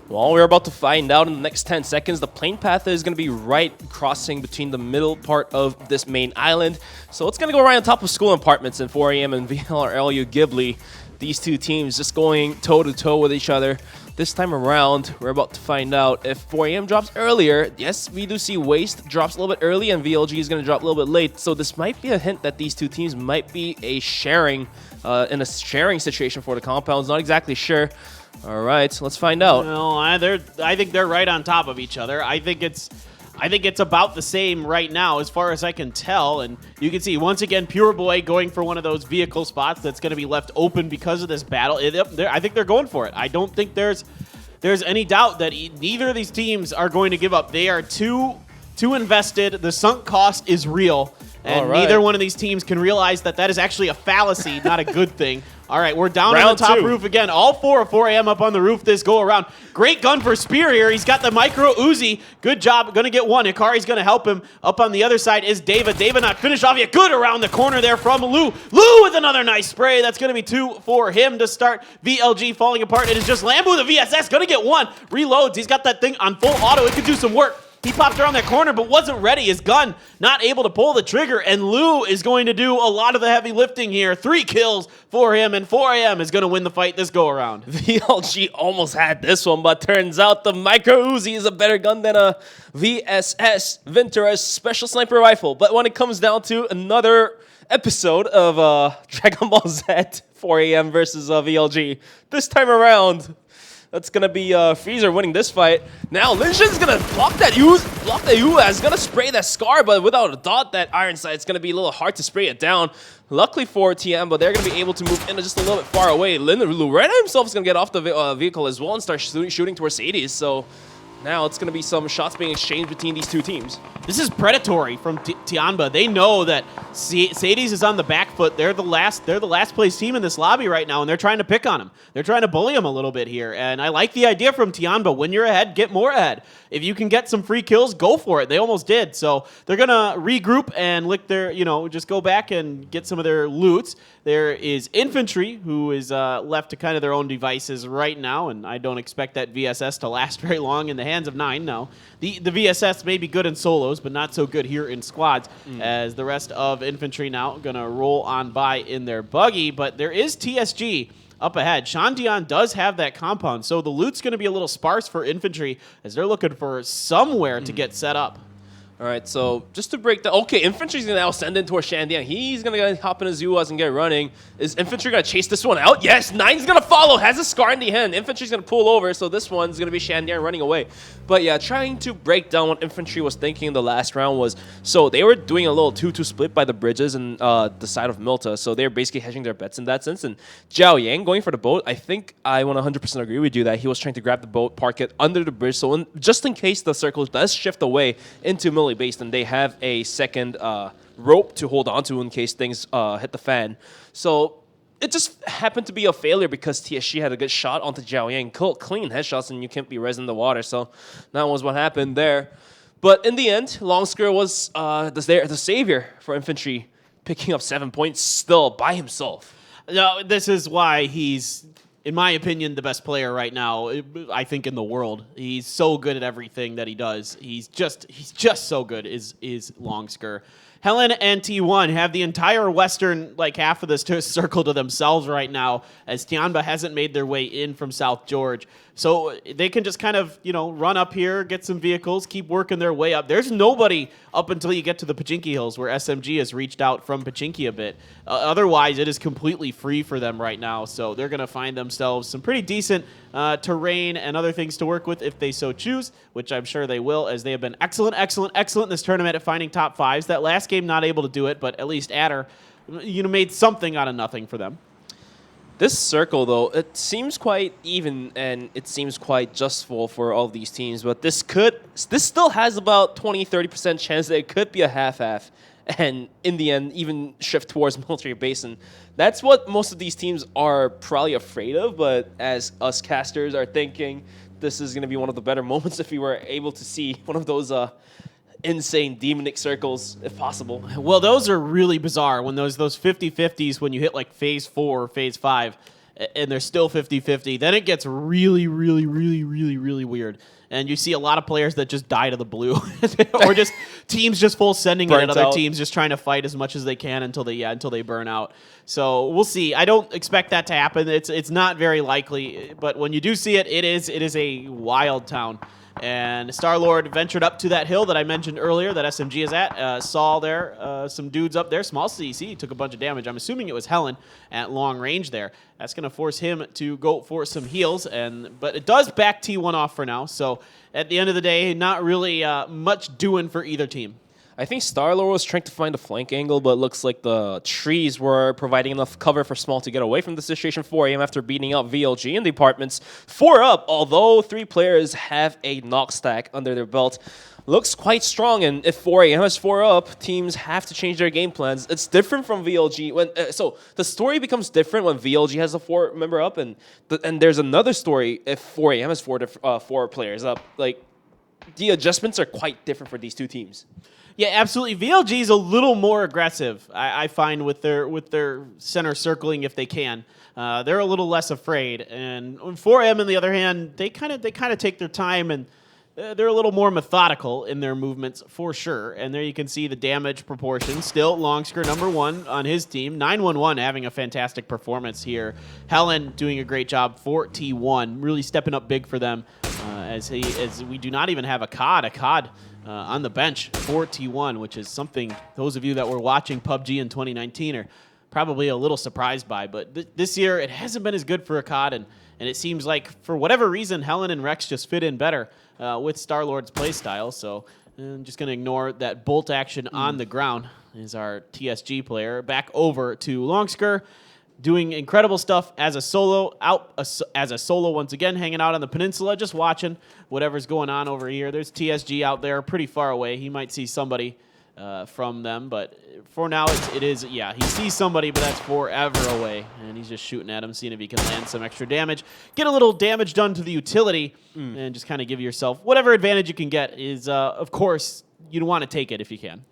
Well, we're about to find out in the next 10 seconds. The plane path is going to be right crossing between the middle part of this main island. So it's going to go right on top of school apartments in 4AM and VLRLU Ghibli. These two teams just going toe-to-toe with each other. This time around, we're about to find out if 4AM drops earlier. Yes, we do see Waste drops a little bit early, and VLG is going to drop a little bit late. So this might be a hint that these two teams might be in a sharing situation for the compounds. Not exactly sure. All right, let's find out. Well, I think they're right on top of each other. I think it's about the same right now as far as I can tell. And you can see, once again, Pure Boy going for one of those vehicle spots that's going to be left open because of this battle. I think they're going for it. I don't think there's any doubt that neither of these teams are going to give up. They are too invested. The sunk cost is real. And neither one of these teams can realize that is actually a fallacy, not a good thing. All right, we're down on the top roof again. All 4 of 4AM up on the roof this go around. Great gun for Spear here. He's got the micro Uzi. Good job. Going to get one. Hikari's going to help him. Up on the other side is Dava. Dava not finished off yet. Good around the corner there from Lou. Lou with another nice spray. That's going to be 2 for him to start. VLG falling apart. It is just Lambu, the VSS. Going to get one. Reloads. He's got that thing on full auto. It could do some work. He popped around that corner, but wasn't ready. His gun not able to pull the trigger, and Lou is going to do a lot of the heavy lifting here. 3 kills for him, and 4AM is going to win the fight this go around. VLG almost had this one, but turns out the Micro Uzi is a better gun than a VSS Ventura's special sniper rifle. But when it comes down to another episode of Dragon Ball Z 4AM versus VLG, this time around, that's going to be Freezer winning this fight. Now, Linshin's going to block that He's going to spray that Scar, but without a doubt, that Iron Sight's going to be a little hard to spray it down. Luckily for TM, but they're going to be able to move in just a little bit far away. Lorena himself is going to get off the vehicle as well and start shooting towards Sadie's. So now it's going to be some shots being exchanged between these two teams. This is predatory from Tianba. They know that Sadie's is on the back foot. They're the last place team in this lobby right now, and they're trying to pick on him. They're trying to bully him a little bit here. And I like the idea from Tianba. When you're ahead, get more ahead. If you can get some free kills, go for it. They almost did. So they're going to regroup and lick their, just go back and get some of their loots. There is Infantry, who is left to kind of their own devices right now, and I don't expect that VSS to last very long in the hands of 9. No. The VSS may be good in solos, but not so good here in squads, as the rest of Infantry now going to roll on by in their buggy. But there is TSG up ahead. Shandian does have that compound, so the loot's going to be a little sparse for Infantry as they're looking for somewhere to get set up. All right, so just to break down, okay, Infantry's going to now send in towards Shandian. He's going to hop in his Uaz and get running. Is Infantry going to chase this one out? Yes, 9's going to follow, has a Scar in the hand. Infantry's going to pull over, so this one's going to be Shandian running away. But yeah, trying to break down what Infantry was thinking in the last round was, so they were doing a little 2-2 split by the bridges and the side of Milta, so they're basically hedging their bets in that sense. And Zhao Yang going for the boat, I think I 100% agree with you that he was trying to grab the boat, park it under the bridge, so just in case the circle does shift away into melee base, then they have a second rope to hold on to in case things hit the fan. So it just happened to be a failure because TSG had a good shot onto Zhao Yang. Clean headshots, and you can't be res in the water. So that was what happened there. But in the end, Longsker was the savior for infantry, picking up 7 points still by himself. No, this is why he's, in my opinion, the best player right now, I think, in the world. He's so good at everything that he does. He's just so good, is Longsker. Helen and T1 have the entire western, like half of this circle to themselves right now, as Tianba hasn't made their way in from South George. So they can just kind of, run up here, get some vehicles, keep working their way up. There's nobody up until you get to the Pachinki Hills, where SMG has reached out from Pachinki a bit. Otherwise, it is completely free for them right now. So they're going to find themselves some pretty decent terrain and other things to work with if they so choose, which I'm sure they will, as they have been excellent in this tournament at finding top fives. That last game, not able to do it, but at least Adder, made something out of nothing for them. This circle, though, it seems quite even and it seems quite justful for all of these teams, but this still has about 20-30% chance that it could be a half-half, and in the end, even shift towards military base. And that's what most of these teams are probably afraid of, but as us casters are thinking, this is going to be one of the better moments if we were able to see one of those insane demonic circles, if possible. Well, those are really bizarre when those 50-50s, when you hit like phase 4 or phase 5, and they're still 50-50, then it gets really, really, really, really, really weird. And you see a lot of players that just die to the blue, or just teams just full sending it at other teams, just trying to fight as much as they can until they burn out. So we'll see. I don't expect that to happen. It's not very likely, but when you do see it, it is a wild town. And Star-Lord ventured up to that hill that I mentioned earlier that SMG is at. Saw there some dudes up there. Small CC took a bunch of damage. I'm assuming it was Helen at long range there. That's going to force him to go for some heals. But it does back T1 off for now. So at the end of the day, not really much doing for either team. I think Star-Lord was trying to find a flank angle, but it looks like the trees were providing enough cover for Small to get away from the situation. 4 AM after beating out VLG in the apartments. 4 up, although 3 players have a knock stack under their belt. Looks quite strong, and if 4 AM is 4 up, teams have to change their game plans. It's different from VLG. So the story becomes different when VLG has a 4-member up, and there's another story if 4 AM is 4 players up. Like, the adjustments are quite different for these two teams. Yeah, absolutely. VLG is a little more aggressive, I find, with their center circling if they can. They're a little less afraid. And 4M, on the other hand, they kind of take their time, and they're a little more methodical in their movements for sure. And there you can see the damage proportion. Still Longsker #1 on his team. 911 having a fantastic performance here. Helen doing a great job for T1, really stepping up big for them as we do not even have a COD on the bench for T1, which is something those of you that were watching PUBG in 2019 are probably a little surprised by. But this year, it hasn't been as good for a COD, and it seems like, for whatever reason, Helen and Rex just fit in better with Star-Lord's playstyle. So I'm just going to ignore that bolt action on the ground. Is our TSG player back over to Longsker, doing incredible stuff as a solo, once again, hanging out on the peninsula, just watching whatever's going on over here. There's TSG out there pretty far away. He might see somebody from them, but for now he sees somebody, but that's forever away, and he's just shooting at him, seeing if he can land some extra damage, get a little damage done to the utility, and just kind of give yourself whatever advantage you can get. Is of course, you'd want to take it if you can.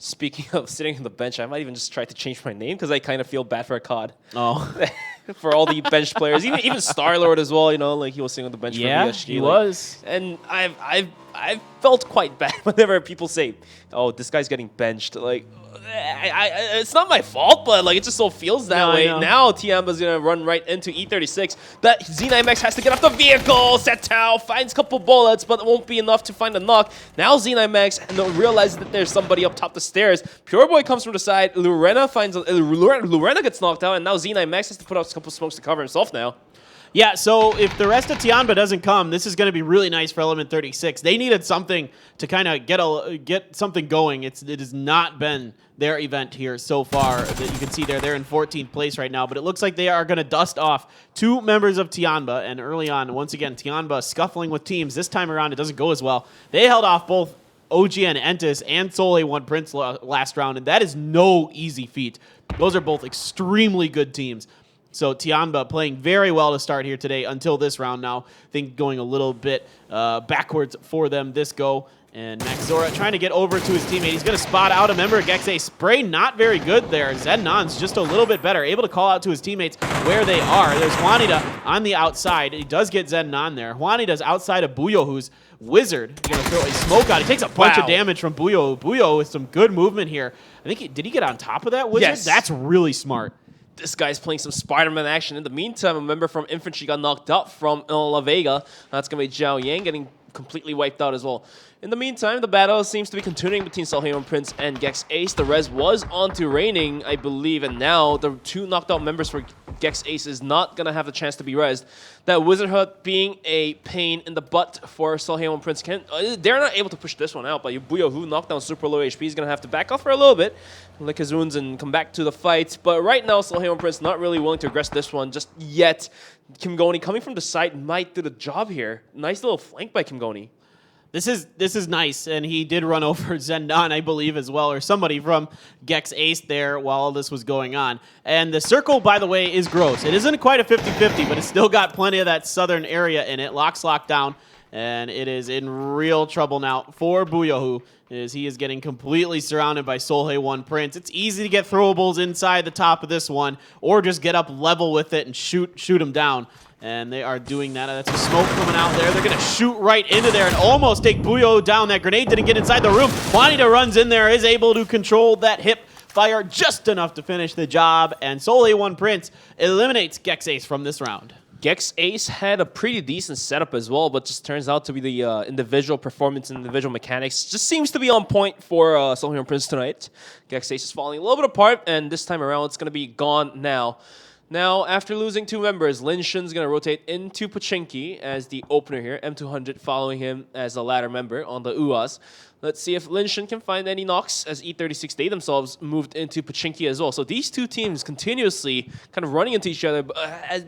Speaking of sitting on the bench, I might even just try to change my name because I kind of feel bad for a COD. Oh. For all the bench players, even Star-Lord as well, like he was sitting on the bench for VSG. He was. And I've felt quite bad whenever people say, oh, this guy's getting benched. Like, it's not my fault, but like it just so feels that way. Now Tiamba's gonna run right into E36. That Z9Max has to get off the vehicle. Setao finds a couple bullets, but it won't be enough to find a knock. Now Z9Max realizes that there's somebody up top the stairs. Pure Boy comes from the side. Lorena gets knocked out, and now Z9Max has to put out a couple smokes to cover himself now. Yeah, so if the rest of Tianba doesn't come, this is going to be really nice for Element 36. They needed something to kind of get something going. It has not been their event here so far. That you can see they're in 14th place right now, but it looks like they are going to dust off 2 members of Tianba. And early on, once again, Tianba scuffling with teams. This time around, it doesn't go as well. They held off both OG and Entis and Soul A1 Prince last round, and that is no easy feat. Those are both extremely good teams. So Tianba playing very well to start here today until this round now. I think going a little bit backwards for them this go. And Max Zora trying to get over to his teammate. He's going to spot out a member of Gex. Spray not very good there. Zennon's just a little bit better, able to call out to his teammates where they are. There's Juanita on the outside. He does get Zennon there. Juanita's outside of Buyo, who's Wizard. He's going to throw a smoke out. He takes a bunch of damage from Buyo. Buyo with some good movement here. I think did he get on top of that Wizard? Yes. That's really smart. This guy's playing some Spider-Man action. In the meantime, a member from Infantry got knocked out from La Vega. That's going to be Zhao Yang getting completely wiped out as well. In the meantime, the battle seems to be continuing between Solheon Prince and Gex Ace. The res was onto Raining, I believe, and now the 2 knocked out members for Gex Ace is not going to have the chance to be resed. That Wizard Hut being a pain in the butt for Solheon Prince. They're not able to push this one out, but Buyo, who knocked down super low HP, is going to have to back off for a little bit, lick his wounds and come back to the fight. But right now, Solheon Prince not really willing to aggress this one just yet. Kimgoni coming from the side might do the job here. Nice little flank by Kimgoni. This is nice, and he did run over Zendon, I believe, as well, or somebody from Gex Ace there while all this was going on. And the circle, by the way, is gross. It isn't quite a 50-50, but it's still got plenty of that southern area in it. Locks locked down, and it is in real trouble now for Buyohu, as he is getting completely surrounded by Solheon Prince. It's easy to get throwables inside the top of this one, or just get up level with it and shoot him down. And they are doing that. That's a smoke coming out there. They're going to shoot right into there and almost take Buyo down. That grenade didn't get inside the room. Juanita runs in there, is able to control that hip fire just enough to finish the job. And Solheon Prince eliminates Gex Ace from this round. Gex Ace had a pretty decent setup as well, but just turns out to be the individual performance and individual mechanics just seems to be on point for Solheon Prince tonight. Gex Ace is falling a little bit apart, and this time around it's going to be gone now. Now, after losing 2 members, Lin Shun's going to rotate into Pachinki as the opener here. M200 following him as a ladder member on the UAS. Let's see if Lin Shun can find any knocks as E36, they themselves moved into Pachinki as well. So these 2 teams continuously kind of running into each other.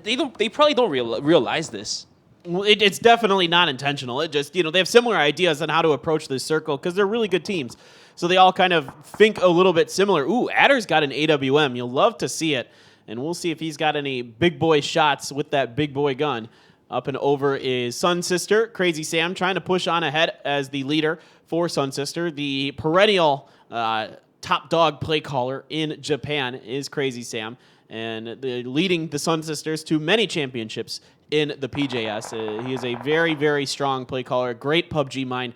They probably don't realize this. Well, it's definitely not intentional. It just, they have similar ideas on how to approach this circle because they're really good teams. So they all kind of think a little bit similar. Ooh, Adder's got an AWM. You'll love to see it. And we'll see if he's got any big boy shots with that big boy gun. Up and over is Sun Sister. Crazy Sam trying to push on ahead as the leader for Sun Sister. The perennial top dog play caller in Japan is Crazy Sam. And leading the Sun Sisters to many championships in the PJS. He is a very, very strong play caller, great PUBG mind.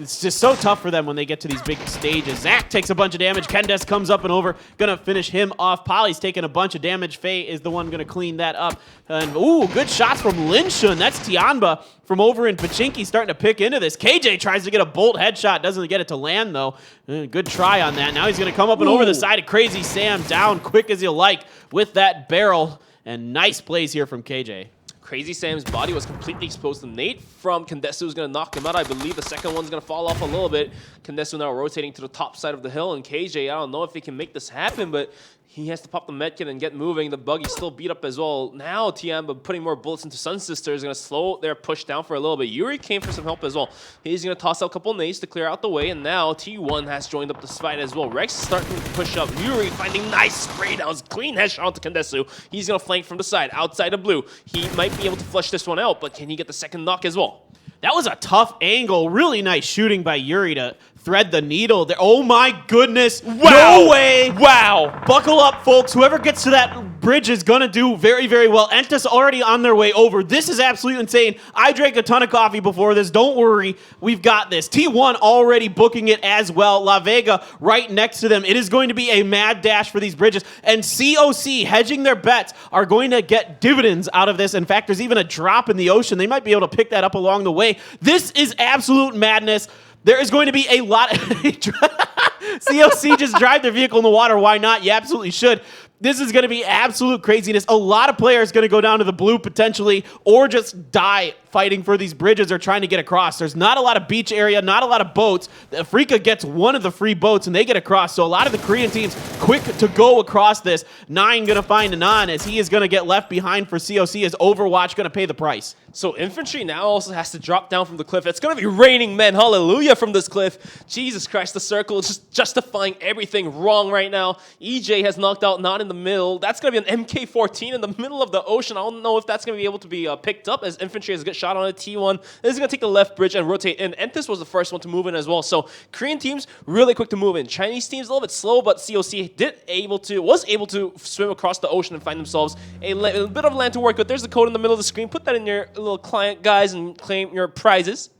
It's just so tough for them when they get to these big stages. Zach takes a bunch of damage. Kendes comes up and over, gonna finish him off. Polly's taking a bunch of damage. Faye is the one gonna clean that up. And ooh, good shots from Lin Shun. That's Tianba from over in Pachinki starting to pick into this. KJ tries to get a bolt headshot, doesn't get it to land though. Good try on that. Now he's gonna come up and over the side of Crazy Sam, down quick as you like with that barrel. And nice plays here from KJ. Crazy Sam's body was completely exposed to Nate from Kendesu is going to knock him out. I believe the second one's going to fall off a little bit. Kendesu now rotating to the top side of the hill. And KJ, I don't know if he can make this happen, but he has to pop the medkit and get moving. The buggy's still beat up as well. Now Tianba putting more bullets into Sun Sister is going to slow their push down for a little bit. Yuri came for some help as well. He's going to toss out a couple nades to clear out the way. And now T1 has joined up this fight as well. Rex is starting to push up. Yuri finding nice spray downs. Clean headshot onto Kendesu. He's going to flank from the side outside of blue. He might be able to flush this one out, but can he get the second knock as well? That was a tough angle. Really nice shooting by Yuri to thread the needle there. Oh my goodness. Wow. No way. Wow. Buckle up, folks. Whoever gets to that bridge is going to do very, very well. Entus already on their way over. This is absolutely insane. I drank a ton of coffee before this. Don't worry. We've got this. T1 already booking it as well. La Vega right next to them. It is going to be a mad dash for these bridges. And COC, hedging their bets, are going to get dividends out of this. In fact, there's even a drop in the ocean. They might be able to pick that up along the way. This is absolute madness. There is going to be a lot. COC just drive their vehicle in the water. Why not? You absolutely should. This is going to be absolute craziness. A lot of players going to go down to the blue potentially or just die fighting for these bridges or trying to get across. There's not a lot of beach area, not a lot of boats. Afrika gets one of the free boats and they get across. So a lot of the Korean teams quick to go across this. Nine going to find Anon as he is going to get left behind for COC as Overwatch going to pay the price. So Infantry now also has to drop down from the cliff. It's going to be raining men. Hallelujah from this cliff. Jesus Christ, the circle is just justifying everything wrong right now. EJ has knocked out not in the middle. That's going to be an MK14 in the middle of the ocean. I don't know if that's going to be able to be picked up as Infantry has a good shot on it. T1 is going to take the left bridge and rotate in. Entis was the first one to move in as well. So Korean teams really quick to move in. Chinese teams a little bit slow, but COC was able to swim across the ocean and find themselves a bit of land to work with. There's the code in the middle of the screen. Put that in your little client, guys, and claim your prizes.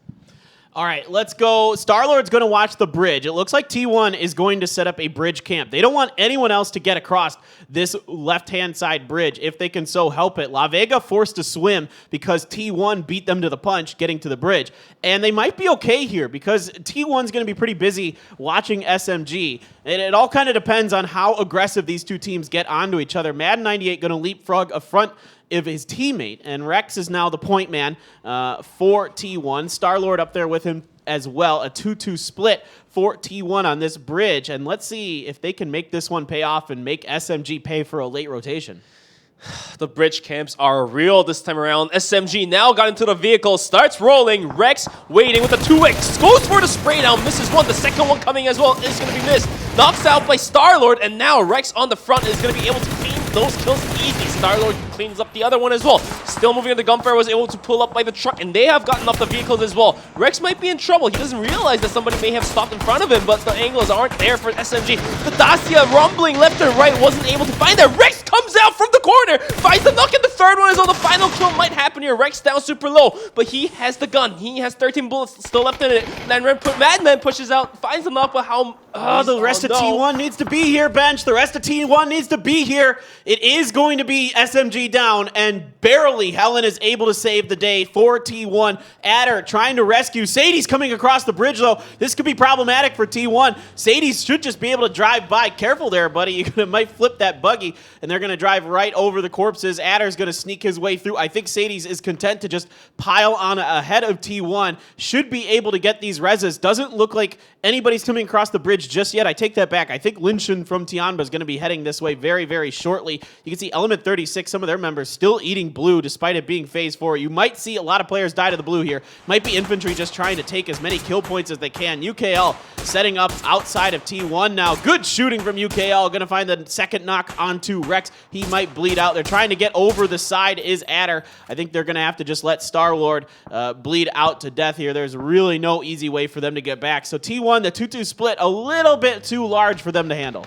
All right, let's go. Star-Lord's going to watch the bridge. It looks like T1 is going to set up a bridge camp. They don't want anyone else to get across this left-hand side bridge if they can so help it. La Vega forced to swim because T1 beat them to the punch getting to the bridge. And they might be okay here because T1's going to be pretty busy watching SMG. And it all kind of depends on how aggressive these two teams get onto each other. Madden 98 going to leapfrog a front of his teammate, and Rex is now the point man for T1. Star-Lord up there with him as well. A 2-2 split for T1 on this bridge, and let's see if they can make this one pay off and make SMG pay for a late rotation. The bridge camps are real this time around. SMG now got into the vehicle, starts rolling. Rex waiting with a 2x, goes for the spray down, misses one. The second one coming as well is going to be missed. Knocks out by Star-Lord, and now Rex on the front is going to be able to clean those kills easy. Star-Lord cleans up the other one as well. Still moving on the gunfire, was able to pull up by the truck, and they have gotten off the vehicles as well. Rex might be in trouble. He doesn't realize that somebody may have stopped in front of him, but the angles aren't there for SMG. The Dacia rumbling left and right, wasn't able to find that. Rex comes out from the corner, finds the knock, and the third one is on. The final kill might happen here. Rex down super low, but he has the gun. He has 13 bullets still left in it. Madman pushes out, finds the knock, but how... the rest of T1 needs to be here, bench. The rest of T1 needs to be here. It is going to be SMG down, and barely Helen is able to save the day for T1. Adder trying to rescue. Sadie's coming across the bridge, though. This could be problematic for T1. Sadie should just be able to drive by. Careful there, buddy. You might flip that buggy, and they're going to drive right over the corpses. Adder's going to sneak his way through. I think Sadie's is content to just pile on ahead of T1. Should be able to get these reses. Doesn't look like anybody's coming across the bridge just yet. I take that back. I think Linshin from Tianba is going to be heading this way very, very shortly. You can see Element 36, some of their members still eating blue despite it being phase 4. You might see a lot of players die to the blue here. Might be infantry just trying to take as many kill points as they can. UKL setting up outside of T1 now. Good shooting from UKL. Going to find the second knock onto Rex. He might bleed out. They're trying to get over the side is Adder. I think they're going to have to just let Star-Lord bleed out to death here. There's really no easy way for them to get back. So T1, the 2-2 split, a little bit too large for them to handle.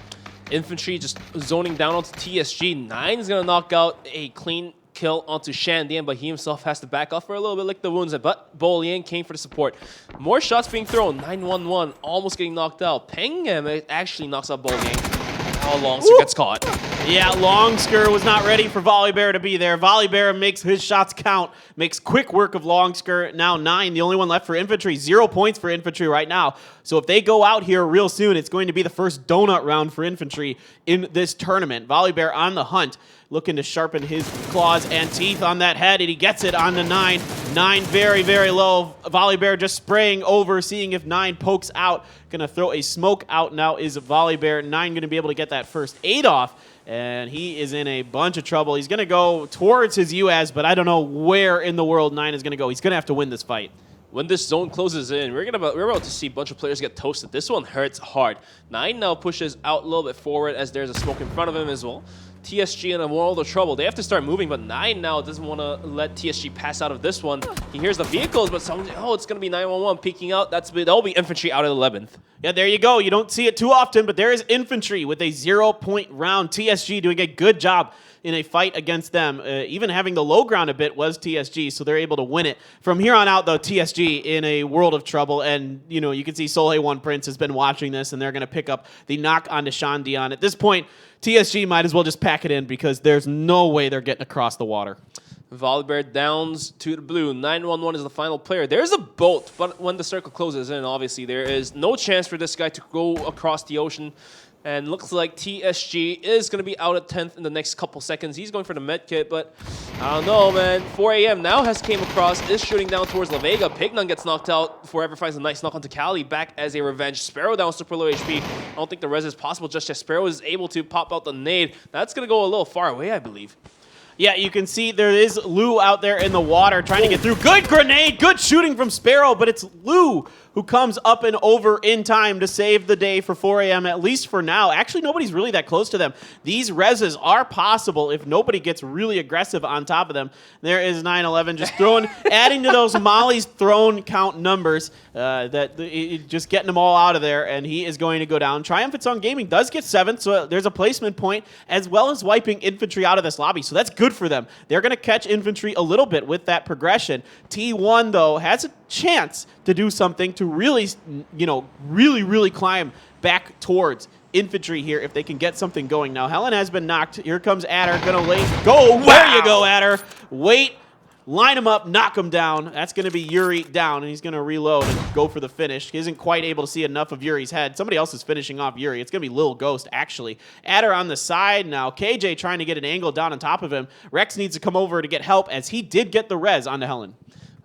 Infantry just zoning down onto TSG. 9 is going to knock out a clean kill onto Shandian, but he himself has to back off for a little bit, lick the wounds, but Bolian came for the support. More shots being thrown. 911 almost getting knocked out. Pengam actually knocks out Bolian. How Longsker gets caught. Yeah, Longsker was not ready for Volleybear to be there. Volleybear makes his shots count, makes quick work of Longsker. Now 9, the only one left for infantry. 0 points for infantry right now. So if they go out here real soon, it's going to be the first donut round for infantry in this tournament. Volleybear on the hunt, looking to sharpen his claws and teeth on that head, and he gets it on the 9. 9 very, very low. Volleybear just spraying over, seeing if 9 pokes out. Gonna throw a smoke out now is Volleybear. 9 gonna be able to get that first 8 off, and he is in a bunch of trouble. He's gonna go towards his UAS, but I don't know where in the world 9 is gonna go. He's gonna have to win this fight. When this zone closes in, we're about to see a bunch of players get toasted. This one hurts hard. 9 now pushes out a little bit forward as there's a smoke in front of him as well. TSG in a world of trouble. They have to start moving, but 9 now doesn't want to let TSG pass out of this one. He hears the vehicles, but someone's, oh, it's going to be 911 peeking out. That'll be infantry out at 11th. Yeah, there you go. You don't see it too often, but there is infantry with a 0-point round. TSG doing a good job in a fight against them. Even having the low ground a bit was TSG, so they're able to win it. From here on out, though, TSG in a world of trouble, and you can see Soleil One Prince has been watching this, and they're going to pick up the knock onto Sean Dion. At this point, TSG might as well just pack it in because there's no way they're getting across the water. Volleybear downs to the blue. 911 is the final player. There's a boat, but when the circle closes in, obviously, there is no chance for this guy to go across the ocean. And looks like TSG is going to be out at 10th in the next couple seconds. He's going for the med kit, but I don't know, man. 4 a.m. now has came across, is shooting down towards La Vega. Pignon gets knocked out. Forever finds a nice knock onto Cali, back as a revenge. Sparrow down super low HP. I don't think the res is possible just yet. Sparrow is able to pop out the nade. That's going to go a little far away, I believe. Yeah, you can see there is Lou out there in the water trying to get through. Good grenade, good shooting from Sparrow, but it's Lou who comes up and over in time to save the day for 4 a.m., at least for now. Actually, nobody's really that close to them. These reses are possible if nobody gets really aggressive on top of them. There is 9-11 just throwing, adding to those Molly's thrown count numbers, just getting them all out of there, and he is going to go down. Triumphant Song Gaming does get 7th, so there's a placement point, as well as wiping infantry out of this lobby, so that's good for them. They're going to catch infantry a little bit with that progression. T1, though, has a chance to do something to really, really climb back towards infantry here if they can get something going. Now, Helen has been knocked. Here comes Adder, gonna go. Wow. There you go, Adder. Wait, line him up, knock him down. That's gonna be Yuri down, and he's gonna reload and go for the finish. He isn't quite able to see enough of Yuri's head. Somebody else is finishing off Yuri. It's gonna be Lil Ghost, actually. Adder on the side now. KJ trying to get an angle down on top of him. Rex needs to come over to get help, as he did get the res onto Helen.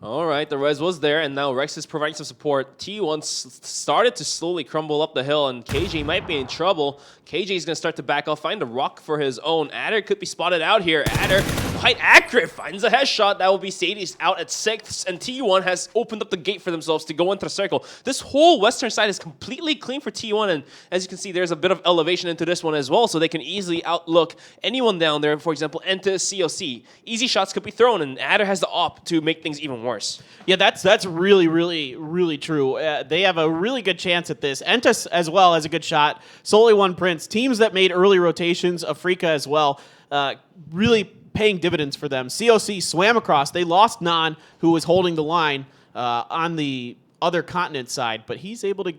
All right, the res was there, and now Rex is providing some support. T1 started to slowly crumble up the hill, and KJ might be in trouble. KJ is going to start to back off, find a rock for his own. Adder could be spotted out here. Adder, quite accurate, finds a headshot. That will be Sadie's out at 6th, and T1 has opened up the gate for themselves to go into the circle. This whole western side is completely clean for T1, and as you can see, there's a bit of elevation into this one as well, so they can easily outlook anyone down there. For example, Enta COC. Easy shots could be thrown, and Adder has the op to make things even worse. Yeah, that's really true. They have a really good chance at this. Entus as well has a good shot. Solely One Prince. Teams that made early rotations, Afrika as well, really paying dividends for them. COC swam across. They lost Nan, who was holding the line on the other continent side, but he's able to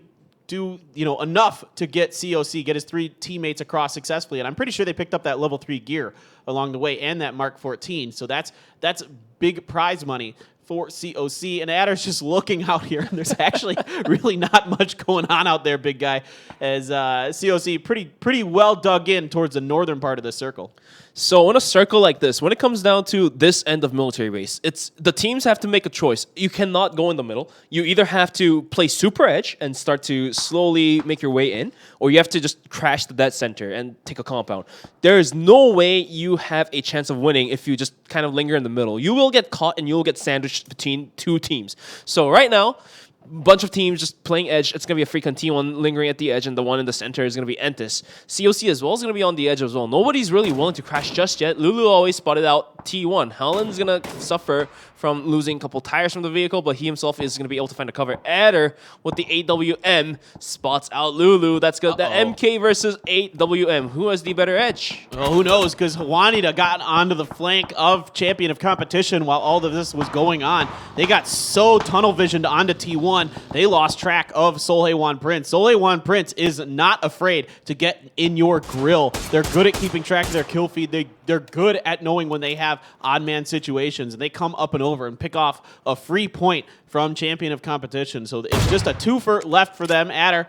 do enough to get COC, get his 3 teammates across successfully, and I'm pretty sure they picked up that level 3 gear along the way and that Mark 14. So that's big prize money for COC, and Adder's just looking out here, and there's actually really not much going on out there, big guy, as COC pretty well dug in towards the northern part of the circle. So in a circle like this, when it comes down to this end of military base, it's the teams have to make a choice. You cannot go in the middle. You either have to play super edge and start to slowly make your way in, or you have to just crash the dead center and take a compound. There is no way you have a chance of winning if you just kind of linger in the middle. You will get caught and you will get sandwiched between 2 teams. So right now, bunch of teams just playing edge. It's going to be a freaking T1 lingering at the edge, and the one in the center is going to be Entis. COC as well is going to be on the edge as well. Nobody's really willing to crash just yet. Lulu always spotted out T1. Helen's going to suffer from losing a couple tires from the vehicle, but he himself is going to be able to find a cover. Adder with the AWM spots out Lulu. That's good. The MK versus AWM. Who has the better edge? Well, who knows, because Juanita got onto the flank of Champion of Competition while all of this was going on. They got so tunnel visioned onto T1, they lost track of Solhewan Prince. Solhewan Prince is not afraid to get in your grill. They're good at keeping track of their kill feed. They're good at knowing when they have odd man situations, and they come up and over and pick off a free point from Champion of Competition. So it's just a 2 left for them. Adder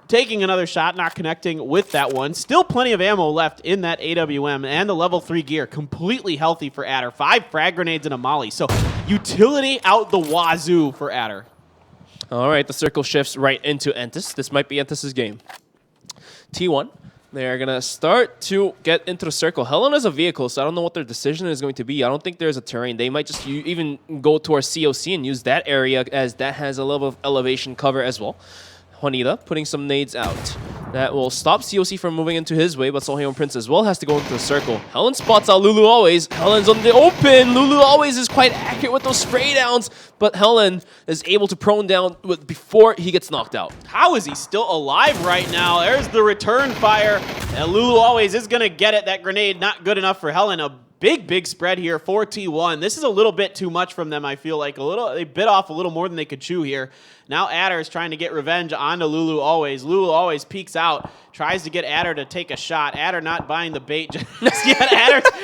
taking another shot, not connecting with that one. Still plenty of ammo left in that AWM, and the level 3 gear completely healthy for Adder. 5 frag grenades and a molly. So utility out the wazoo for Adder. All right, the circle shifts right into Entis. This might be Entis' game. T1. They're going to start to get into the circle. Helen has a vehicle, so I don't know what their decision is going to be. I don't think there's a terrain. They might just even go towards COC and use that area, as that has a level of elevation cover as well. Juanita putting some nades out. That will stop COC from moving into his way, but Solheon Prince as well has to go into the circle. Helen spots out Lulu Always. Helen's on the open. Lulu Always is quite accurate with those spray downs, but Helen is able to prone down before he gets knocked out. How is he still alive right now? There's the return fire, and Lulu Always is going to get it. That grenade not good enough for Helen. A big spread here for T1. This is a little bit too much from them, I feel like. They bit off a little more than they could chew here. Now Adder is trying to get revenge onto Lulu Always. Lulu Always peeks out, tries to get Adder to take a shot. Adder not buying the bait just yet.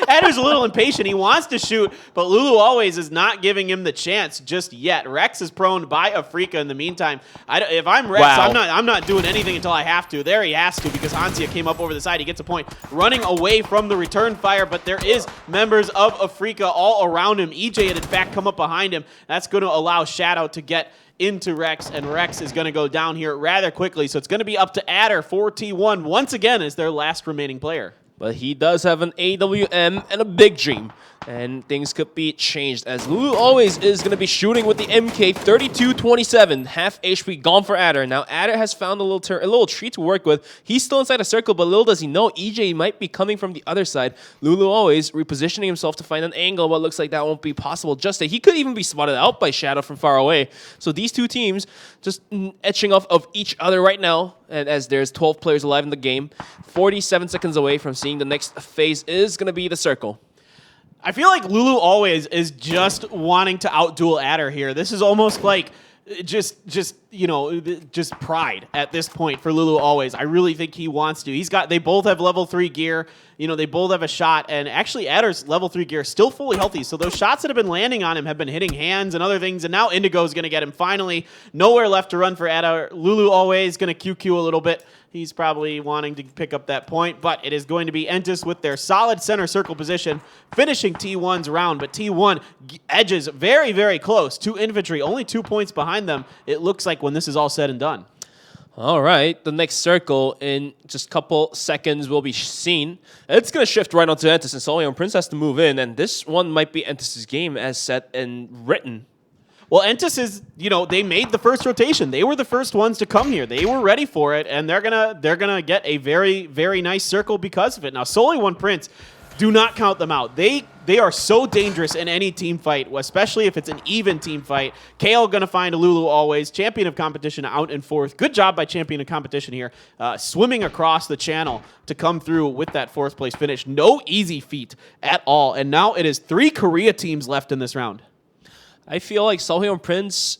Adder's a little impatient. He wants to shoot, but Lulu Always is not giving him the chance just yet. Rex is prone by Afrika in the meantime. If I'm Rex, wow. I'm not doing anything until I have to. There he has to, because Ansia came up over the side. He gets a point. Running away from the return fire, but there is members of Afrika all around him. EJ had in fact come up behind him. That's going to allow Shadow to get into Rex, and Rex is going to go down here rather quickly. So it's going to be up to Adder for T1 once again as their last remaining player. But he does have an AWM and a big dream. And things could be changed as Lulu always is going to be shooting with the MK 32-27. Half HP gone for Adder. Now Adder has found a little tree to work with. He's still inside a circle, but little does he know EJ might be coming from the other side. Lulu always repositioning himself to find an angle, but looks like that won't be possible just yet. He could even be spotted out by Shadow from far away. So these two teams just etching off of each other right now. And as there's 12 players alive in the game, 47 seconds away from seeing the next phase is going to be the circle. I feel like Lulu always is just wanting to outduel Adder here. This is almost like just pride at this point for Lulu always. I really think he wants to. They both have level 3 gear. They both have a shot, and actually Adder's level 3 gear is still fully healthy. So those shots that have been landing on him have been hitting hands and other things, and now Indigo's going to get him finally. Nowhere left to run for Adder. Lulu always going to QQ a little bit. He's probably wanting to pick up that point, but it is going to be Entis with their solid center circle position, finishing T1's round. But T1 edges very, very close to Infantry, only 2 points behind them, it looks like, when this is all said and done. All right, the next circle in just a couple seconds will be seen. It's going to shift right onto Entis, and Solion Prince has to move in, and this one might be Entis' game as set and written. Well, Entis is, they made the first rotation. They were the first ones to come here. They were ready for it, and they're gonna get a very, very nice circle because of it. Now, Solion Prince, do not count them out. They are so dangerous in any team fight, especially if it's an even team fight. Kale gonna find a Lulu always. Champion of competition out in fourth. Good job by champion of competition here. Swimming across the channel to come through with that fourth place finish. No easy feat at all. And now it is 3 Korea teams left in this round. I feel like Solion Prince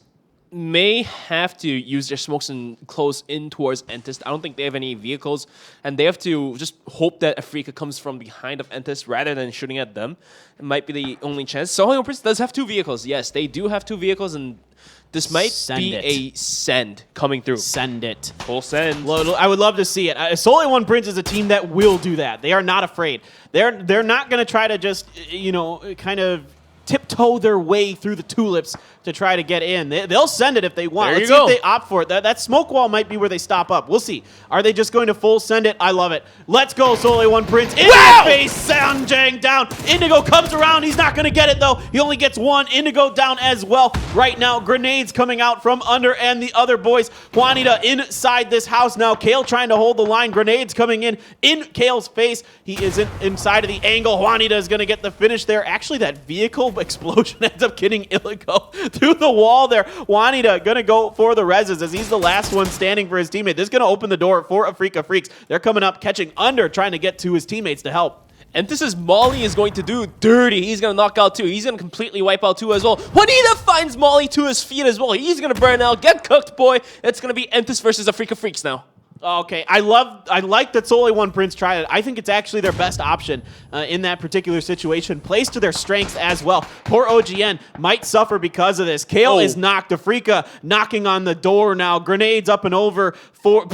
may have to use their smokes and close in towards Entis. I don't think they have any vehicles, and they have to just hope that Afrika comes from behind of Entis rather than shooting at them. It might be the only chance. Solion Prince does have 2 vehicles. Yes, they do have 2 vehicles, and this might be a send coming through. Send it. Full send. I would love to see it. Solion Prince is a team that will do that. They are not afraid. They're not going to try to just, kind of tiptoe their way through the tulips to try to get in. They'll send it if they want. Let's see if they opt for it. That smoke wall might be where they stop up. We'll see. Are they just going to full send it? I love it. Let's go, Solion Prince. In the face, Sanjang down. Indigo comes around. He's not going to get it, though. He only gets 1. Indigo down as well. Right now, grenades coming out from under, and the other boys. Juanita inside this house now. Kale trying to hold the line. Grenades coming in Kale's face. He isn't inside of the angle. Juanita is going to get the finish there. Actually, that vehicle explosion ends up getting Illigo through the wall there. Juanita gonna go for the reses as he's the last one standing for his teammate. This is gonna open the door for Afrika Freaks. They're coming up, catching under, trying to get to his teammates to help. And this is Molly is going to do dirty. He's going to knock out 2. He's going to completely wipe out 2 as well. Juanita finds Molly to his feet as well. He's going to burn out. Get cooked, boy. It's going to be Entis versus Afrika Freaks now. Okay, I like that Solion Prince tried it. I think it's actually their best option in that particular situation. Plays to their strengths as well. Poor OGN might suffer because of this. Kale is knocked. Afrika knocking on the door now. Grenades up and over for...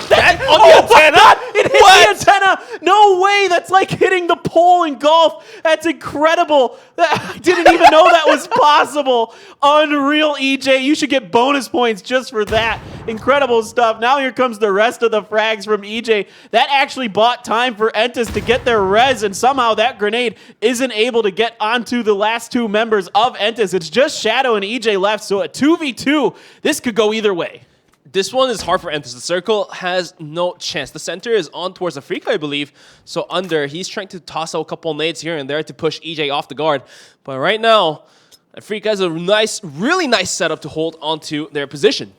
That on the antenna? It hit the antenna! No way! That's like hitting the pole in golf. That's incredible. I didn't even know that was possible. Unreal, EJ. You should get bonus points just for that. Incredible stuff. Now here comes the rest of the frags from EJ. That actually bought time for Entis to get their res, and somehow that grenade isn't able to get onto the last 2 members of Entis. It's just Shadow and EJ left, so a 2v2. This could go either way. This one is hard for Entis. The circle has no chance. The center is on towards Afrika, I believe. So under, he's trying to toss out a couple nades here and there to push EJ off the guard. But right now, Afrika has a really nice setup to hold onto their position.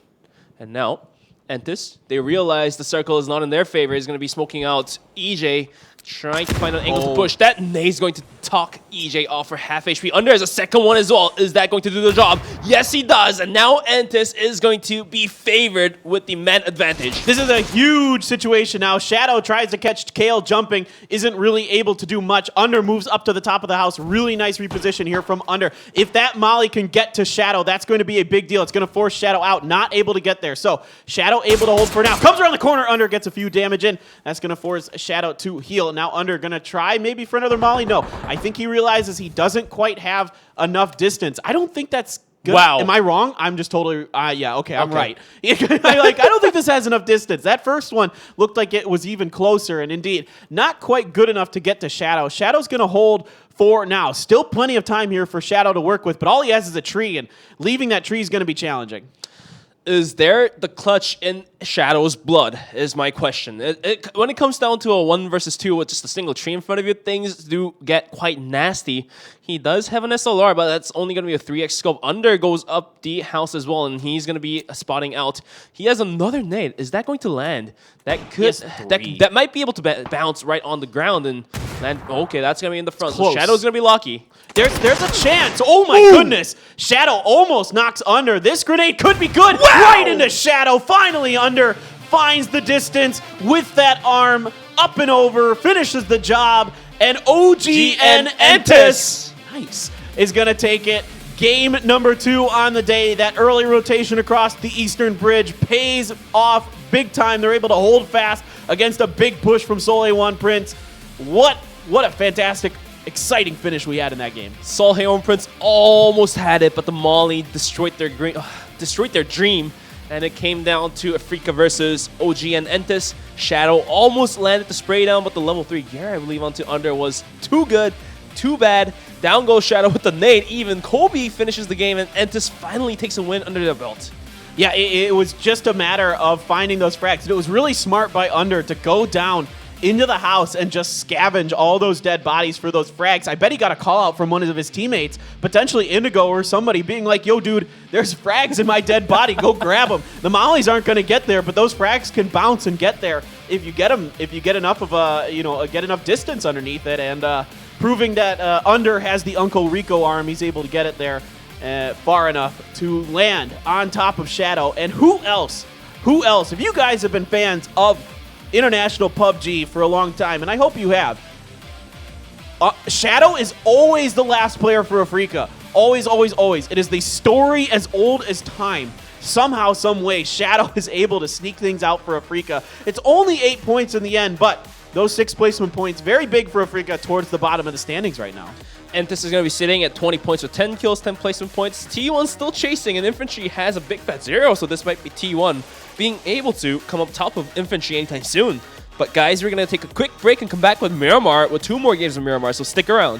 And now, Entis, they realize the circle is not in their favor. He's going to be smoking out EJ, trying to find an angle to push. That nade's going to talk EJ off for half HP. Under is a second one as well. Is that going to do the job? Yes, he does. And now Entis is going to be favored with the man advantage. This is a huge situation now. Shadow tries to catch Kale jumping, isn't really able to do much. Under moves up to the top of the house. Really nice reposition here from Under. If that Molly can get to Shadow, that's going to be a big deal. It's going to force Shadow out. Not able to get there. So Shadow able to hold for now. Comes around the corner. Under gets a few damage in. That's going to force Shadow to heal. Now Under going to try maybe for another Molly. No, I think he realizes he doesn't quite have enough distance. I don't think that's good. Wow. Am I wrong? I'm just totally. Yeah. Okay. I'm Okay. right. I don't think this has enough distance. That first one looked like it was even closer, and indeed, not quite good enough to get to Shadow. Shadow's going to hold for now. Still plenty of time here for Shadow to work with, but all he has is a tree, and leaving that tree is going to be challenging. Is there the clutch in Shadow's blood, is my question. When it comes down to a 1 versus 2 with just a single tree in front of you, things do get quite nasty. He does have an SLR, but that's only going to be a 3x scope. Under goes up the house as well, and he's going to be spotting out. He has another nade. Is that going to land? That could that might be able to bounce right on the ground and land. Okay, that's going to be in the front. So Shadow's going to be lucky. There's a chance. Oh my goodness. Shadow almost knocks Under. This grenade could be good. Wow. Right into Shadow. Finally Under finds the distance with that arm. Up and over. Finishes the job. And OG and Entis is going to take it. Game number 2 on the day. That early rotation across the Eastern Bridge pays off big time. They're able to hold fast against a big push from Soleil Prince. What a fantastic, exciting finish we had in that game. Soleil Prince almost had it, but the Molly destroyed their dream. And it came down to Afrika versus OG and Entis. Shadow almost landed the spray down, but the level 3 gear, I believe, onto Under was too good, too bad. Down goes Shadow with the nade. Even Kobe finishes the game, and Entis finally takes a win under their belt. Yeah, it was just a matter of finding those frags. And it was really smart by Under to go down into the house and just scavenge all those dead bodies for those frags. I bet he got a call out from one of his teammates, potentially Indigo or somebody, being like, yo, dude, there's frags in my dead body. Go grab them. The mollies aren't going to get there, but those frags can bounce and get there if you get them, if you get enough of get enough distance underneath it. And proving that Under has the Uncle Rico arm, he's able to get it there far enough to land on top of Shadow. And who else? If you guys have been fans of international PUBG for a long time, and I hope you have, Shadow is always the last player for Afrika. Always, always, always. It is the story as old as time. Somehow, some way, Shadow is able to sneak things out for Afrika. It's only 8 points in the end, but those 6 placement points, very big for Afrika towards the bottom of the standings right now. Entis is going to be sitting at 20 points with 10 kills, 10 placement points. T1 still chasing, and Infantry has a big fat 0, so this might be T1 being able to come up top of Infantry anytime soon. But guys, we're going to take a quick break and come back with Miramar, with 2 more games of Miramar, so stick around.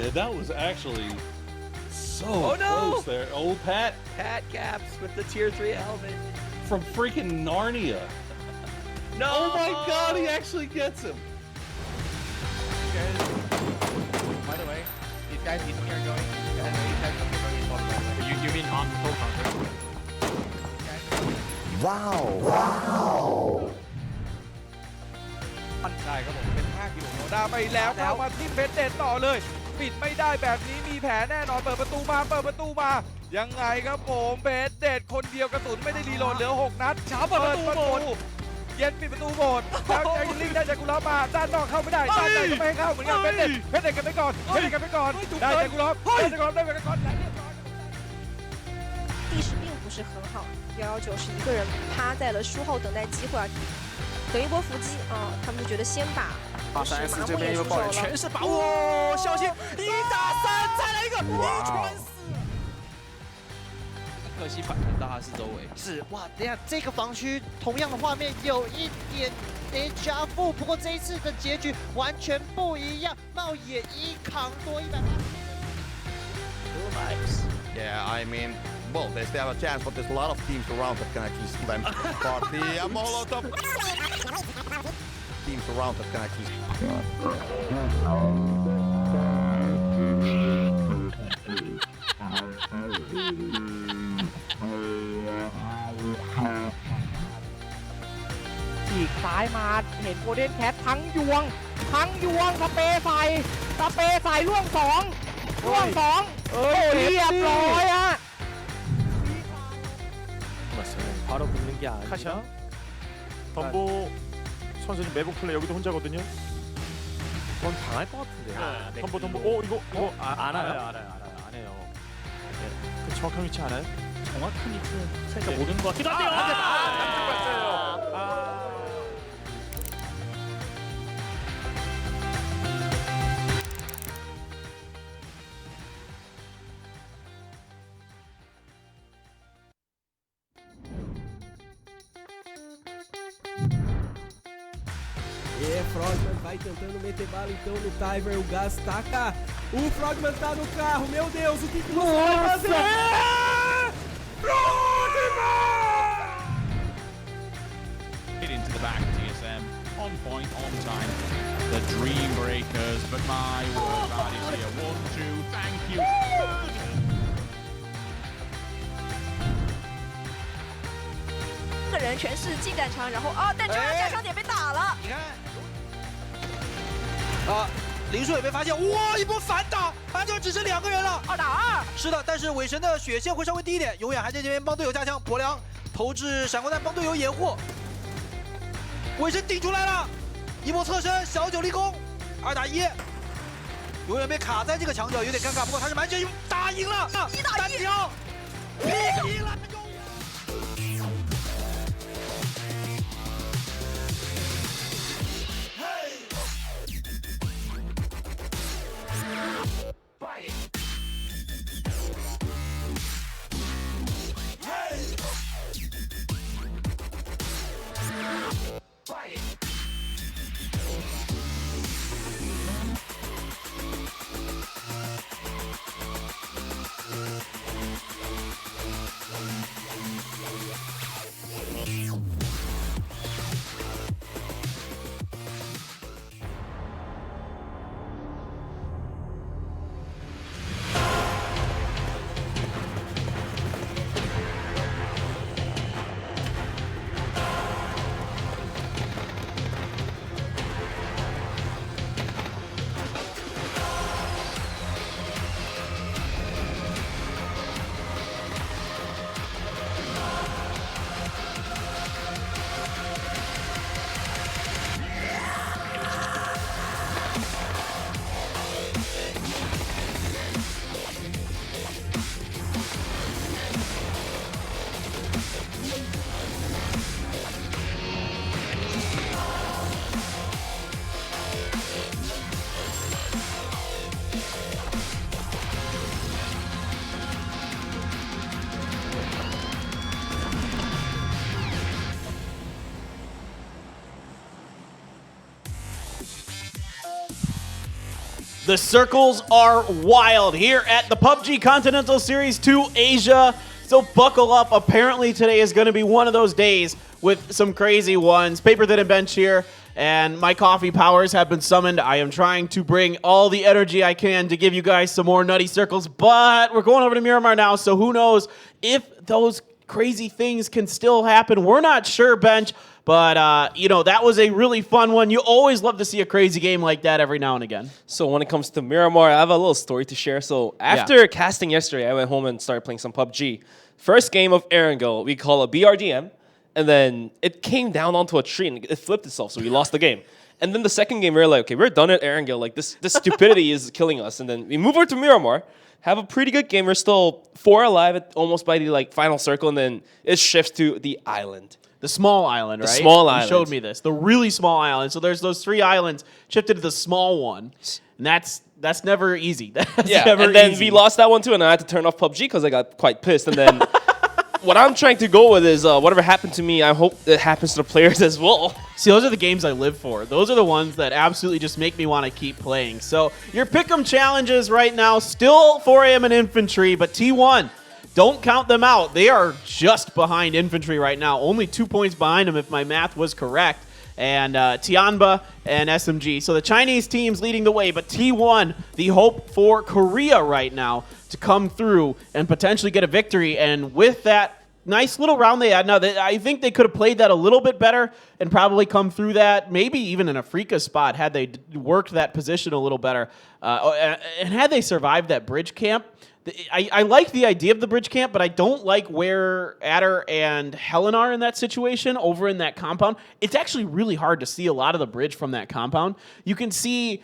man. That was actually so Oh, no! close there. Old Pat Pat Caps with the tier 3 helmet. from freaking Narnia. No! Oh my god, he actually gets him. By the way, these guys need to are going. And these guys are going in bottom right. You mean on full counter? Wow. ใช่ครับผมเป็น5 กิโลได้ไปแล้วเข้ามาที่เพชรเด็ดต่อเลยปิดไม่ได้แบบนี้มีแผลแน่นอนเปิดประตูมายังไงครับผมเพชรเด็ดคนเดียวกระสุนไม่ได้รีโหลดเหลือ6 นัดเปิดประตูหมดเย็นปิดประตูหมดแล้วแจ็คลิงได้จากกุลามาด้านนอกเข้าไม่ได้ด้านในก็ไม่ให้เข้าเหมือนกันเพชรเด็ดกันไปก่อนได้จากกุลาได้จากกุลาได้ไปก่อน地势并不是很好，119是一个人趴在了树后等待机会啊，等一波伏击啊，他们就觉得先把3S 这边又爆人，全是把握，小心1打3，再来一个一传4。可惜反弹到他是周围。是哇，等下这个防区同样的画面有一点déjà vu，不过这一次的结局完全不一样，茂野一扛多180。Yeah, I mean, well, they still have a chance, but there's a lot of teams around that can actually steal them. But the Molotov teams around that can actually. Chỉ ซ้ายมาเห็นโกลเด้นแคททั้งยวงสเปรย์ใส่ล่วง2โอ้เรียบร้อยอ่ะ 바로 붙는 게 아니라. 카샤. 덤보 선수는 매복 플레이 여기도 혼자거든요. 그건 당할 것 같은데요. 덤보. 이거 알아요. 안 해요. 네. 그 정확한 위치 알아요? 정확한 위치는 살짝 모르는 것 같기도 한데요. 딱 봤어요. Frogman vai tentando meter bala então no Timer, o gás taca. O Frogman tá no carro, meu Deus, o que você vai fazer? Frogman! Get into the back, TSM, on point, on time. The Dream Breakers, but my word, that is here. 1, 2, thank you. 个人全是进战场，然后但中央加强点被打了。你看。林树也被发现，哇！一波反打，安全只剩2个人了，2打2。是的，但是伪神的血线会稍微低一点，永远还在这边帮队友加强。博良投掷闪光弹帮队友掩护，伪神顶出来了，一波侧身小9立功，2打1，永远被卡在这个墙角，有点尴尬。不过他是满血打赢了，1打1，赢了。The circles are wild here at the PUBG Continental Series 2 Asia. So buckle up. Apparently today is going to be one of those days with some crazy ones. Paper Thin and Bench here, and my coffee powers have been summoned. I am trying to bring all the energy I can to give you guys some more nutty circles, but we're going over to Miramar now, so who knows if those crazy things can still happen. We're not sure, Bench. But, you know, that was a really fun one. You always love to see a crazy game like that every now and again. So when it comes to Miramar, I have a little story to share. So after casting yesterday, I went home and started playing some PUBG. First game of Erangel, we call it BRDM. And then it came down onto a tree and it flipped itself. So we lost the game. And then the second game, we were like, okay, we're done at Erangel. Like, this stupidity is killing us. And then we move over to Miramar, have a pretty good game. We're still 4 alive almost by the final circle. And then it shifts to the island. The small island, right? The small island. You showed me this. The really small island. So there's those 3 islands shifted to the small one. And that's never easy. That's never and then easy. we lost that one too, and I had to turn off PUBG because I got quite pissed. And then what I'm trying to go with is whatever happened to me, I hope it happens to the players as well. See, those are the games I live for. Those are the ones that absolutely just make me want to keep playing. So your pick'em challenges right now, still 4 AM in Infantry, but T1, don't count them out. They are just behind Infantry right now. Only 2 points behind them if my math was correct. And Tianba and SMG. So the Chinese team's leading the way, but T1, the hope for Korea right now to come through and potentially get a victory. And with that nice little round they had, now I think they could have played that a little bit better and probably come through that, maybe even in a Afrika spot had they worked that position a little better. And had they survived that bridge camp. I like the idea of the bridge camp, but I don't like where Adder and Helen are in that situation over in that compound. It's actually really hard to see a lot of the bridge from that compound. You can see,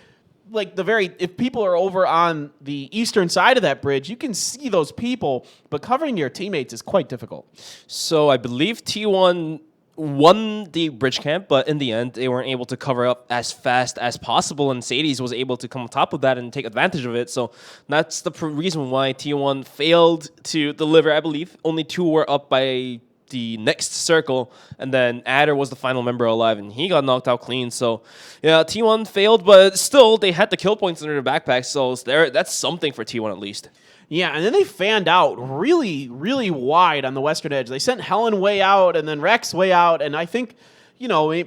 like, if people are over on the eastern side of that bridge, you can see those people, but covering your teammates is quite difficult. So I believe T1 won the bridge camp, but in the end, they weren't able to cover up as fast as possible, and Sadie's was able to come on top of that and take advantage of it. So that's the reason why T1 failed to deliver, I believe. Only 2 were up by the next circle, and then Adder was the final member alive, and he got knocked out clean. So, yeah, T1 failed, but still, they had the kill points in their backpack, so that's something for T1 at least. Yeah, and then they fanned out really, really wide on the western edge. They sent Helen way out and then Rex way out, and I think, you know, I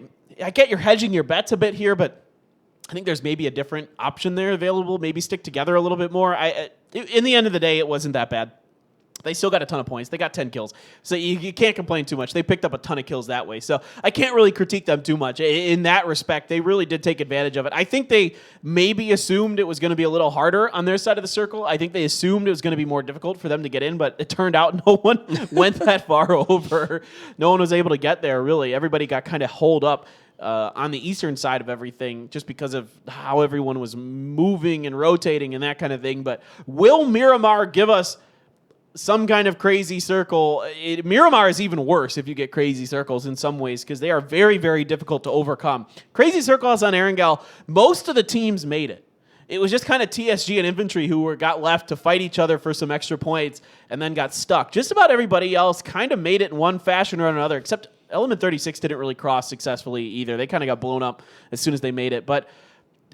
get you're hedging your bets a bit here, but I think there's maybe a different option there available. Maybe stick together a little bit more. In the end of the day, it wasn't that bad. They still got a ton of points. They got 10 kills. So you can't complain too much. They picked up a ton of kills that way. So I can't really critique them too much. In that respect, they really did take advantage of it. I think they maybe assumed it was going to be a little harder on their side of the circle. I think they assumed it was going to be more difficult for them to get in, but it turned out no one went that far over. No one was able to get there, really. Everybody got kind of holed up on the eastern side of everything just because of how everyone was moving and rotating and that kind of thing. But will Miramar give us some kind of crazy circle? Miramar is even worse if you get crazy circles in some ways because they are very, very difficult to overcome. Crazy circles on Erangel, most of the teams made it. It was just kind of TSG and Infantry who got left to fight each other for some extra points and then got stuck. Just about everybody else kind of made it in one fashion or another, except Element 36 didn't really cross successfully either. They kind of got blown up as soon as they made it. But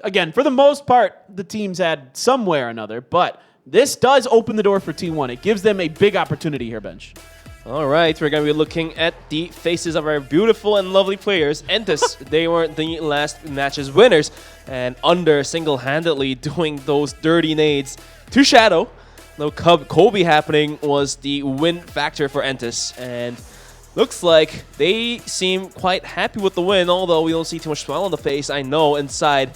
again, for the most part, the teams had some way or another, but this does open the door for T1. It gives them a big opportunity here, Bench. All right, we're going to be looking at the faces of our beautiful and lovely players. Entus, they weren't the last match's winners, and Under single-handedly doing those dirty nades to Shadow. No Kobe happening was the win factor for Entus, and looks like they seem quite happy with the win, although we don't see too much smile on the face. I know inside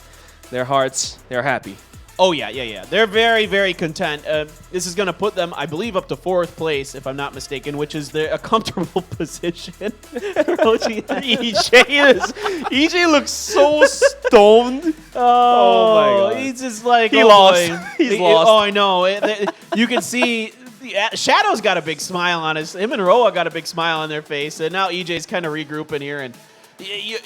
their hearts, they're happy. Oh, yeah. They're very, very content. This is going to put them, I believe, up to 4th place, if I'm not mistaken, which is a comfortable position. EJ looks so stoned. Oh my God. He's just like, He oh lost. boy. He's lost. Oh, I know. You can see Shadow's got a big smile on him and Roa got a big smile on their face, and now EJ's kind of regrouping here. And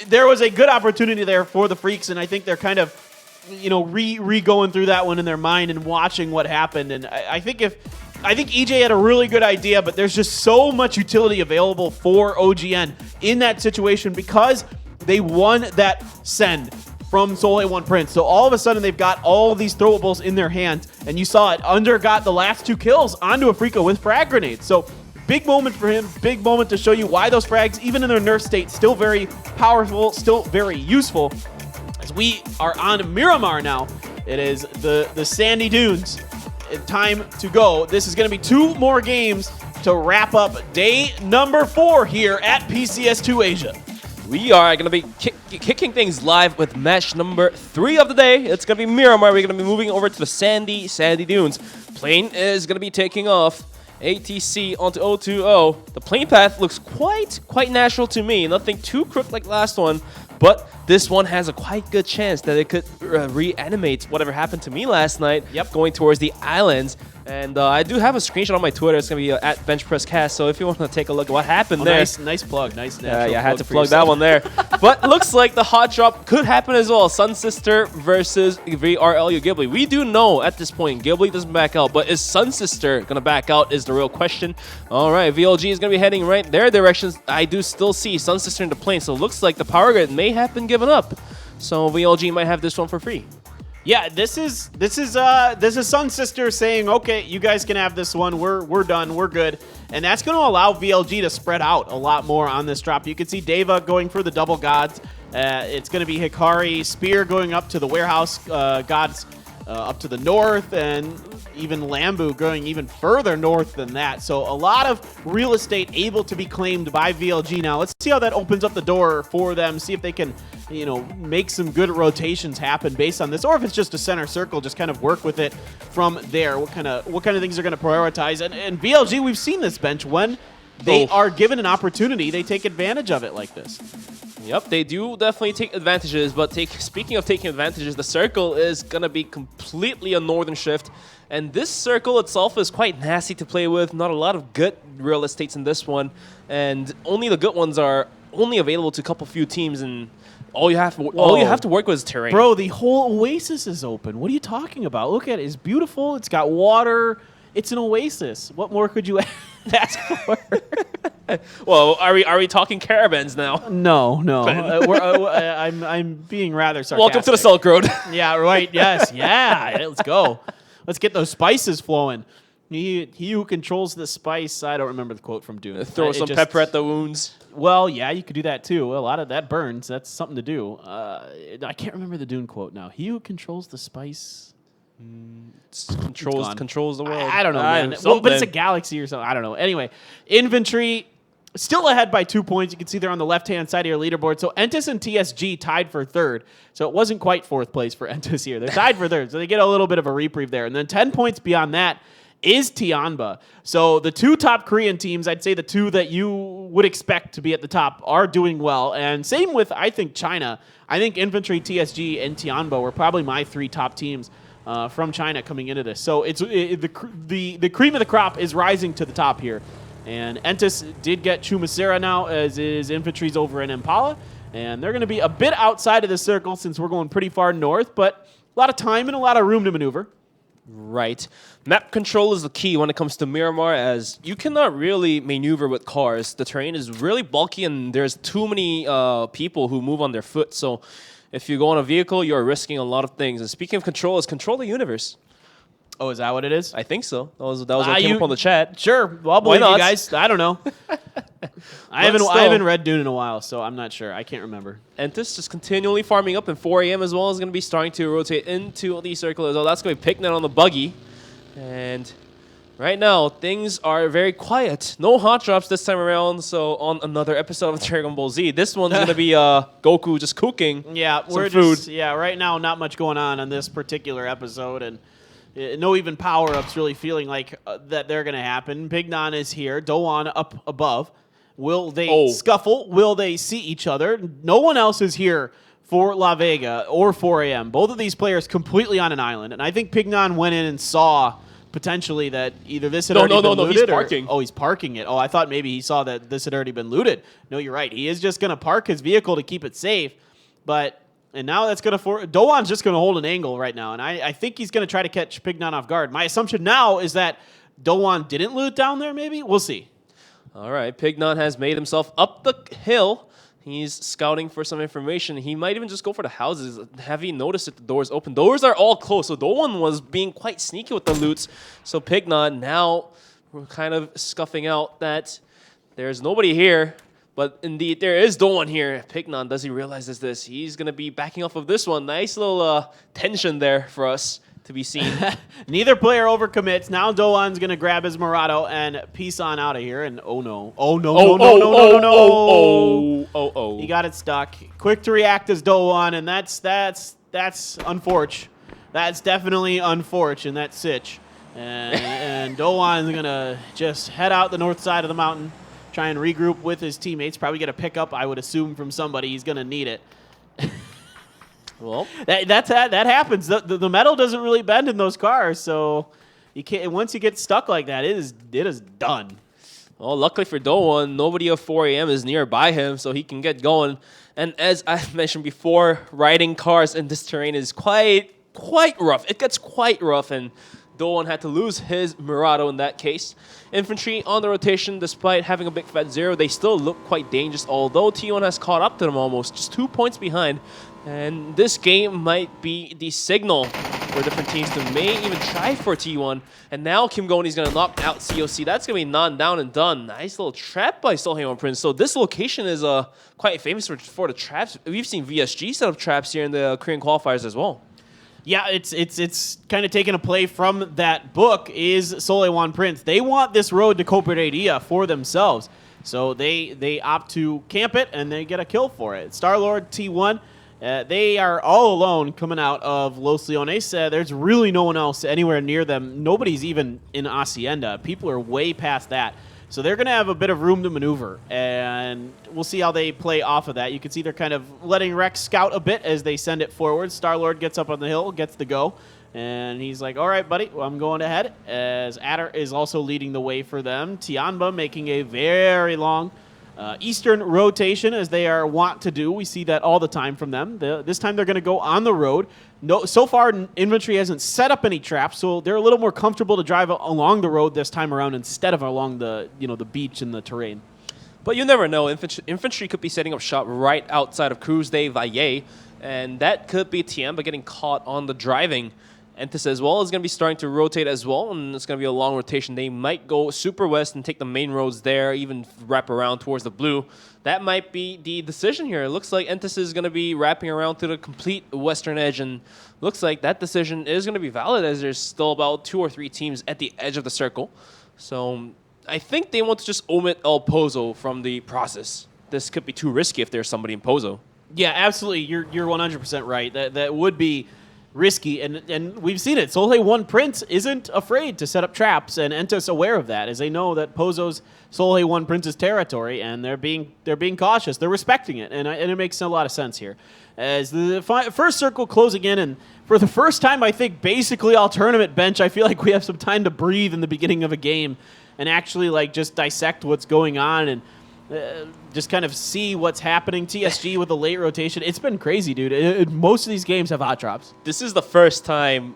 there was a good opportunity there for the Freaks, and I think they're kind of, you know, re-going through that one in their mind and watching what happened. And I think EJ had a really good idea, but there's just so much utility available for OGN in that situation because they won that send from Seoul A1 Prince. So all of a sudden, they've got all of these throwables in their hands, and you saw it. Under got the last 2 kills onto Afrika with frag grenades. So big moment for him, big moment to show you why those frags, even in their nerf state, still very powerful, still very useful. As we are on Miramar now, it is the sandy dunes. Time to go. This is going to be 2 more games to wrap up day number 4 here at PCS2 Asia. We are going to be kicking things live with match number 3 of the day. It's going to be Miramar. We're going to be moving over to the sandy dunes. Plane is going to be taking off. ATC onto 020. The plane path looks quite natural to me. Nothing too crooked like last one, but this one has a quite good chance that it could reanimate whatever happened to me last night. Yep, going towards the islands. And I do have a screenshot on my Twitter. It's going to be at BenchPressCast, so if you want to take a look at what happened there. Nice plug. Nice yeah, I had to plug that one there. But looks like the hot drop could happen as well. Sun Sister versus VRLU Ghibli. We do know at this point Ghibli doesn't back out, but is Sun Sister going to back out is the real question. All right, VLG is going to be heading right their directions. I do still see Sun Sister in the plane, so it looks like the power grid may have been given up. So VLG might have this one for free. Yeah, this is Sun Sister saying, okay, you guys can have this one. We're done. We're good. And that's going to allow VLG to spread out a lot more on this drop. You can see Deva going for the double gods. It's going to be Hikari Spear going up to the warehouse gods up to the north, and even Lambu going even further north than that. So a lot of real estate able to be claimed by VLG now. Let's see how that opens up the door for them. See if they can, you know, make some good rotations happen based on this, or if it's just a center circle, just kind of work with it from there. What kind of things they're going to prioritize. And VLG, we've seen this bench when they are given an opportunity, they take advantage of it like this. Yep, they do definitely take advantages, but speaking of taking advantages, the circle is going to be completely a northern shift, and this circle itself is quite nasty to play with. Not a lot of good real estates in this one, and only the good ones are only available to a couple few teams, and all you have to work with is terrain. Bro, the whole oasis is open. What are you talking about? Look at it. It's beautiful. It's got water. It's an oasis. What more could you ask for? Well, are we talking caravans now? No. I'm being rather sarcastic. Welcome to the Silk Road. Yeah, right. Yes. Yeah. Let's go. Let's get those spices flowing. He who controls the spice. I don't remember the quote from Dune. Throw some pepper at the wounds. Well, yeah, you could do that too. A lot of that burns. That's something to do. I can't remember the Dune quote now. He who controls the spice. Controls the world. I don't know, man. Well, but it's a galaxy or something. I don't know. Anyway, infantry still ahead by 2 points. You can see they're on the left-hand side of your leaderboard. So Entis and TSG tied for 3rd. So it wasn't quite 4th place for Entis here. They're tied for 3rd. So they get a little bit of a reprieve there. And then 10 points beyond that is Tianba. So the 2 top Korean teams, I'd say the 2 that you would expect to be at the top, are doing well. And same with, I think, China. I think infantry, TSG, and Tianba were probably my 3 top teams from China coming into this. So it's the cream of the crop is rising to the top here. And Entis did get Chumasera now, as is infantry's over in Impala. And they're going to be a bit outside of the circle since we're going pretty far north, but a lot of time and a lot of room to maneuver. Right. Map control is the key when it comes to Miramar, as you cannot really maneuver with cars. The terrain is really bulky, and there's too many people who move on their foot. So if you go on a vehicle, you're risking a lot of things. And speaking of control, is control the universe. Oh, is that what it is? I think so. That was what came up on the chat. Sure, well, I'll believe you guys. I don't know. I haven't read Dune in a while, so I'm not sure. I can't remember. Entis just continually farming up, and 4 a.m. as well is going to be starting to rotate into the circle as well. That's going to be Picnet on the buggy. And right now, things are very quiet. No hot drops this time around, so on another episode of Dragon Ball Z. This one's going to be Goku just cooking some food. Right now, not much going on this particular episode, and no even power-ups really feeling like that they're going to happen. Pignon is here. Doan up above. Will they scuffle? Will they see each other? No one else is here for La Vega or 4 a.m. Both of these players completely on an island. And I think Pignon went in and saw potentially that either this had already been looted. He's parking. He's parking it. Oh, I thought maybe he saw that this had already been looted. No, you're right. He is just going to park his vehicle to keep it safe. And now that's going to... Doan's just going to hold an angle right now. And I think he's going to try to catch Pignon off guard. My assumption now is that Doan didn't loot down there, maybe? We'll see. All right. Pignon has made himself up the hill. He's scouting for some information. He might even just go for the houses. Have you noticed that the doors open? Doors are all closed, so Doan was being quite sneaky with the loots. So Pignot now we're kind of scuffing out that there's nobody here. But indeed, there is Doan here. Pignot, does he realize this? He's going to be backing off of this one. Nice little tension there for us to be seen. Neither player overcommits. Now Doan's going to grab his Murado and peace on out of here. And oh no. Oh no, no, no, no, no, no. Oh. He got it stuck. Quick to react as Doan, and that's unfortunate. That's definitely unfortunate in that sitch. And Doan's going to just head out the north side of the mountain, try and regroup with his teammates. Probably get a pickup, I would assume, from somebody. He's going to need it. Well, that happens. The metal doesn't really bend in those cars, so you can't. Once you get stuck like that, it is done. Well, luckily for Doan, nobody of 4 a.m. is nearby him, so he can get going. And as I mentioned before, riding cars in this terrain is quite rough. It gets quite rough, and Doan had to lose his Murado in that case. Infantry on the rotation, despite having a big fat 0, they still look quite dangerous, although T1 has caught up to them almost, just 2 points behind. And this game might be the signal for different teams to may even try for T1. And now Kim Goni's going to knock out COC. That's going to be down and done. Nice little trap by Solheimon Prince. So this location is quite famous for the traps. We've seen VSG set up traps here in the Korean qualifiers as well. Yeah, it's kind of taking a play from that book is Solheimon Prince. They want this road to Cooperadia for themselves. So they opt to camp it, and they get a kill for it. Star-Lord, T1, they are all alone coming out of Los Leones. There's really no one else anywhere near them. Nobody's even in Hacienda. People are way past that. So they're going to have a bit of room to maneuver, and we'll see how they play off of that. You can see they're kind of letting Rex scout a bit as they send it forward. Star-Lord gets up on the hill, gets the go, and he's like, all right, buddy, well, I'm going ahead, as Adder is also leading the way for them. Tianba making a very long eastern rotation, as they are wont to do. We see that all the time from them. This time they're going to go on the road. No, so far, infantry hasn't set up any traps, so they're a little more comfortable to drive along the road this time around instead of along the the beach and the terrain. But you never know. Infantry could be setting up shop right outside of Cruz de Valle, and that could be Tiamba getting caught on the driving. Entis as well is going to be starting to rotate as well, and it's going to be a long rotation. They might go super west and take the main roads there, even wrap around towards the blue. That might be the decision here. It looks like Entis is going to be wrapping around to the complete western edge, and looks like that decision is going to be valid, as there's still about 2 or 3 teams at the edge of the circle. So I think they want to just omit El Pozo from the process. This could be too risky if there's somebody in Pozo. Yeah, absolutely. You're 100% right. That would be risky, and we've seen it. Solheimon Prince isn't afraid to set up traps, and Entis aware of that, as they know that Pozo's Solheimon Prince's territory, and they're being cautious. They're respecting it, and it makes a lot of sense here. As the first circle closing in, and for the first time, I think, basically all tournament bench, I feel like we have some time to breathe in the beginning of a game and actually just dissect what's going on and just kind of see what's happening. TSG with a late rotation. It's been crazy, dude. Most of these games have hot drops. This is the first time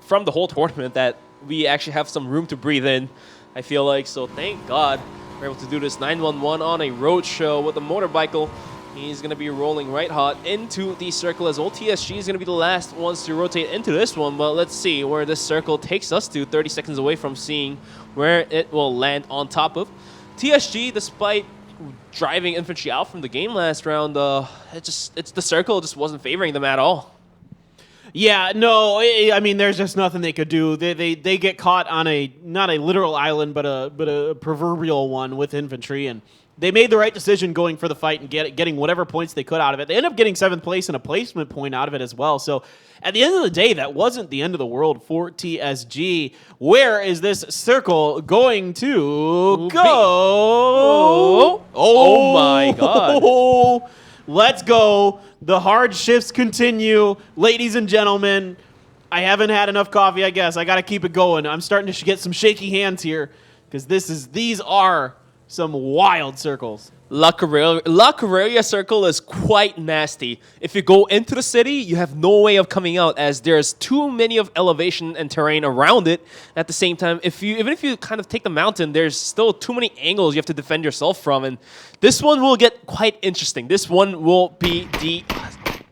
from the whole tournament that we actually have some room to breathe in, I feel like. So thank God we're able to do this 911 on a road show with a motorbike. He's going to be rolling right hot into the circle, as old TSG is going to be the last ones to rotate into this one. But let's see where this circle takes us to, 30 seconds away from seeing where it will land on top of. TSG, despite driving infantry out from the game last round, it's the circle just wasn't favoring them at all. Yeah, no, I mean, there's just nothing they could do. They get caught on not a literal island, but a proverbial one with infantry, and they made the right decision going for the fight and getting whatever points they could out of it. They ended up getting 7th place and a placement point out of it as well. So at the end of the day, that wasn't the end of the world for TSG. Where is this circle going to go? Oh my God. Let's go. The hard shifts continue. Ladies and gentlemen, I haven't had enough coffee, I guess. I got to keep it going. I'm starting to get some shaky hands here, because these are some wild circles. La Carrera circle is quite nasty. If you go into the city, you have no way of coming out as there's too many of elevation and terrain around it. At the same time, even if you kind of take the mountain, there's still too many angles you have to defend yourself from. And this one will get quite interesting. This one will be the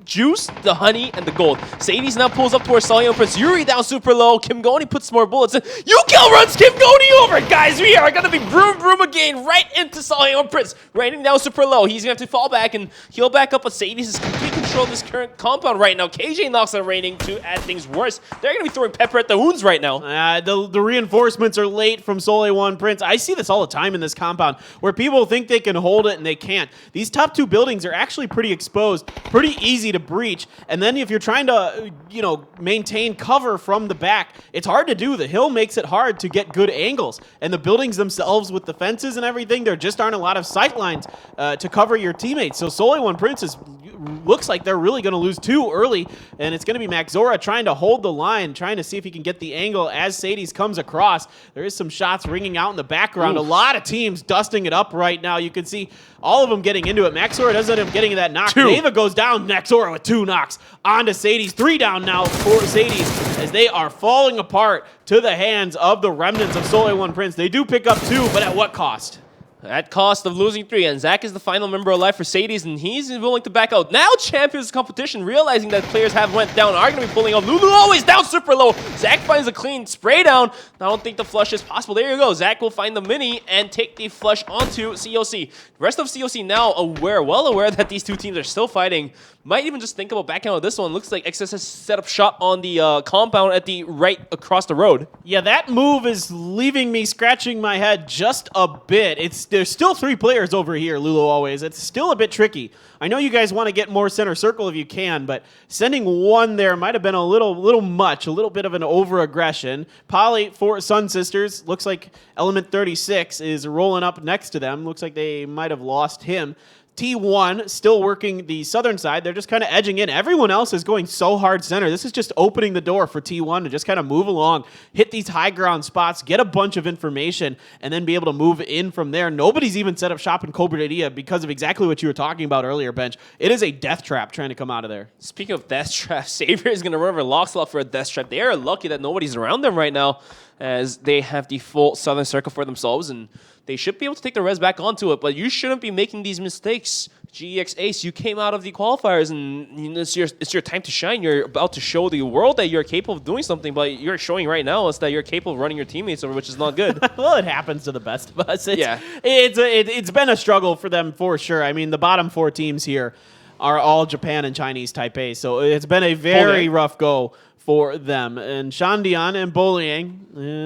juice, the honey, and the gold. Sadie's now pulls up towards Solio Prince. Yuri down super low. Kim Goni puts more bullets in. Yukil runs Kim Goni over. Guys, we are going to be broom again right into Solio Prince. Raining down super low. He's going to have to fall back and heal back up, but Sadie's is complete control of this current compound right now. KJ knocks on Raining to add things worse. They're going to be throwing pepper at the wounds right now. The reinforcements are late from Solio Prince. I see this all the time in this compound where people think they can hold it and they can't. These top two buildings are actually pretty exposed, pretty easy to breach, and then if you're trying to, maintain cover from the back, it's hard to do. The hill makes it hard to get good angles, and the buildings themselves with the fences and everything, there just aren't a lot of sight lines to cover your teammates. So Solio Prince looks like they're really going to lose too early, and it's going to be Maxora trying to hold the line, trying to see if he can get the angle as Sadie's comes across. There is some shots ringing out in the background. Oof. A lot of teams dusting it up right now. You can see all of them getting into it. Maxora doesn't end up getting that knock. Neva goes down. Maxora with 2 knocks. On to Sadie's. 3 down now for Sadie's as they are falling apart to the hands of the remnants of Solio Prince. They do pick up 2, but at what cost? At cost of losing 3, and Zach is the final member alive for Sadie's, and he's willing to back out. Now champions competition, realizing that players have went down, are going to be pulling up. Lulu always down super low. Zach finds a clean spray down. I don't think the flush is possible. There you go. Zach will find the mini and take the flush onto COC. The rest of COC now well aware that these two teams are still fighting. Might even just think about backing out of this one. Looks like XS has set up shop on the compound at the right across the road. Yeah, that move is leaving me scratching my head just a bit. There's still 3 players over here, Lulu always. It's still a bit tricky. I know you guys want to get more center circle if you can, but sending 1 there might have been a little much, a little bit of an over-aggression. Poly for Sun Sisters. Looks like Element 36 is rolling up next to them. Looks like they might have lost him. T1 still working the southern side. They're just kind of edging in. Everyone else is going so hard center. This is just opening the door for T1 to just kind of move along, hit these high ground spots, get a bunch of information, and then be able to move in from there. Nobody's even set up shop in Cobradia because of exactly what you were talking about earlier, Bench. It is a death trap trying to come out of there. Speaking of death trap, Savior is going to run over Lockslot for a death trap. They are lucky that nobody's around them right now as they have the full southern circle for themselves, and they should be able to take the res back onto it, but you shouldn't be making these mistakes. GEX Ace, you came out of the qualifiers, and it's your time to shine. You're about to show the world that you're capable of doing something, but you're showing right now is that you're capable of running your teammates over, which is not good. Well, it happens to the best of us. It's been a struggle for them for sure. I mean, the bottom 4 teams here are all Japan and Chinese Type A, so it's been a very rough go for them. And Shandian and Boliang,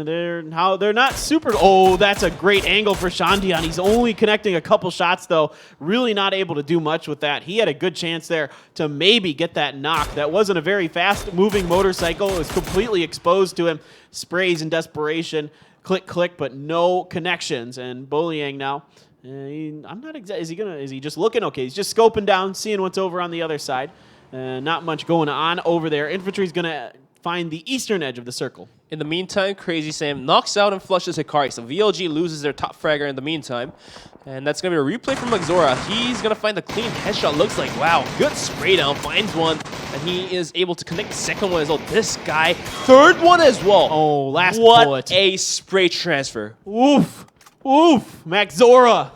they're not super. Oh, that's a great angle for Shandian. He's only connecting a couple shots though. Really not able to do much with that. He had a good chance there to maybe get that knock. That wasn't a very fast moving motorcycle. It was completely exposed to him. Sprays in desperation. Click, click, but no connections. And Boliang now, I'm not exactly. Is he just looking? Okay, he's just scoping down, seeing what's over on the other side. Not much going on over there. Infantry's going to find the eastern edge of the circle. In the meantime, Crazy Sam knocks out and flushes Hikari. So VLG loses their top fragger in the meantime. And that's going to be a replay from Maxora. He's going to find the clean headshot. Looks like, wow, good spray down. Finds one. And he is able to connect the second one as well. This guy, third one as well. Oh, last bullet. What a spray transfer. Oof. Oof. Maxora.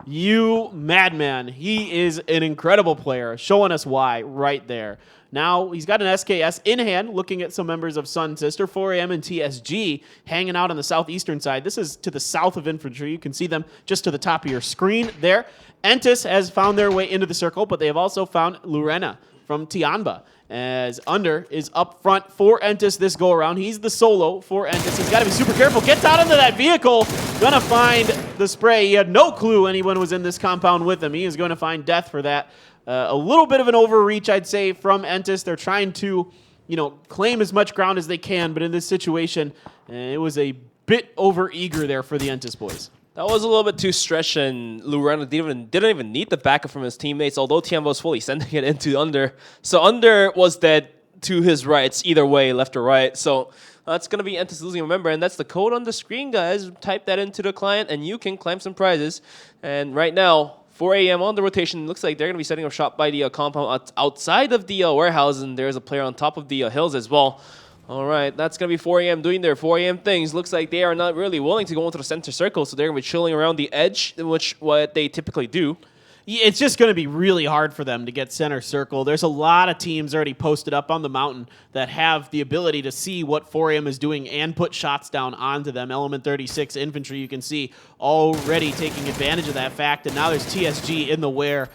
You madman. He is an incredible player, showing us why right there. Now he's got an SKS in hand, looking at some members of Sun Sister, 4AM and TSG, hanging out on the southeastern side. This is to the south of infantry. You can see them just to the top of your screen there. Entis has found their way into the circle, but they have also found Lurena from Tianba, as Under is up front for Entis this go-around. He's the solo for Entis. He's got to be super careful. Gets out into that vehicle. Gonna find the spray. He had no clue anyone was in this compound with him. He is going to find death for that. A little bit of an overreach, I'd say, from Entis. They're trying to, claim as much ground as they can, but in this situation, it was a bit over-eager there for the Entis boys. That was a little bit too stretched, and Lurena didn't even need the backup from his teammates, although Tianbo was fully sending it into Under. So Under was dead. to his rights, either way, left or right. So that's going to be Entis losing a member, and that's the code on the screen, guys. Type that into the client, and you can claim some prizes. And right now, 4 a.m. on the rotation. Looks like they're going to be setting up shop by the compound outside of the warehouse, and there's a player on top of the hills as well. All right, that's going to be 4 a.m. doing their 4 a.m. things. Looks like they are not really willing to go into the center circle, so they're going to be chilling around the edge, which what they typically do. It's just going to be really hard for them to get center circle. There's a lot of teams already posted up on the mountain that have the ability to see what 4AM is doing and put shots down onto them. Element 36 infantry, you can see, already taking advantage of that fact. And now there's TSG in the wear.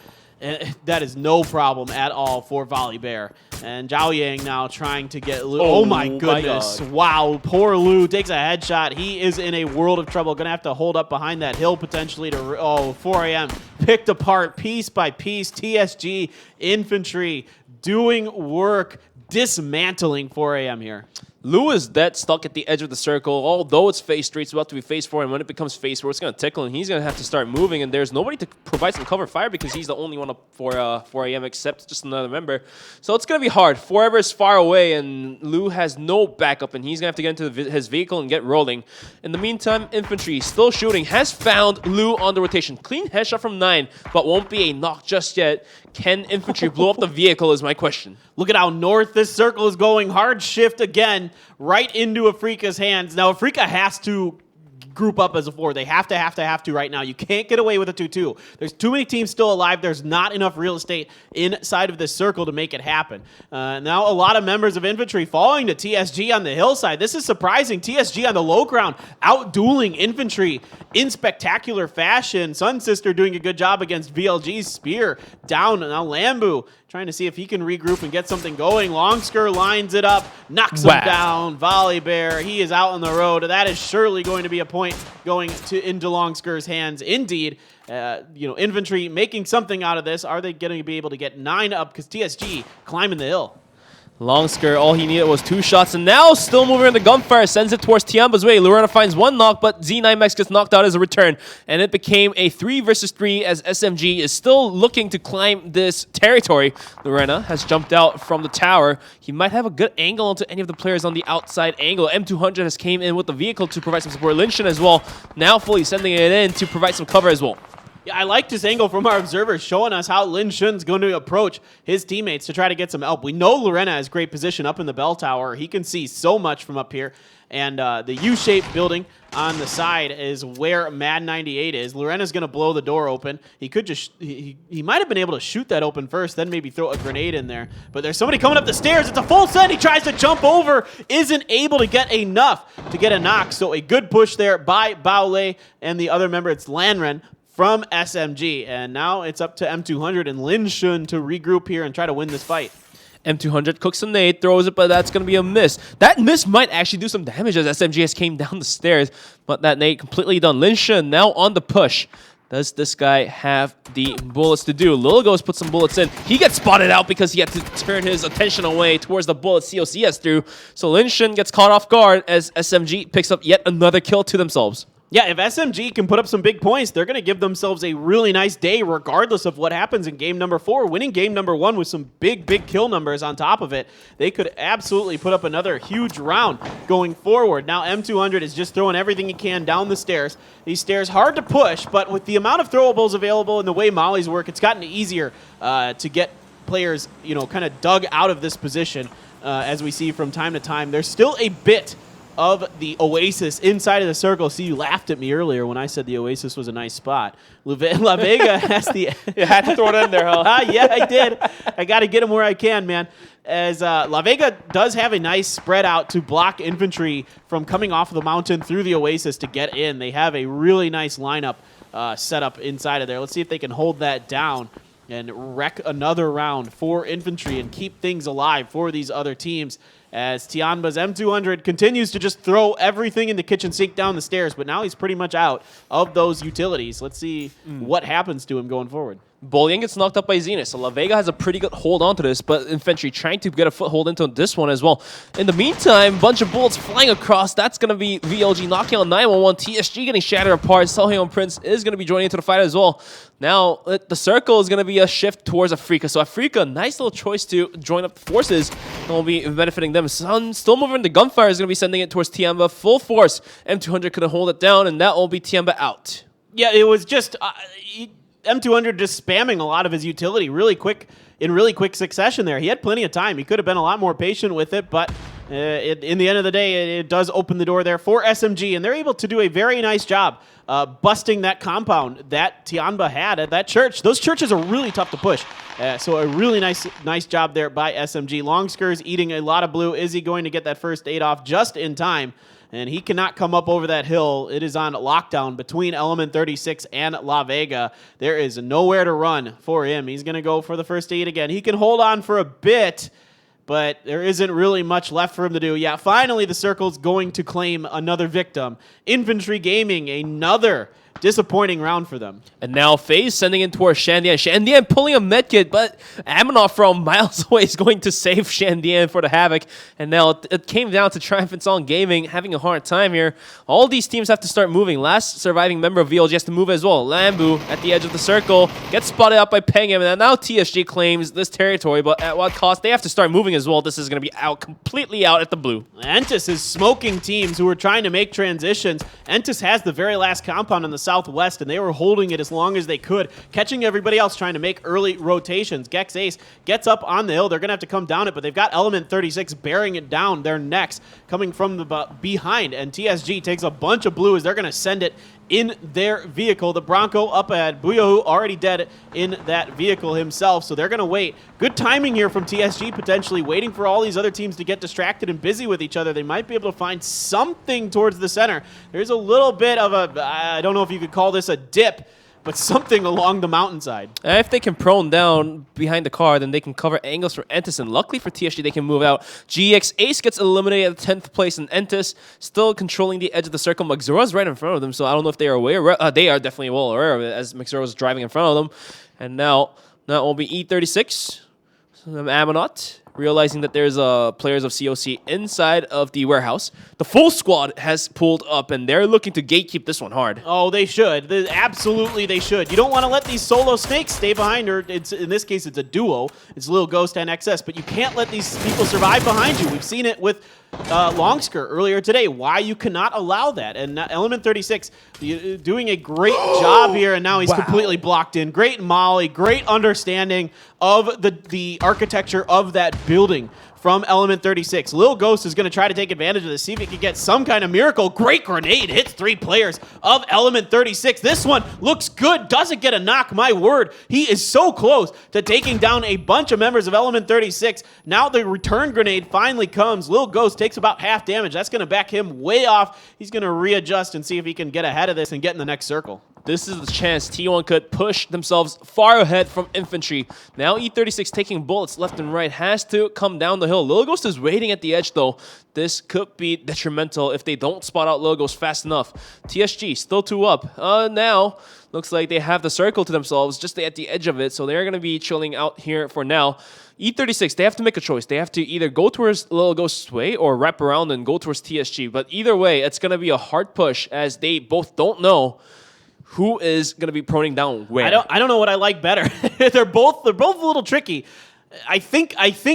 That is no problem at all for Volibear. And Zhao Yang now trying to get Lu. Oh my goodness. Wow. Poor Lu takes a headshot. He is in a world of trouble. Going to have to hold up behind that hill potentially to... 4 a.m. picked apart piece by piece. TSG infantry doing work, dismantling 4 a.m. here. Lu is dead stuck at the edge of the circle. Although it's phase 3, it's about to be phase 4, and when it becomes phase 4, it's going to tickle, and he's going to have to start moving, and there's nobody to provide some cover fire because he's the only one up for 4 a.m. except just another member. So it's going to be hard. Forever is far away, and Lu has no backup, and he's going to have to get into his vehicle and get rolling. In the meantime, infantry still shooting, has found Lu on the rotation. Clean headshot from 9, but won't be a knock just yet. Can infantry blow up the vehicle is my question. Look at how north this circle is going. Hard shift again, right into Afrika's hands. Now, Afrika has to group up as a 4. They have to right now. You can't get away with a 2-2. There's too many teams still alive. There's not enough real estate inside of this circle to make it happen. Now a lot of members of infantry falling to TSG on the hillside. This is surprising. TSG on the low ground out-dueling infantry in spectacular fashion. Sun Sister doing a good job against VLG's spear. Down now Lambu trying to see if he can regroup and get something going. Longsker lines it up, knocks him down. Volibear, he is out on the road. That is surely going to be a point going into Longsker's hands. Indeed, infantry making something out of this. Are they going to be able to get 9 up? Because TSG climbing the hill. Longsker, all he needed was 2 shots, and now still moving in the gunfire, sends it towards Tiamba's way. Lorena finds 1 knock, but Z9Max gets knocked out as a return, and it became a 3 versus 3 as SMG is still looking to climb this territory. Lorena has jumped out from the tower. He might have a good angle onto any of the players on the outside angle. M200 has came in with the vehicle to provide some support. Linshin as well, now fully sending it in to provide some cover as well. Yeah, I like this angle from our observers showing us how Lin Shun's going to approach his teammates to try to get some help. We know Lorena has great position up in the bell tower. He can see so much from up here. And the U-shaped building on the side is where Mad 98 is. Lorena's going to blow the door open. He could just... He might have been able to shoot that open first, then maybe throw a grenade in there. But there's somebody coming up the stairs. It's a full send. He tries to jump over. Isn't able to get enough to get a knock. So a good push there by Baole and the other member. It's Lanren from SMG. And now it's up to M200 and Lin Shun to regroup here and try to win this fight. M200 cooks a nade, throws it, but that's going to be a miss. That miss might actually do some damage as SMG has came down the stairs, but that nade completely done. Lin Shun now on the push. Does this guy have the bullets to do? Lilgos put some bullets in. He gets spotted out because he had to turn his attention away towards the bullets COC has through. So Lin Shun gets caught off guard as SMG picks up yet another kill to themselves. Yeah, if SMG can put up some big points, they're going to give themselves a really nice day regardless of what happens in game number 4. Winning game number 1 with some big kill numbers on top of it, they could absolutely put up another huge round going forward. Now M200 is just throwing everything he can down the stairs. These stairs hard to push, but with the amount of throwables available and the way mollies work, it's gotten easier to get players, kind of dug out of this position as we see from time to time. There's still a bit of the Oasis inside of the circle. See, you laughed at me earlier when I said the Oasis was a nice spot. La Vega has the... You had to throw it in there, huh? Yeah, I did. I got to get him where I can, man. As La Vega does have a nice spread out to block infantry from coming off of the mountain through the Oasis to get in. They have a really nice lineup set up inside of there. Let's see if they can hold that down and wreck another round for infantry and keep things alive for these other teams. as Tianba's M200 continues to just throw everything in the kitchen sink down the stairs, but now he's pretty much out of those utilities. Let's see what happens to him going forward. Bolian gets knocked up by Zenith, so La Vega has a pretty good hold on to this, but Infantry trying to get a foothold into this one as well. In the meantime, bunch of bullets flying across. That's going to be VLG knocking out 911. TSG getting shattered apart. Selheon Prince is going to be joining into the fight as well. Now, the circle is going to be a shift towards Afrika. So Afrika, nice little choice to join up the forces, and will be benefiting them. Sun still moving the gunfire is going to be sending it towards Tiamba. Full force. M200 couldn't hold it down, and that will be Tiamba out. Yeah, it was just... M200 just spamming a lot of his utility in really quick succession there. He had plenty of time. He could have been a lot more patient with it, but in the end of the day, it does open the door there for SMG, and they're able to do a very nice job busting that compound that Tianba had at that church. Those churches are really tough to push, so a really nice job there by SMG. Longskir's eating a lot of blue. Is he going to get that first aid off just in time? And he cannot come up over that hill. It is on lockdown between Element 36 and La Vega. There is nowhere to run for him. He's going to go for the first aid again. He can hold on for a bit, but there isn't really much left for him to do. Yeah, finally the circle's going to claim another victim. Infantry Gaming, another disappointing round for them. And now FaZe sending in towards Shandian. Shandian pulling a medkit, but Aminoff from miles away is going to save Shandian for the Havoc. And now it came down to Triumph and Song Gaming having a hard time here. All these teams have to start moving. Last surviving member of VLG has to move as well. Lambu at the edge of the circle gets spotted out by Pengham, and now TSG claims this territory, but at what cost? They have to start moving as well. This is going to be out, completely out at the blue. Entus is smoking teams who are trying to make transitions. Entus has the very last compound on the southwest, and they were holding it as long as they could, catching everybody else trying to make early rotations. Gex Ace gets up on the hill. They're going to have to come down it, but they've got Element 36 bearing it down. Their necks coming from the behind, and TSG takes a bunch of blue as they're going to send it in their vehicle. The Bronco up ahead. Buyahu already dead in that vehicle himself, so they're going to wait. Good timing here from TSG, potentially waiting for all these other teams to get distracted and busy with each other. They might be able to find something towards the center. There's a little bit of a, I don't know if you could call this a dip, but something along the mountainside. And if they can prone down behind the car, then they can cover angles for Entus. And luckily for TSG, they can move out. GX Ace gets eliminated at 10th place, and Entus still controlling the edge of the circle. Maxura's right in front of them, so I don't know if they are aware. They are definitely well aware of it, as Maxura was driving in front of them. And now, that will be E36. Aminot, realizing that there's players of COC inside of the warehouse. The full squad has pulled up, and they're looking to gatekeep this one hard. Oh, they should. Absolutely, they should. You don't want to let these solo snakes stay behind, or in this case, it's a duo. It's Lil Ghost and XS, but you can't let these people survive behind you. We've seen it with Longskir earlier today. Why you cannot allow that? And Element 36 doing a great job here, and now he's completely blocked in. Great molly, great understanding of the architecture of that building from Element 36. Lil Ghost is going to try to take advantage of this, see if he can get some kind of miracle. Great grenade, hits 3 players of Element 36. This one looks good, doesn't get a knock, my word. He is so close to taking down a bunch of members of Element 36. Now the return grenade finally comes. Lil Ghost takes about half damage. That's going to back him way off. He's going to readjust and see if he can get ahead of this and get in the next circle. This is the chance T1 could push themselves far ahead from Infantry. Now E36 taking bullets left and right, has to come down the hill. Lil Ghost is waiting at the edge though. This could be detrimental if they don't spot out Lil Ghost fast enough. TSG still 2 up. Now looks like they have the circle to themselves just at the edge of it, so they're going to be chilling out here for now. E36, they have to make a choice. They have to either go towards Lil Ghost's way or wrap around and go towards TSG. But either way, it's going to be a hard push as they both don't know who is going to be proning down where. I don't know what I like better. They're both a little tricky. I think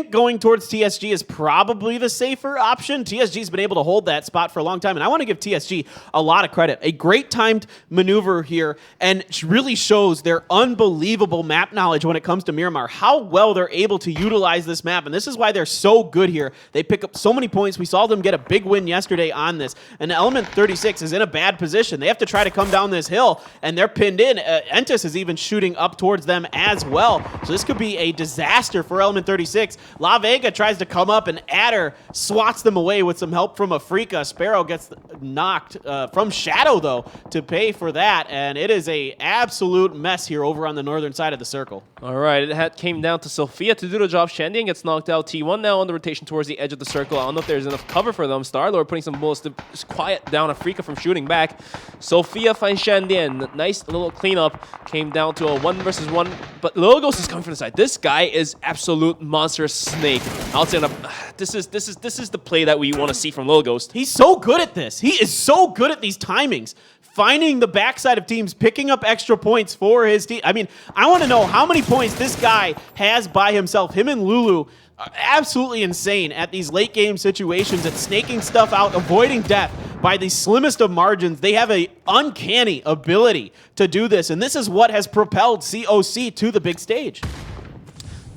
going towards TSG is probably the safer option. TSG's been able to hold that spot for a long time, and I want to give TSG a lot of credit. A great timed maneuver here, and really shows their unbelievable map knowledge when it comes to Miramar, how well they're able to utilize this map, and this is why they're so good here. They pick up so many points. We saw them get a big win yesterday on this, and Element 36 is in a bad position. They have to try to come down this hill, and they're pinned in. Entus is even shooting up towards them as well, so this could be a disaster for Element 36. La Vega tries to come up, and Adder swats them away with some help from Afrika. Sparrow gets knocked from Shadow, though, to pay for that, and it is a absolute mess here over on the northern side of the circle. All right, it came down to Sophia to do the job. Shandian gets knocked out. T1 now on the rotation towards the edge of the circle. I don't know if there's enough cover for them. Starlord putting some bullets to just quiet down Afrika from shooting back. Sophia finds Shandian. Nice little cleanup. Came down to a 1v1, but Logos is coming from the side. This guy is absolute monster snake. I'll say this is the play that we want to see from Logos. He's so good at this. He is so good at these timings. Finding the backside of teams, picking up extra points for his team. I mean, I want to know how many points this guy has by himself. Him and Lulu are absolutely insane at these late game situations, at snaking stuff out, avoiding death by the slimmest of margins. They have an uncanny ability to do this, and this is what has propelled COC to the big stage.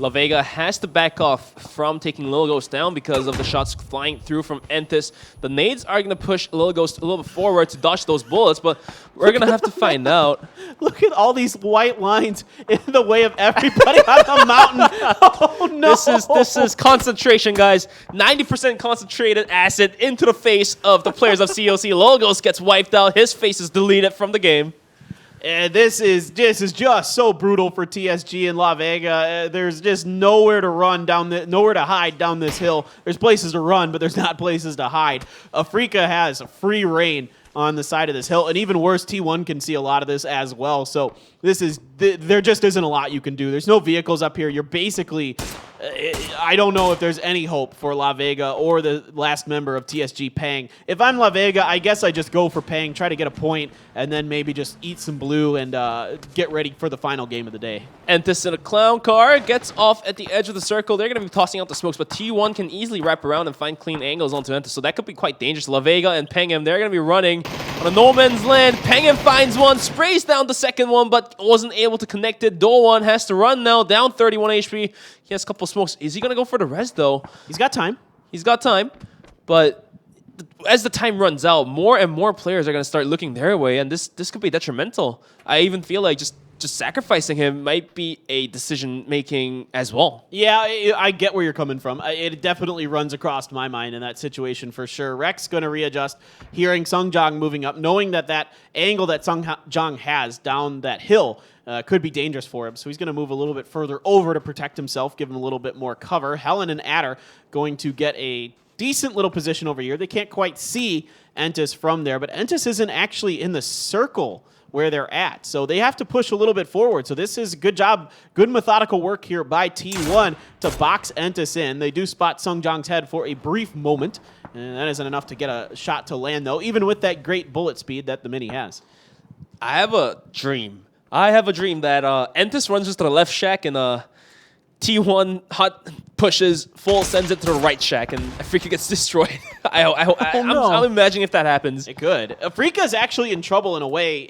La Vega has to back off from taking Logos down because of the shots flying through from Entis. The nades are going to push Logos a little bit forward to dodge those bullets, but we're going to have to find out. Look at all these white lines in the way of everybody on the mountain. Oh, no. This is concentration, guys. 90% concentrated acid into the face of the players of COC. Logos gets wiped out. His face is deleted from the game. And this is just so brutal for TSG and La Vega. There's just nowhere to run nowhere to hide down this hill. There's places to run, but there's not places to hide. Afrika has free reign on the side of this hill, and even worse, T1 can see a lot of this as well. So there just isn't a lot you can do. There's no vehicles up here. You're basically, I don't know if there's any hope for La Vega or the last member of TSG, Pang. If I'm La Vega, I guess I just go for Pang, try to get a point, and then maybe just eat some blue and get ready for the final game of the day. Entis in a clown car gets off at the edge of the circle. They're going to be tossing out the smokes, but T1 can easily wrap around and find clean angles onto Entis, so that could be quite dangerous. La Vega and Pengam, they're going to be running on a no man's land. Pengam finds one, sprays down the second one, but wasn't able to connect it. Doan has to run now, down 31 HP. He has a couple smokes. Is he going to go for the res, though? He's got time. He's got time, but as the time runs out, more and more players are going to start looking their way, and this could be detrimental. I even feel like just sacrificing him might be a decision-making as well. Yeah, I get where you're coming from. It definitely runs across my mind in that situation for sure. Rex going to readjust, hearing Sungjang moving up, knowing that angle that Sungjang has down that hill could be dangerous for him. So he's going to move a little bit further over to protect himself, give him a little bit more cover. Helen and Adder going to get a decent little position over here. They can't quite see Entis from there, but Entis isn't actually in the circle where they're at. So they have to push a little bit forward. So this is good job, good methodical work here by T1 to box Entis in. They do spot Sungjang's head for a brief moment, and that isn't enough to get a shot to land, though, even with that great bullet speed that the Mini has. I have a dream. That Entis runs just to the left shack, and T1 hot pushes full, sends it to the right shack, and Afrika gets destroyed. I'm imagining if that happens. It could. Afrika's actually in trouble in a way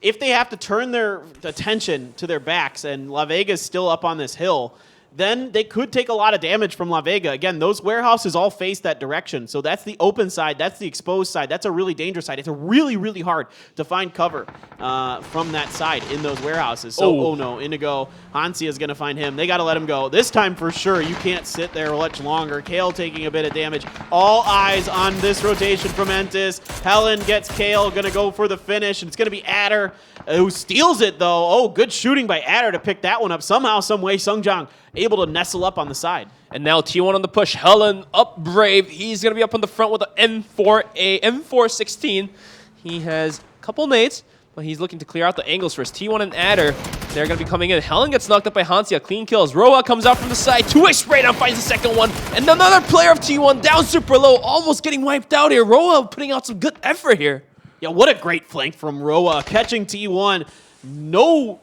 if they have to turn their attention to their backs and La Vega's still up on this hill. Then they could take a lot of damage from La Vega. Again, those warehouses all face that direction. So that's the open side. That's the exposed side. That's a really dangerous side. It's a really, really hard to find cover from that side in those warehouses. So, oh no, Indigo, Hansia is going to find him. They got to let him go. This time for sure, you can't sit there much longer. Kale taking a bit of damage. All eyes on this rotation from Entis. Helen gets Kale, going to go for the finish. And it's going to be Adder who steals it, though. Oh, good shooting by Adder to pick that one up. Somehow, some way, Sungjang able to nestle up on the side. And now T1 on the push. Helen up brave. He's going to be up on the front with an M416. He has a couple nades, but he's looking to clear out the angles first. T1 and Adder, they're going to be coming in. Helen gets knocked up by Hansia. Clean kills. Roa comes out from the side. Two-way spray down, finds the second one. And another player of T1 down super low, almost getting wiped out here. Roa putting out some good effort here. Yeah, what a great flank from Roa. Catching T1. No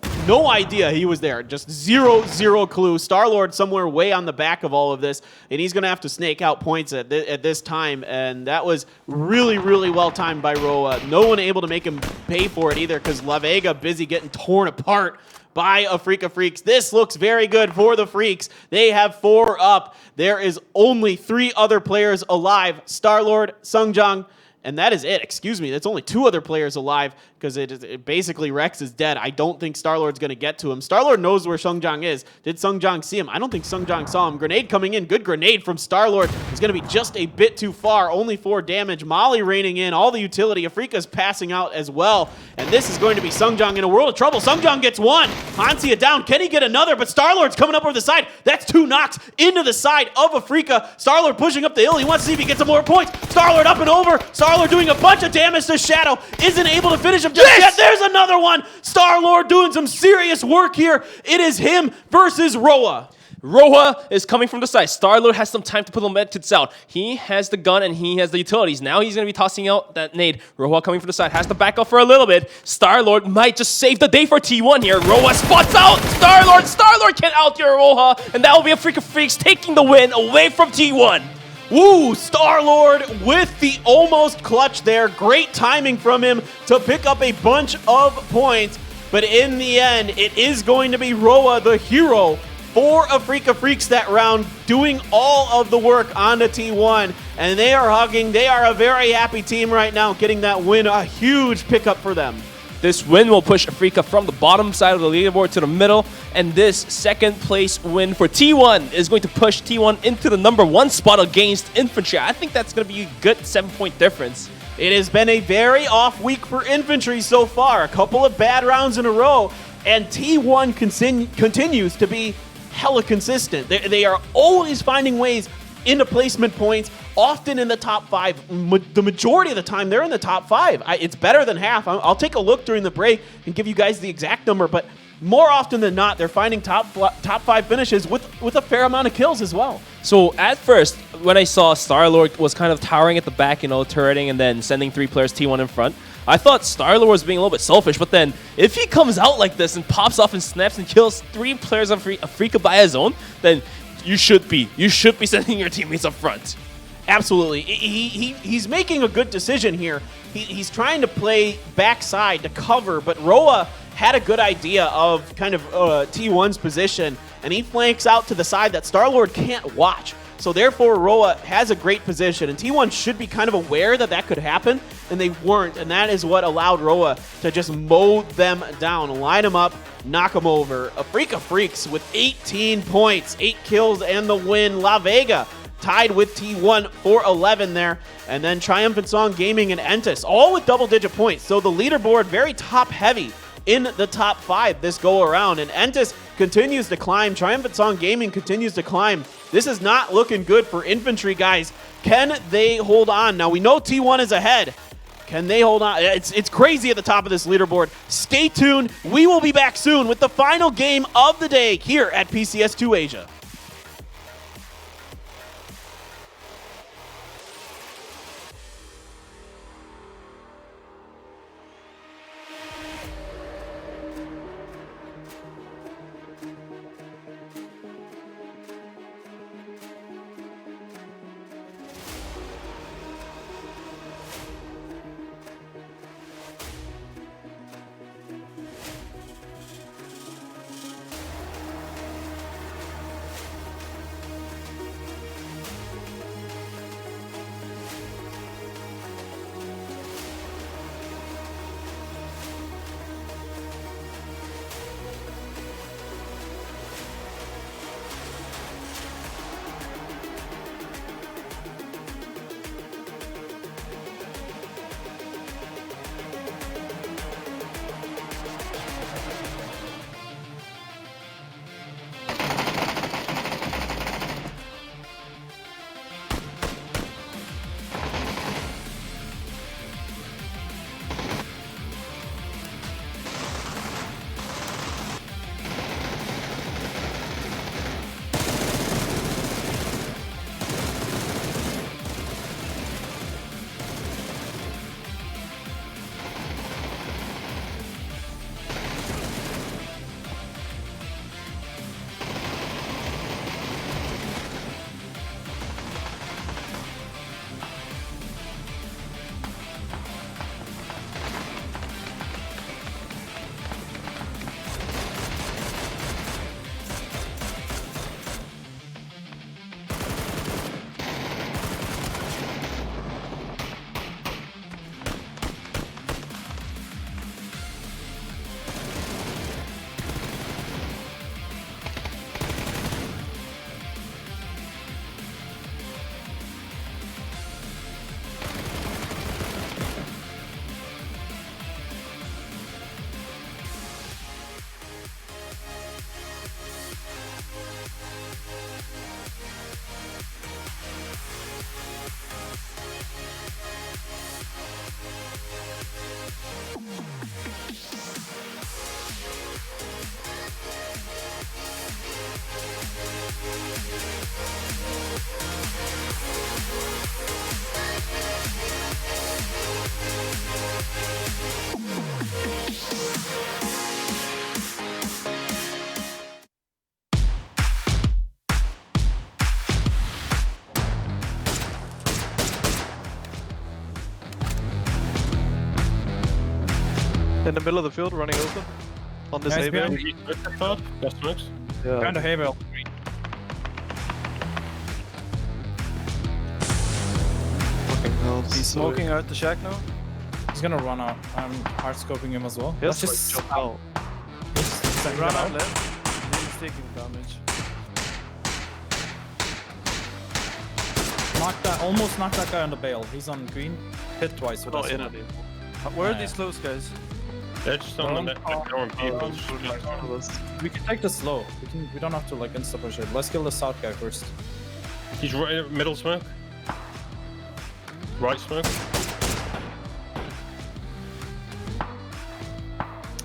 idea he was there. Just zero clue. Starlord somewhere way on the back of all of this, and he's going to have to snake out points at this time, and that was really, really well timed by Roa. No one able to make him pay for it either because La Vega busy getting torn apart by Afrika Freaks. This looks very good for the Freaks. They have 4 up. There is only 3 other players alive. Starlord, Sungjang, And that is it. Excuse me. That's only 2 other players alive because it basically Rex is dead. I don't think Star-Lord's going to get to him. Star-Lord knows where Sungjiang is. Did Sungjiang see him? I don't think Sungjiang saw him. Grenade coming in. Good grenade from Star-Lord. Is going to be just a bit too far. Only 4 damage. Molly raining in. All the utility. Afrika's passing out as well. And this is going to be Sungjiang in a world of trouble. Sungjiang gets 1. Hansia down. Can he get another? But Star-Lord's coming up over the side. That's 2 knocks into the side of Afrika. Star-Lord pushing up the hill. He wants to see if he gets some more points. Star-Lord up and over. Star-Lord doing a bunch of damage to Shadow. Isn't able to finish him just yet. There's another one. Star-Lord doing some serious work here. It is him versus Roa. Roa is coming from the side. Star-Lord has some time to put the medkits out. He has the gun and he has the utilities. Now he's going to be tossing out that nade. Roa coming from the side. Has to back up for a little bit. Star-Lord might just save the day for T1 here. Roa spots out Star-Lord. Star-Lord can't out-gear Roa. And that will be a Freak of Freaks taking the win away from T1. Woo! Star-Lord with the almost clutch there. Great timing from him to pick up a bunch of points. But in the end, it is going to be Roa, the hero, for Afrika Freaks that round, doing all of the work on the T1. And they are hugging. They are a very happy team right now, getting that win. A huge pickup for them. This win will push Afrika from the bottom side of the leaderboard to the middle, and this second place win for T1 is going to push T1 into the #1 spot against Infantry. I think that's going to be a good 7-point difference. It has been a very off week for Infantry so far. A couple of bad rounds in a row, and T1 continues to be hella consistent. They are always finding ways into placement points, often in the top 5. The majority of the time, they're in the top 5. It's better than half. I'll take a look during the break and give you guys the exact number, but more often than not, they're finding top 5 finishes with a fair amount of kills as well. So at first, when I saw Star-Lord was kind of towering at the back, turreting and then sending 3 players T1 in front, I thought Star-Lord was being a little bit selfish, but then if he comes out like this and pops off and snaps and kills 3 players of Afrika by his own, then you should be sending your teammates up front. Absolutely. He's making a good decision here. He's trying to play backside to cover, but Roa had a good idea of kind of T1's position, and he flanks out to the side that Star-Lord can't watch. So therefore, Roa has a great position, and T1 should be kind of aware that that could happen, and they weren't, and that is what allowed Roa to just mow them down, line them up, knock them over. Afrika Freaks with 18 points, 8 kills, and the win. La Vega tied with T1 for 11 there, and then Triumphant Song Gaming and Entis, all with double-digit points. So the leaderboard very top-heavy in the top 5 this go-around, and Entis continues to climb. Triumphant Song Gaming continues to climb. This is not looking good for Infantry, guys. Can they hold on? Now, we know T1 is ahead. Can they hold on? It's crazy at the top of this leaderboard. Stay tuned. We will be back soon with the final game of the day here at PCS2 Asia. In the middle of the field, running open. On this Guys, hay bale. Yeah. Behind the hay bale. Fucking hell. He's smoking out the shack now. He's gonna run out. I'm hard scoping him as well. Let's Let's just jump out. run out left. He's taking damage. Almost knocked that guy on the bale. He's on green. Hit twice with us. Where are these close guys? They're just on the people. We can take this slow. We don't have to like insta push it. Let's kill the south guy first. He's right, middle smoke. Right smoke.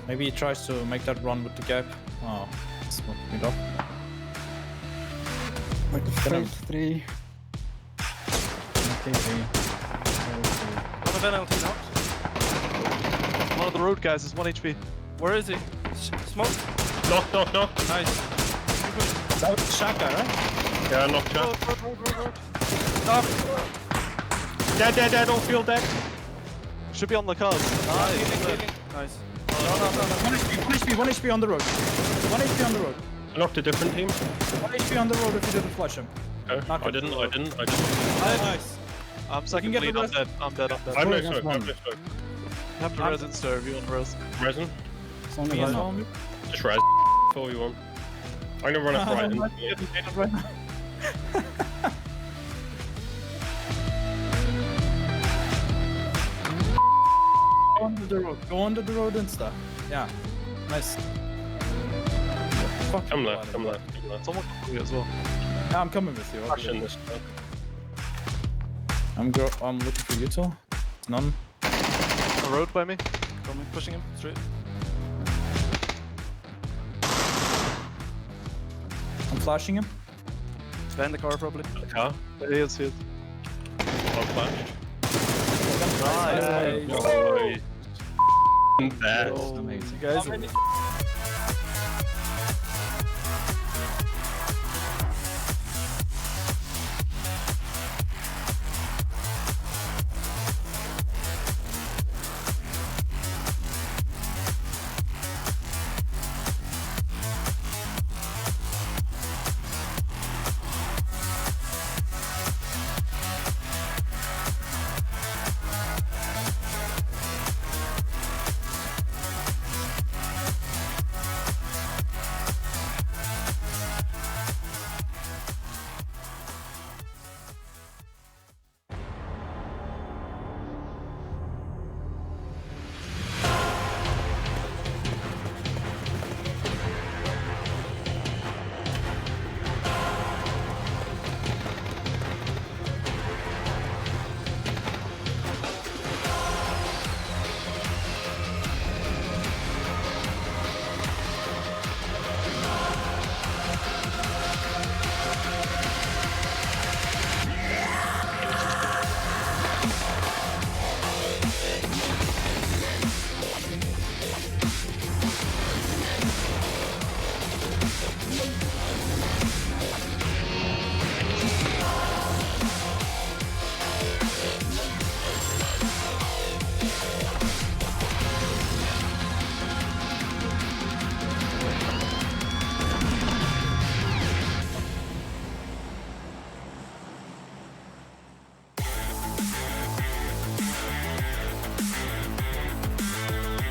Maybe he tries to make that run with the gap. Oh, smoke me up. Like Gonna- 3. Okay, One of NLT knocked. One of the road guys is 1 HP. Where is he? Smoke. Knock. Nice. That was the shot guy, right? Yeah, knocked Road. shot. Knock. Dead, all field dead. Should be on the cars. Nice. No. 1 HP on the road. 1 HP on the road. I knocked a different team. 1 HP on the road if you didn't flush him. Okay. I didn't. Nice. I'm second lead. I'm dead. I'm dead. I'm no smoke. You have to resin serve. You on res. Resin? It's on the Yeah, line. no. Just res. That's all we want. I'm gonna run up right in. Go under the road. Go under the road and stuff. Yeah. Nice. Come left. Someone can do it as well. Yeah, I'm coming with you. Pushing this stuff. I'm looking for you two. None. A road by me. Coming, pushing him straight. I'm flashing him. Behind the car probably. The car. He is hit. I'll flash. Nice. Bad. Amazing. You guys are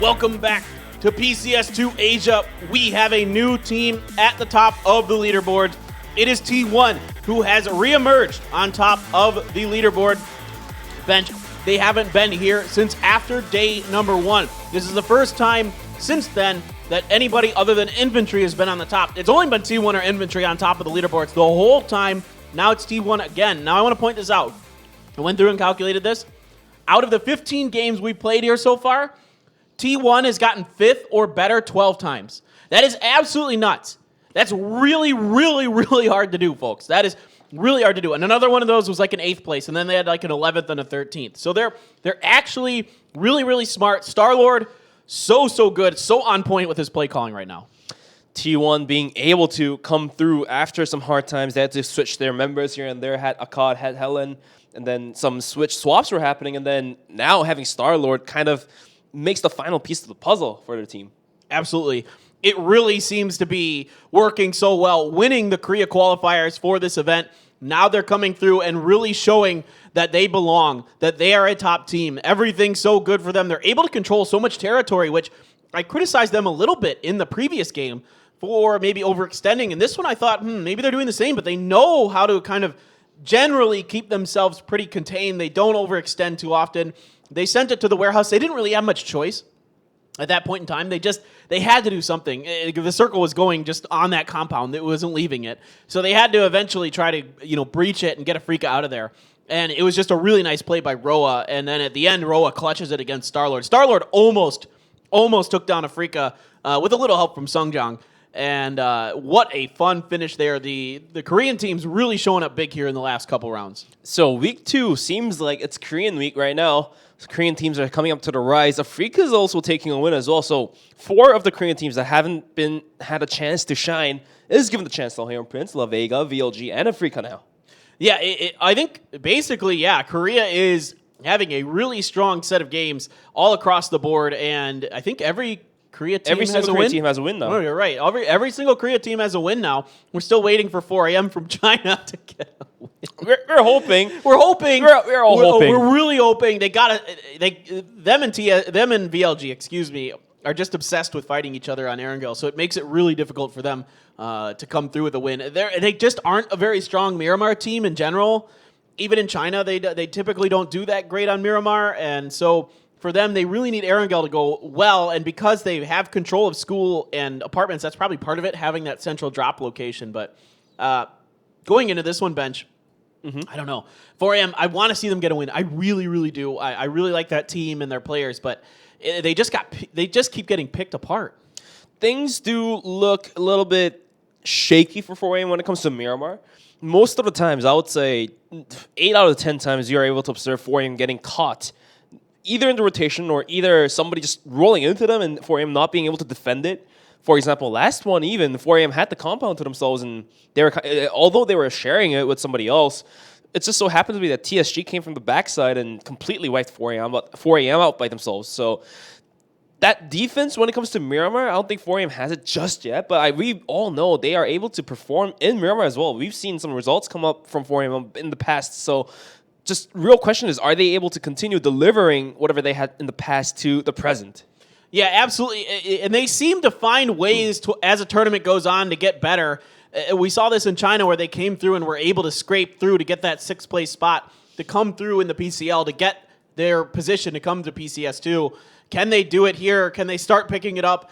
Welcome back to PCS2 Asia. We have a new team at the top of the leaderboard. It is T1 who has reemerged on top of the leaderboard bench. They haven't been here since after day number 1. This is the first time since then that anybody other than infantry has been on the top. It's only been T1 or infantry on top of the leaderboards the whole time. Now it's T1 again. Now I want to point this out. I went through and calculated this. Out of the 15 games we've played here so far, T1 has gotten 5th or better 12 times. That is absolutely nuts. That's really, really, really hard to do, folks. That is really hard to do. And another one of those was like an 8th place, and then they had like an 11th and a 13th. So they're actually really, really smart. Star-Lord, so good, so on point with his play calling right now. T1 being able to come through after some hard times. They had to switch their members here and there. Had Akkad, had Helen, and then some switch swaps were happening. And then now having Star-Lord kind of makes the final piece of the puzzle for their team. Absolutely. It really seems to be working so well, winning the Korea qualifiers for this event. Now they're coming through and really showing that they belong, that they are a top team. Everything's so good for them. They're able to control so much territory, which I criticized them a little bit in the previous game for maybe overextending. And this one I thought, maybe they're doing the same, but they know how to kind of generally keep themselves pretty contained. They don't overextend too often. They sent it to the warehouse. They didn't really have much choice at that point in time. They had to do something. The circle was going just on that compound. It wasn't leaving it. So they had to eventually try to, breach it and get a Freaka out of there. And it was just a really nice play by Roa. And then at the end, Roa clutches it against Star-Lord. Star-Lord almost took down a Freaka with a little help from Sungjang. And what a fun finish there. The Korean team's really showing up big here in the last couple rounds. So week 2 seems like it's Korean week right now. Korean teams are coming up to the rise. Afrika is also taking a win as well. So 4 of the Korean teams that haven't had a chance to shine is given the chance. Heon Prince, La Vega, VLG, and Afrika now. Yeah, I think basically, Korea is having a really strong set of games all across the board. And I think every Korea team every single Korea team has a win now. Oh, you're right. Every single Korea team has a win now. We're still waiting for 4AM from China to get a win. We're hoping. We're hoping. We're all hoping. We're really hoping. Them and VLG, excuse me, are just obsessed with fighting each other on Erangel. So it makes it really difficult for them to come through with a win. They just aren't a very strong Miramar team in general. Even in China, they typically don't do that great on Miramar, and so for them, they really need Erangel to go well, and because they have control of school and apartments, that's probably part of it, having that central drop location. But going into this one, Bench, I don't know. 4AM, I want to see them get a win. I really, really do. I really like that team and their players, but they just keep getting picked apart. Things do look a little bit shaky for 4AM when it comes to Miramar. Most of the times, I would say 8 out of 10 times, you're able to observe 4AM getting caught either in the rotation or either somebody just rolling into them and 4AM not being able to defend it. For example, last one even, 4AM had the compound to themselves, and they were, although they were sharing it with somebody else, it just so happened to be that TSG came from the backside and completely wiped 4AM out by themselves. So that defense, when it comes to Miramar, I don't think 4AM has it just yet, but we all know they are able to perform in Miramar as well. We've seen some results come up from 4AM in the past, so just real question is, are they able to continue delivering whatever they had in the past to the present? Yeah, absolutely. And they seem to find ways to, as a tournament goes on, to get better. We saw this in China where they came through and were able to scrape through to get that 6th place spot, to come through in the PCL, to get their position to come to PCS2. Can they do it here? Can they start picking it up?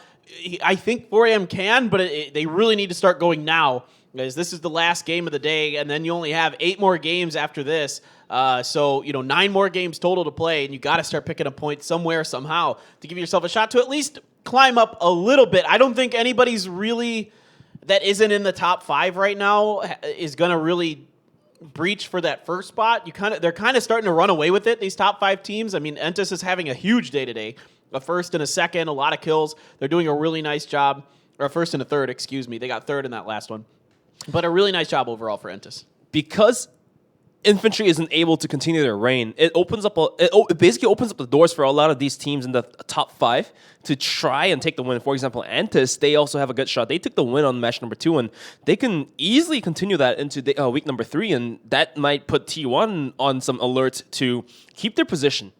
I think 4AM can, but they really need to start going now, because this is the last game of the day, and then you only have 8 more games after this. So, 9 more games total to play, and you got to start picking up points somewhere, somehow, to give yourself a shot to at least climb up a little bit. I don't think anybody's really, that isn't in the top 5 right now, is going to really breach for that first spot. They're kind of starting to run away with it, these top 5 teams. I mean, Entus is having a huge day today. A first and a second, a lot of kills. They're doing a really nice job. Or a first and a third, excuse me. They got 3rd in that last one. But a really nice job overall for Entus. Because Infantry isn't able to continue their reign, it basically opens up the doors for a lot of these teams in the top 5 to try and take the win. For example, Antis, they also have a good shot. They took the win on match number 2, and they can easily continue that into week number 3, and that might put T1 on some alert to keep their position.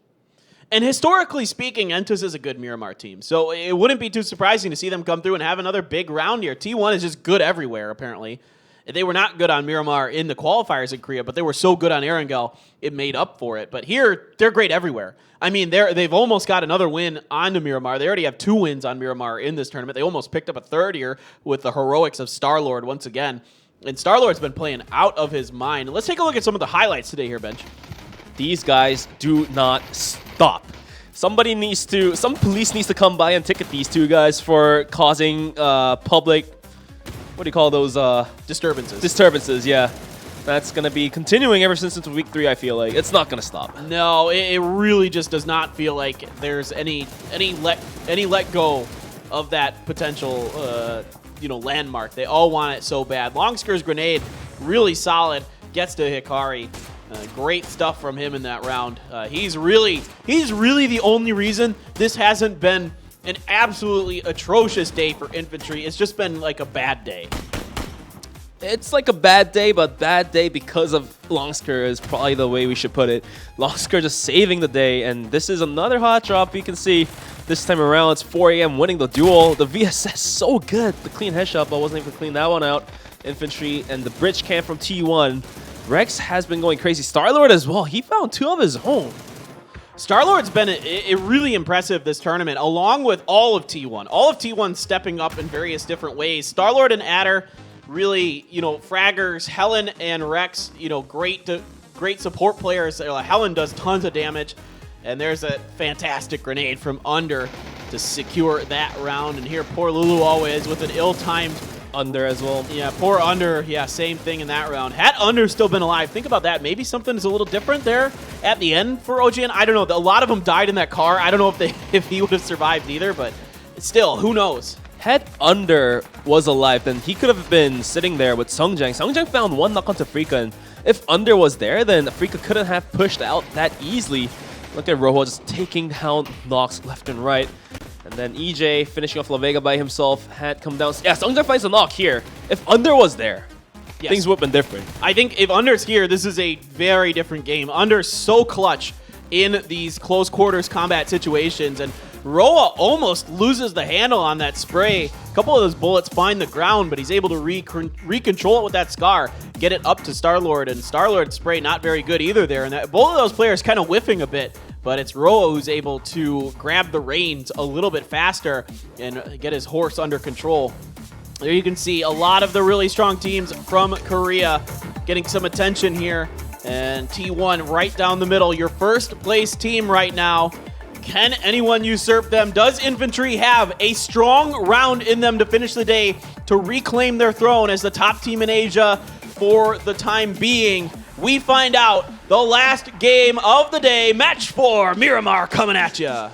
And historically speaking, Entus is a good Miramar team, so it wouldn't be too surprising to see them come through and have another big round here. T1 is just good everywhere, apparently. They were not good on Miramar in the qualifiers in Korea, but they were so good on Erangel, it made up for it. But here, they're great everywhere. I mean, they've almost got another win on the Miramar. They already have 2 wins on Miramar in this tournament. They almost picked up a 3rd here with the heroics of Star-Lord once again. And Star-Lord's been playing out of his mind. Let's take a look at some of the highlights today here, Bench. These guys do not stop. Some police needs to come by and ticket these 2 guys for causing public, what do you call those? Disturbances. Disturbances, yeah. That's going to be continuing ever since week 3, I feel like. It's not going to stop. No, it really just does not feel like there's any let go of that potential landmark. They all want it so bad. Longskir's grenade, really solid, gets to Hikari. Great stuff from him in that round. He's really the only reason this hasn't been an absolutely atrocious day for infantry. It's just been like a bad day. It's like a bad day, but bad day because of Longsker is probably the way we should put it. Longsker just saving the day, and this is another hot drop. You can see this time around, it's 4 AM winning the duel. The VSS so good. The clean headshot, but wasn't able to clean that one out. Infantry and the bridge camp from T1. Rex has been going crazy. Starlord as well. He found 2 of his own. Starlord's been really impressive this tournament, along with all of T1. All of T1 stepping up in various different ways. Starlord and Adder, really, fraggers. Helen and Rex, great support players. Helen does tons of damage, and there's a fantastic grenade from Under to secure that round. And here, poor Lulu always with an ill-timed Under as well. Yeah, poor Under. Yeah, same thing in that round. Had Under still been alive, think about that. Maybe something is a little different there at the end for OGN. I don't know. A lot of them died in that car. I don't know if he would have survived either, but still, who knows? Had Under was alive, then he could have been sitting there with Sungjang. Sungjang found 1 knock onto Frika, and if Under was there, then Frika couldn't have pushed out that easily. Look at Rojo just taking down knocks left and right. And then EJ finishing off La Vega by himself. Had come down. Yeah, Sungjang finds a knock here. If Under was there, yes, things would have been different. I think if Under's here, this is a very different game. Under's so clutch in these close quarters combat situations, and Roa almost loses the handle on that spray. A couple of those bullets find the ground, but he's able to recontrol it with that Scar, get it up to Starlord, and Starlord's spray not very good either there. And both of those players kind of whiffing a bit, but it's Roa who's able to grab the reins a little bit faster and get his horse under control. There you can see a lot of the really strong teams from Korea getting some attention here. And T1 right down the middle, your first place team right now. Can anyone usurp them? Does Infantry have a strong round in them to finish the day to reclaim their throne as the top team in Asia for the time being? We find out the last game of the day. Match 4, Miramar coming at ya.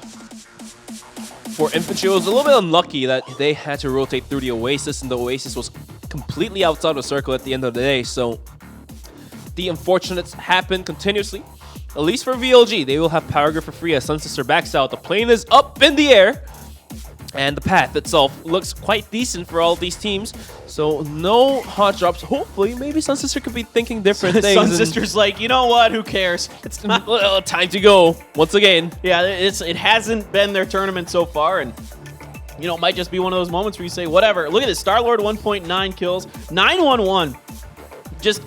For Infantry, it was a little bit unlucky that they had to rotate through the Oasis, and the Oasis was completely outside the circle at the end of the day. So the unfortunates happen continuously. At least for VLG, they will have Power Grid for free as Sun Sister backs out. The plane is up in the air, and the path itself looks quite decent for all of these teams. So no hot drops. Hopefully, maybe Sun Sister could be thinking different things. Sun Sister's like, you know what? Who cares? It's time to go once again. Yeah, it hasn't been their tournament so far, and it might just be one of those moments where you say, whatever. Look at this, Starlord 1.9 kills, 911. Just,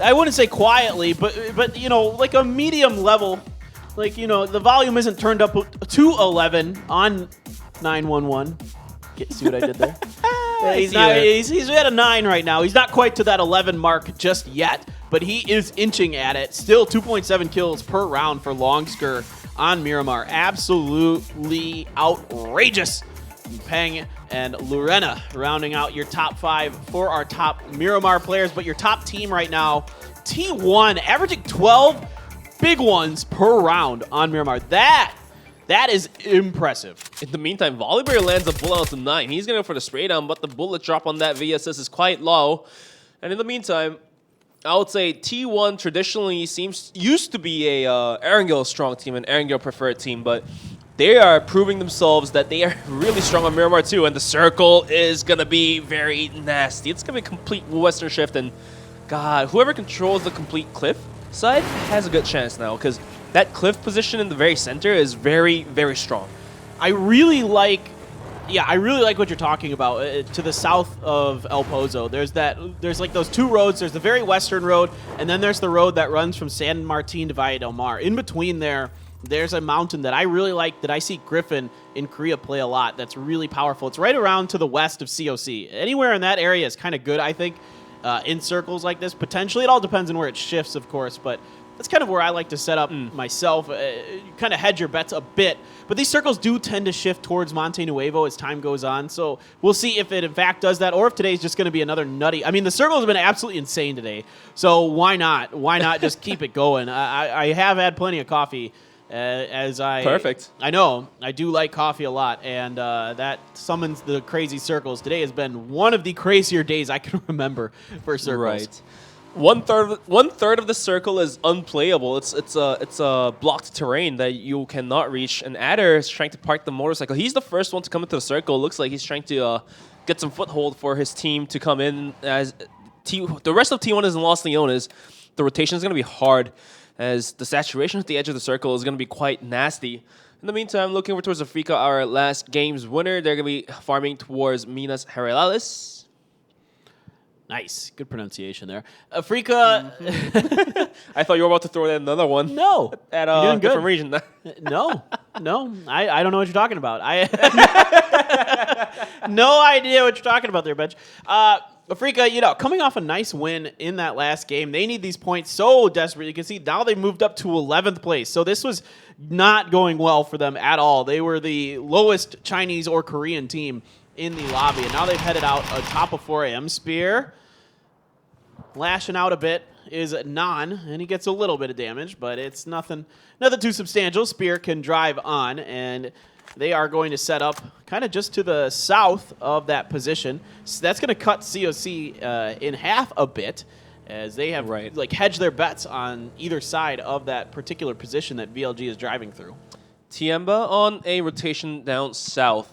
I wouldn't say quietly, but like a medium level. Like, the volume isn't turned up to 11 on 911. See what I did there? He's at a 9 right now. He's not quite to that 11 mark just yet, but he is inching at it. Still 2.7 kills per round for Longsker on Miramar. Absolutely outrageous. Peng and Lorena rounding out your top 5 for our top Miramar players, but your top team right now, T1, averaging 12 big ones per round on Miramar. That is impressive. In the meantime, Volibear lands a bullet out to 9. He's going to go for the spray down, but the bullet drop on that VSS is quite low. And in the meantime, I would say T1 traditionally used to be a Erangel strong team, an Erangel preferred team, but they are proving themselves that they are really strong on Miramar too, and the circle is going to be very nasty. It's going to be a complete Western shift, and God, whoever controls the complete cliff side has a good chance now, because that cliff position in the very center is very, very strong. I really like what you're talking about. To the south of El Pozo, there's like those 2 roads. There's the very western road, and then there's the road that runs from San Martin to Valle del Mar. In between there's a mountain that I really like, that I see Griffin in Korea play a lot. That's really powerful. It's right around to the west of COC. Anywhere in that area is kind of good, I think, in circles like this. Potentially, it all depends on where it shifts, of course, but that's kind of where I like to set up myself. Kind of hedge your bets a bit. But these circles do tend to shift towards Monte Nuevo as time goes on. So we'll see if it in fact does that, or if today's just going to be another nutty. I mean, the circle has been absolutely insane today. So why not? Why not just keep it going? I have had plenty of coffee. Perfect. I know. I do like coffee a lot, and that summons the crazy circles. Today has been one of the crazier days I can remember for circles. Right. One third of the circle is unplayable. It's a blocked terrain that you cannot reach. And Adder is trying to park the motorcycle. He's the first one to come into the circle. Looks like he's trying to get some foothold for his team to come in. As the rest of T1 is in Los Leones, the rotation is going to be hard, as the saturation at the edge of the circle is going to be quite nasty. In the meantime, looking over towards Africa, our last game's winner. They're going to be farming towards Minas Gerais. Nice. Good pronunciation there. Africa. I thought you were about to throw in another one. No. At a different region. No. I don't know what you're talking about. I no idea what you're talking about there, Bench. Africa, coming off a nice win in that last game. They need these points so desperately. You can see now they've moved up to 11th place. So this was not going well for them at all. They were the lowest Chinese or Korean team in the lobby. And now they've headed out atop of 4 a.m. Spear. Lashing out a bit is Nan, and he gets a little bit of damage, but it's nothing too substantial. Spear can drive on, and they are going to set up kind of just to the south of that position. So that's going to cut COC in half a bit, as they have hedged their bets on either side of that particular position that VLG is driving through. Tiamba on a rotation down south.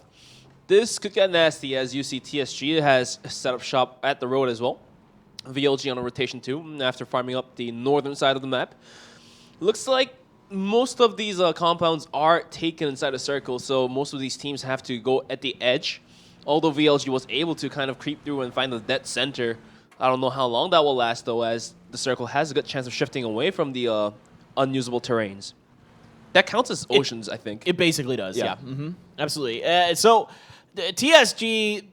This could get nasty, as you see TSG has set up shop at the road as well. VLG on a rotation too, after farming up the northern side of the map. Looks like most of these compounds are taken inside a circle, so most of these teams have to go at the edge. Although VLG was able to kind of creep through and find the dead center. I don't know how long that will last, though, as the circle has a good chance of shifting away from the unusable terrains. That counts as oceans, I think. It basically does, yeah. Absolutely. So TSG...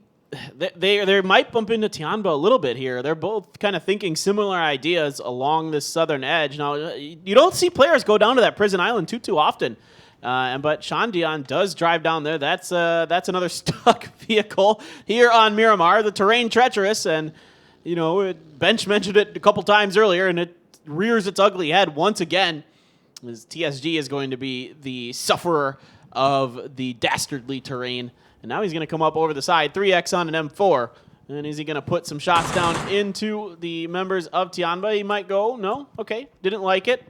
They might bump into Tianba a little bit here. They're both kind of thinking similar ideas along this southern edge. Now, you don't see players go down to that prison island too often. But Shandian does drive down there. That's another stuck vehicle here on Miramar. The terrain treacherous, and Bench mentioned it a couple times earlier, and it rears its ugly head once again, as TSG is going to be the sufferer of the dastardly terrain. And now he's going to come up over the side, 3x on an M4. And is he going to put some shots down into the members of Tianba? He might go, no, okay, didn't like it.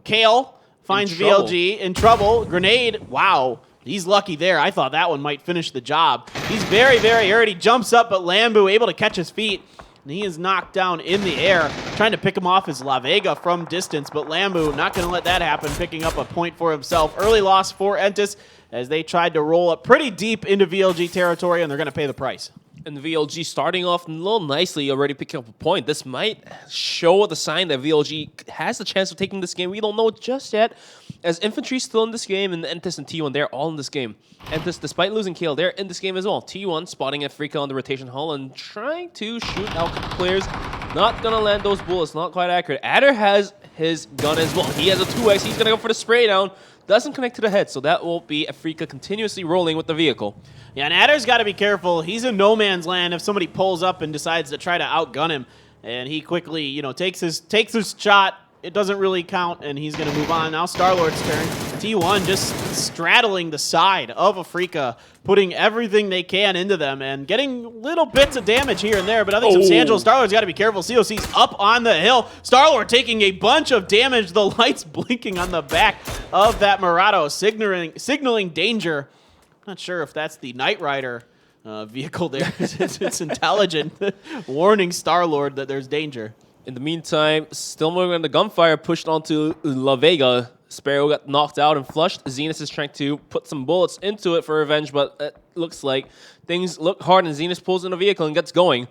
Kale finds VLG in trouble. Grenade, wow, he's lucky there. I thought that one might finish the job. He's very, very hurt. He jumps up, but Lambu able to catch his feet. And he is knocked down in the air. Trying to pick him off is La Vega from distance, but Lambu not going to let that happen, picking up a point for himself. Early loss for Entis, as they tried to roll up pretty deep into VLG territory, and they're going to pay the price. And VLG starting off a little nicely, already picking up a point. This might show the sign that VLG has the chance of taking this game. We don't know just yet, as Infantry still in this game, and Entis and T1, they're all in this game. Entis, despite losing KL, they're in this game as well. T1 spotting Africa on the rotation hull and trying to shoot out players. Not going to land those bullets, not quite accurate. Adder has his gun as well. He has a 2x, he's going to go for the spray down. Doesn't connect to the head, so that will be Africa continuously rolling with the vehicle. Yeah, and Adder's got to be careful. He's in no man's land if somebody pulls up and decides to try to outgun him. And he quickly, takes his shot. It doesn't really count, and he's going to move on. Now Star-Lord's turn. T1 just straddling the side of Africa, putting everything they can into them and getting little bits of damage here and there, but nothing substantial. Star-Lord's got to be careful. COC's up on the hill. Star-Lord taking a bunch of damage. The lights blinking on the back of that Murado, signaling danger. Not sure if that's the Knight Rider vehicle there. It's intelligent, warning Star-Lord that there's danger. In the meantime, still moving on the gunfire, pushed onto La Vega. Sparrow got knocked out and flushed. Zenith is trying to put some bullets into it for revenge, but it looks like things look hard, and Zenith pulls in the vehicle and gets going.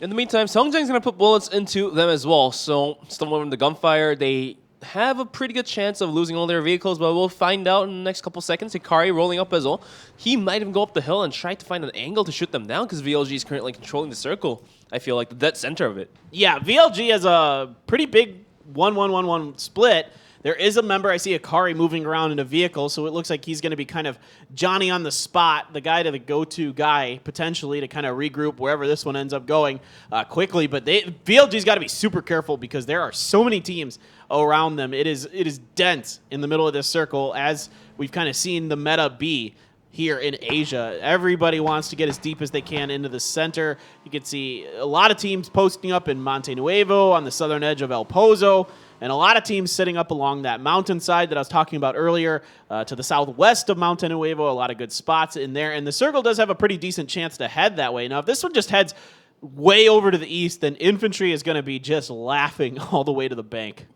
In the meantime, Songjang's going to put bullets into them as well. So, still moving the gunfire. They have a pretty good chance of losing all their vehicles, but we'll find out in the next couple seconds. Hikari rolling up as well. He might even go up the hill and try to find an angle to shoot them down, because VLG is currently controlling the circle. I feel like the dead center of it. Yeah, VLG has a pretty big 1-1-1-1 split. There is a member, I see Akari moving around in a vehicle, so it looks like he's going to be kind of Johnny on the spot, the guy to the go-to guy, potentially, to kind of regroup wherever this one ends up going quickly. But VLG's got to be super careful, because there are so many teams around them. It is dense in the middle of this circle, as we've kind of seen the meta be. here in Asia. Everybody wants to get as deep as they can into the center. You can see a lot of teams posting up in Monte Nuevo on the southern edge of El Pozo, and a lot of teams sitting up along that mountainside that I was talking about earlier to the southwest of Monte Nuevo. A lot of good spots in there, and the circle does have a pretty decent chance to head that way. Now, if this one just heads way over to the east, then infantry is going to be just laughing all the way to the bank.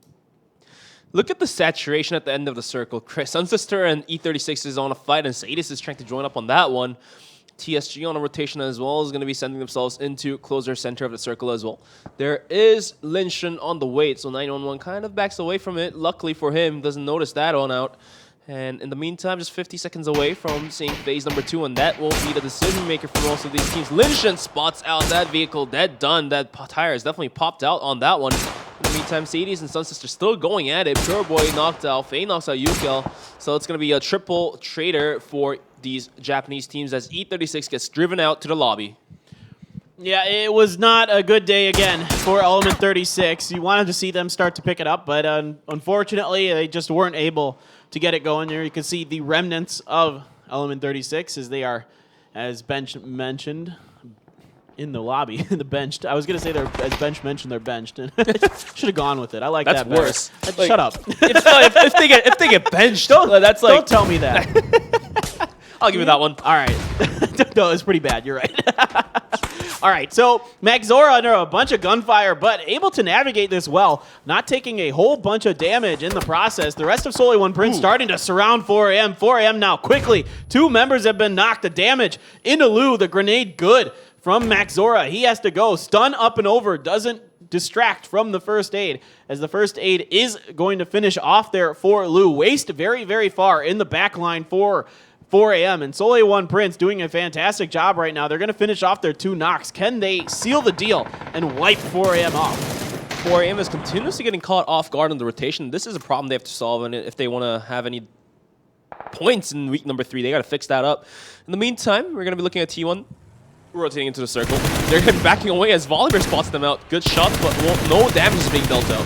Look at the saturation at the end of the circle. Sunsister and E36 is on a fight, and Sadis is trying to join up on that one. TSG on a rotation as well is going to be sending themselves into closer center of the circle as well. There is Linshen on the wait, so 911 kind of backs away from it. Luckily for him, doesn't notice that on out. And in the meantime, just 50 seconds away from seeing phase number 2, and that will be the decision maker for most of these teams. Linshen spots out that vehicle, that done. That tire is definitely popped out on that one. In the meantime, Sadis and Sunsister still going at it. Pure Boy knocked out, Faye knocks out Yukel. So it's going to be a triple trader for these Japanese teams as E36 gets driven out to the lobby. Yeah, it was not a good day again for Element 36. You wanted to see them start to pick it up, but unfortunately, they just weren't able to get it going there. You can see the remnants of Element 36 as they are, as Bench mentioned, in the lobby, the benched. I was going to say, as Bench mentioned, they're benched. Should have gone with it. I like that's that better. Worse. Shut up. if they get benched, that's like... Don't tell me that. I'll give you that one. All right. No, it's pretty bad. You're right. All right, so Maxora under a bunch of gunfire, but able to navigate this well, not taking a whole bunch of damage in the process. The rest of Soli One Prince starting to surround 4AM. 4AM now quickly. 2 members have been knocked. The damage into Lou, the grenade good from Maxora. He has to go. Stun up and over. Doesn't distract from the first aid, as the first aid is going to finish off there for Lou. Waste very, very far in the back line for 4AM, and Soli One Prince doing a fantastic job right now. They're going to finish off their 2 knocks. Can they seal the deal and wipe 4AM off? 4AM is continuously getting caught off guard in the rotation. This is a problem they have to solve, and if they want to have any points in week number 3, they got to fix that up. In the meantime, we're going to be looking at T1 rotating into the circle. They're backing away as Volibear spots them out. Good shot, but no damage is being dealt out.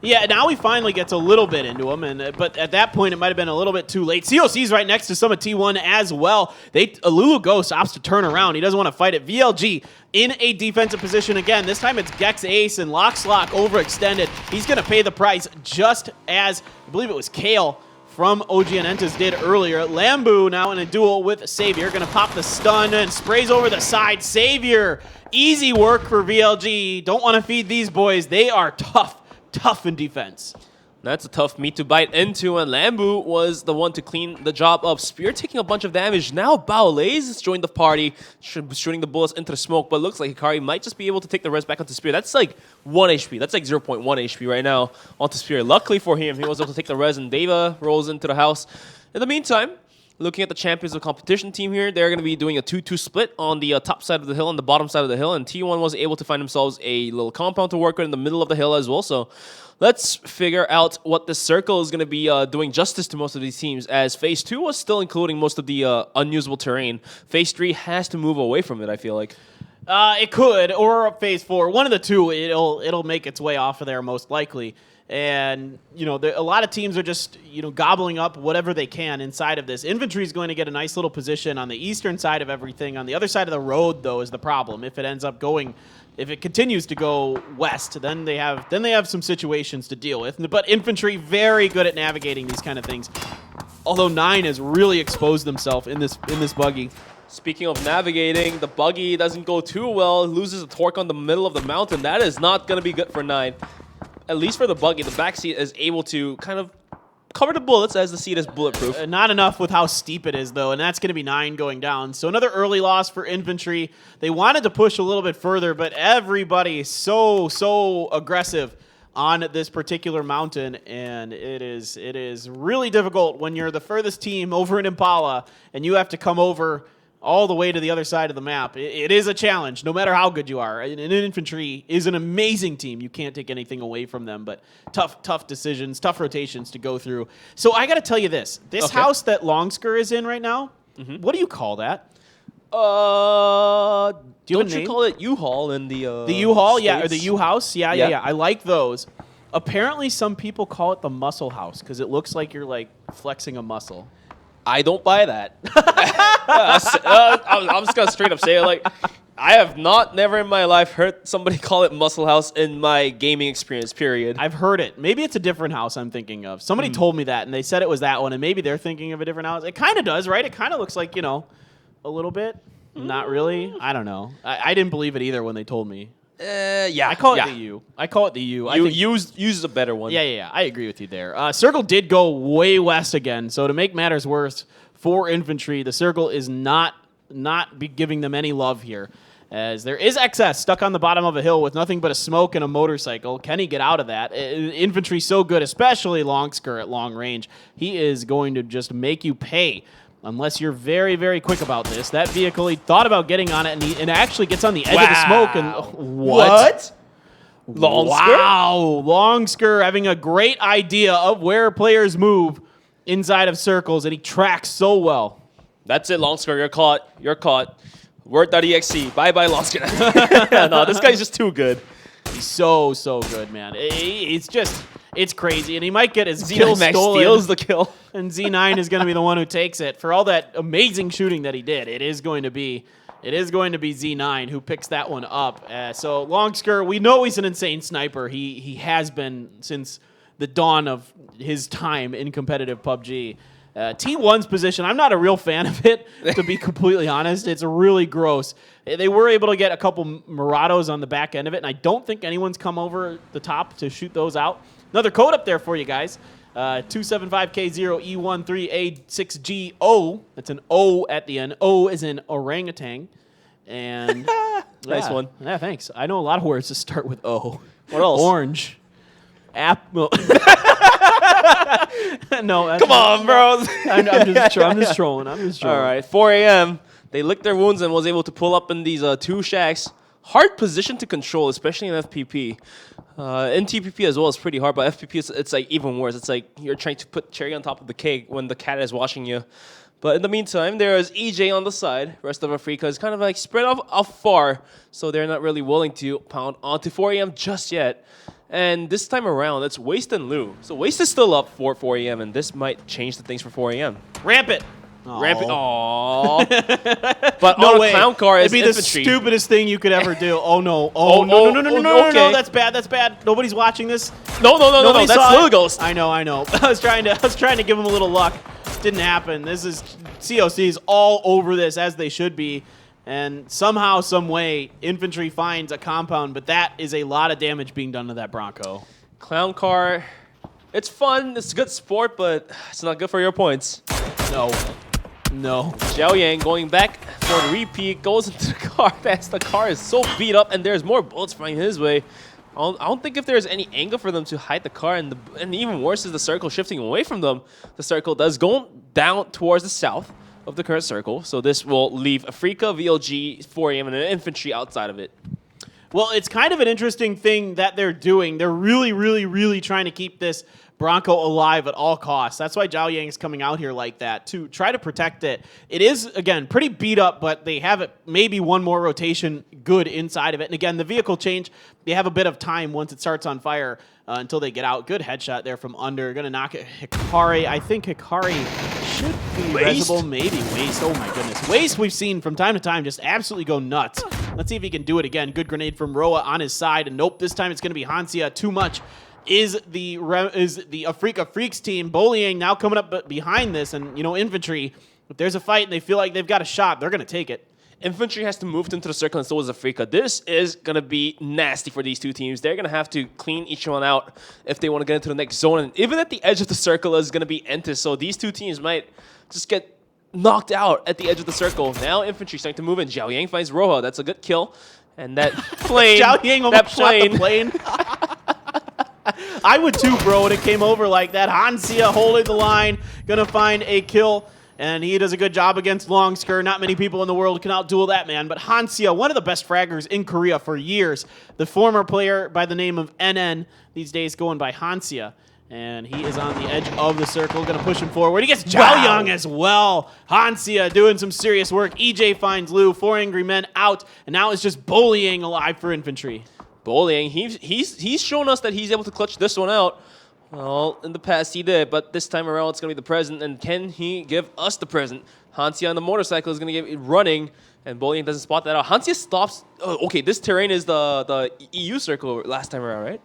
Yeah, now he finally gets a little bit into him, but at that point, it might have been a little bit too late. COC's right next to some of T1 as well. Lulu Ghost opts to turn around. He doesn't want to fight it. VLG in a defensive position again. This time it's Gex Ace and Lockslock overextended. He's going to pay the price just as, I believe it was Kale from OGN Entas did earlier. Lambu now in a duel with Savior. Going to pop the stun and sprays over the side. Savior, easy work for VLG. Don't want to feed these boys. They are tough in defense. That's a tough meat to bite into, and Lambu was the one to clean the job up. Spear taking a bunch of damage. Now Baolaze has joined the party, shooting the bullets into the smoke, but looks like Hikari might just be able to take the res back onto Spear. That's like 1 HP. That's like 0.1 HP right now onto Spear. Luckily for him, he was able to take the res, and Deva rolls into the house. In the meantime, looking at the champions of competition team here, they're going to be doing a 2-2 split on the top side of the hill and the bottom side of the hill, and T1 was able to find themselves a little compound to work with in the middle of the hill as well. So let's figure out what this circle is going to be doing justice to most of these teams, as Phase 2 was still including most of the unusable terrain. Phase 3 has to move away from it, I feel like. It could, or Phase 4. One of the two, it'll make its way off of there most likely. And, you know, a lot of teams are just, you know, gobbling up whatever they can inside of this. Infantry is going to get a nice little position on the eastern side of everything. On the other side of the road, though, is the problem. If it continues to go west, then they have some situations to deal with. But infantry, very good at navigating these kind of things. Although 9 has really exposed themselves in this buggy. Speaking of navigating, the buggy doesn't go too well. Loses a torque on the middle of the mountain. That is not going to be good for 9. At least for the buggy, the back seat is able to kind of cover the bullets as the seat is bulletproof. Not enough with how steep it is, though, and that's going to be 9 going down. So another early loss for infantry. They wanted to push a little bit further, but everybody is so aggressive on this particular mountain, and it is really difficult when you're the furthest team over in Impala, and you have to come over all the way to the other side of the map. It is a challenge, no matter how good you are. And infantry is an amazing team. You can't take anything away from them, but tough decisions, tough rotations to go through. So I got to tell you this. This house that Longsker is in right now, what do you call that? Don't you call it U-Haul in the U-Haul, States? yeah, or the U-House? Yeah. I like those. Apparently, some people call it the muscle house because it looks like you're like flexing a muscle. I don't buy that. I'm just gonna straight up say it. Like, I have never in my life heard somebody call it Muscle House in my gaming experience, period. I've heard it. Maybe it's a different house I'm thinking of. Somebody told me that, and they said it was that one, and maybe they're thinking of a different house. It kind of does, right? It kind of looks like, you know, a little bit. Not really. I don't know. I didn't believe it either when they told me. Yeah. I call it the U. I call it the U. I think use a better one. Yeah. I agree with you there. Circle did go way west again, so to make matters worse for Infantry, the Circle is not be giving them any love here, as there is XS stuck on the bottom of a hill with nothing but a smoke and a motorcycle. Can he get out of that? Infantry so good, especially Longsker at long range. He is going to just make you pay unless you're very, very quick about this. That vehicle, he thought about getting on it, and he actually gets on the edge of the smoke. And what? Longsker? Wow. Longsker having a great idea of where players move inside of circles, and he tracks so well. That's it, Longsker. You're caught. You're caught. Word.exe. Bye-bye, Longsker. No, this guy's just too good. He's so good, man. It's crazy, and he might get his kill stolen. Steals the kill. And Z9 is going to be the one who takes it. For all that amazing shooting that he did, it is going to be Z9 who picks that one up. So Longsker, we know he's an insane sniper. He has been since the dawn of his time in competitive PUBG. T1's position, I'm not a real fan of it, to be completely honest. It's really gross. They were able to get a couple Murados on the back end of it, and I don't think anyone's come over the top to shoot those out. Another code up there for you guys. 275K0E13A6GO. That's an O at the end. O is in orangutan. And nice one. Yeah, thanks. I know a lot of words that start with O. What else? Orange. Apple. No. Come on, bro. I'm just trolling. All right, 4 a.m. They licked their wounds and was able to pull up in these two shacks. Hard position to control, especially in FPP. In TPP as well, it's pretty hard, but FPP, it's like even worse. It's like you're trying to put cherry on top of the cake when the cat is watching you. But in the meantime, there is EJ on the side. Rest of Africa is kind of like spread off far, so they're not really willing to pound onto 4 a.m. just yet. And this time around, it's Waste and Lou. So Waste is still up for 4 a.m., and this might change the things for 4 a.m. Rampant. Rampant. Aww. But no on way. a clown car is It'd be infantry. the stupidest thing you could ever do. Oh no. Oh no. No. That's bad. Nobody's watching this. No. That's Lil Ghost. I know. I was trying to give him a little luck. Didn't happen. This is COC's all over this, as they should be. And somehow, some way, infantry finds a compound, but that is a lot of damage being done to that Bronco. Clown car, it's fun, it's a good sport, but it's not good for your points. No. Zhao Yang going back for the repeat, goes into the car. The car is so beat up, and there's more bullets flying his way. I don't think if there's any angle for them to hide the car, and even worse is the circle shifting away from them. The circle does go down towards the south of the current circle, so this will leave Afrika, VLG, 4 a.m. and an infantry outside of it. Well, it's kind of an interesting thing that they're doing. They're really trying to keep this Bronco alive at all costs. That's why Zhao Yang is coming out here like that, to try to protect it. It is, again, pretty beat up, but they have it maybe one more rotation good inside of it. And again, the vehicle change, they have a bit of time once it starts on fire until they get out. Good headshot there from under. Going to knock it. Hikari. I think Hikari should be reasonable. Maybe Waste. Oh, my goodness. Waste, we've seen from time to time just absolutely go nuts. Let's see if he can do it again. Good grenade from Roa on his side. And nope, this time it's going to be Hansia. Too much is the Afrika Freaks team. Bullying now coming up behind this. And, you know, infantry, if there's a fight and they feel like they've got a shot, they're going to take it. Infantry has to move into the circle, and so is Afrika. This is going to be nasty for these two teams. They're going to have to clean each one out if they want to get into the next zone. And even at the edge of the circle is going to be Entis, so these two teams might just get knocked out at the edge of the circle. Now infantry starting to move in. Zhao Yang finds Roja. That's a good kill. And that plane. Zhao Yang almost shot the plane. I would too, bro, when it came over like that. Hansia holding the line, going to find a kill. And he does a good job against Longsker. Not many people in the world can outduel that man. But Hansia, one of the best fraggers in Korea for years. The former player by the name of NN, these days going by Hansia. And he is on the edge of the circle, going to push him forward. He gets Zhao Yang as well. Hansia doing some serious work. EJ finds Lou, 4 angry men out. And now it's just bullying alive for infantry. Bullying, he's shown us that he's able to clutch this one out. Well, in the past he did, but this time around it's going to be the present. And can he give us the present? Hansia on the motorcycle is going to get it running, and Bolian doesn't spot that out. Hansia stops. Oh, okay, this terrain is the EU circle last time around, right?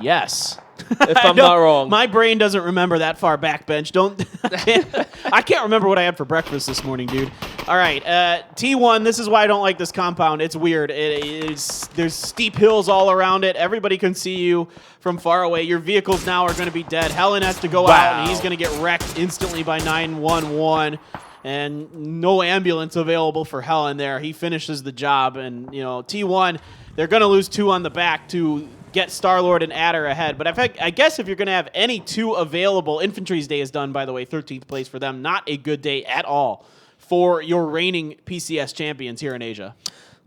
Yes. If I'm not wrong. My brain doesn't remember that far back, Bench. I can't remember what I had for breakfast this morning, dude. All right, T1, this is why I don't like this compound. It's weird. There's steep hills all around it. Everybody can see you from far away. Your vehicles now are going to be dead. Helen has to go out, and he's going to get wrecked instantly by 911. And no ambulance available for Helen there. He finishes the job, and, you know, T1, they're going to lose 2 on the back to get Star-Lord and Adder ahead. But I guess if you're going to have any 2 available, Infantry's day is done, by the way, 13th place for them. Not a good day at all for your reigning PCS champions here in Asia.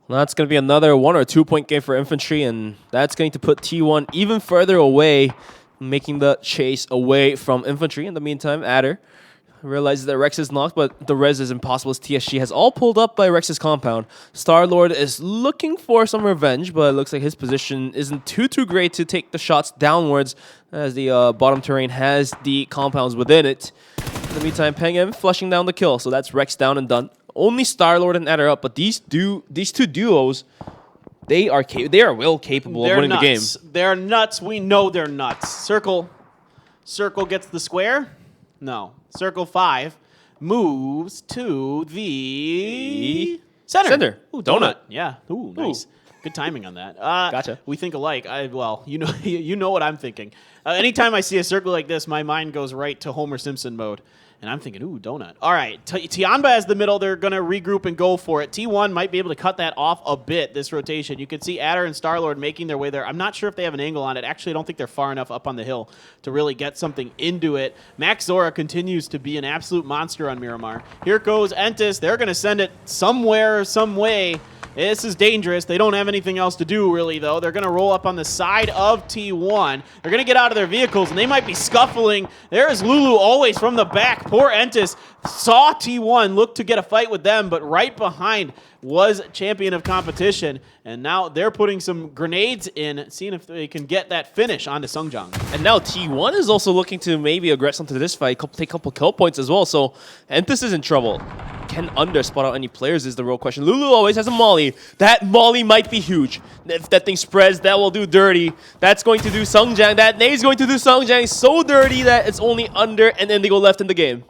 Well, that's going to be another 1 or 2 point game for Infantry, and that's going to put T1 even further away, making the chase away from Infantry. In the meantime, Adder realizes that Rex is knocked, but the res is impossible as TSG has all pulled up by Rex's compound. Star-Lord is looking for some revenge, but it looks like his position isn't too great to take the shots downwards as the bottom terrain has the compounds within it. In the meantime, Peng M flushing down the kill, so that's Rex down and done. Only Star-Lord and Adder up, but these two duos, they are well capable of winning the game. They're nuts. We know they're nuts. Circle gets the square. No. Circle 5 moves to the center. Ooh, donut. Yeah. Ooh, nice. Good timing on that. Gotcha. We think alike. Well, you know what I'm thinking. Anytime I see a circle like this, my mind goes right to Homer Simpson mode. And I'm thinking, ooh, donut. All right, Tianba has the middle. They're going to regroup and go for it. T1 might be able to cut that off a bit, this rotation. You can see Adder and Star-Lord making their way there. I'm not sure if they have an angle on it. Actually, I don't think they're far enough up on the hill to really get something into it. Max Zora continues to be an absolute monster on Miramar. Here goes Entis. They're going to send it somewhere, some way. This is dangerous. They don't have anything else to do, really, though. They're going to roll up on the side of T1. They're going to get out of their vehicles, and they might be scuffling. There is Lulu always from the back. Poor Entis saw T1 look to get a fight with them, but right behind was champion of competition. And now they're putting some grenades in, seeing if they can get that finish onto Sungjang. And now T1 is also looking to maybe aggress onto this fight, take a couple kill points as well. So Entis is in trouble. Can Under spot out any players is the real question. Lulu always has a molly. That molly might be huge. If that thing spreads, that will do dirty. That's going to do Sungjang. That nade's going to do Sungjang so dirty that it's only Under and then they go left in the game.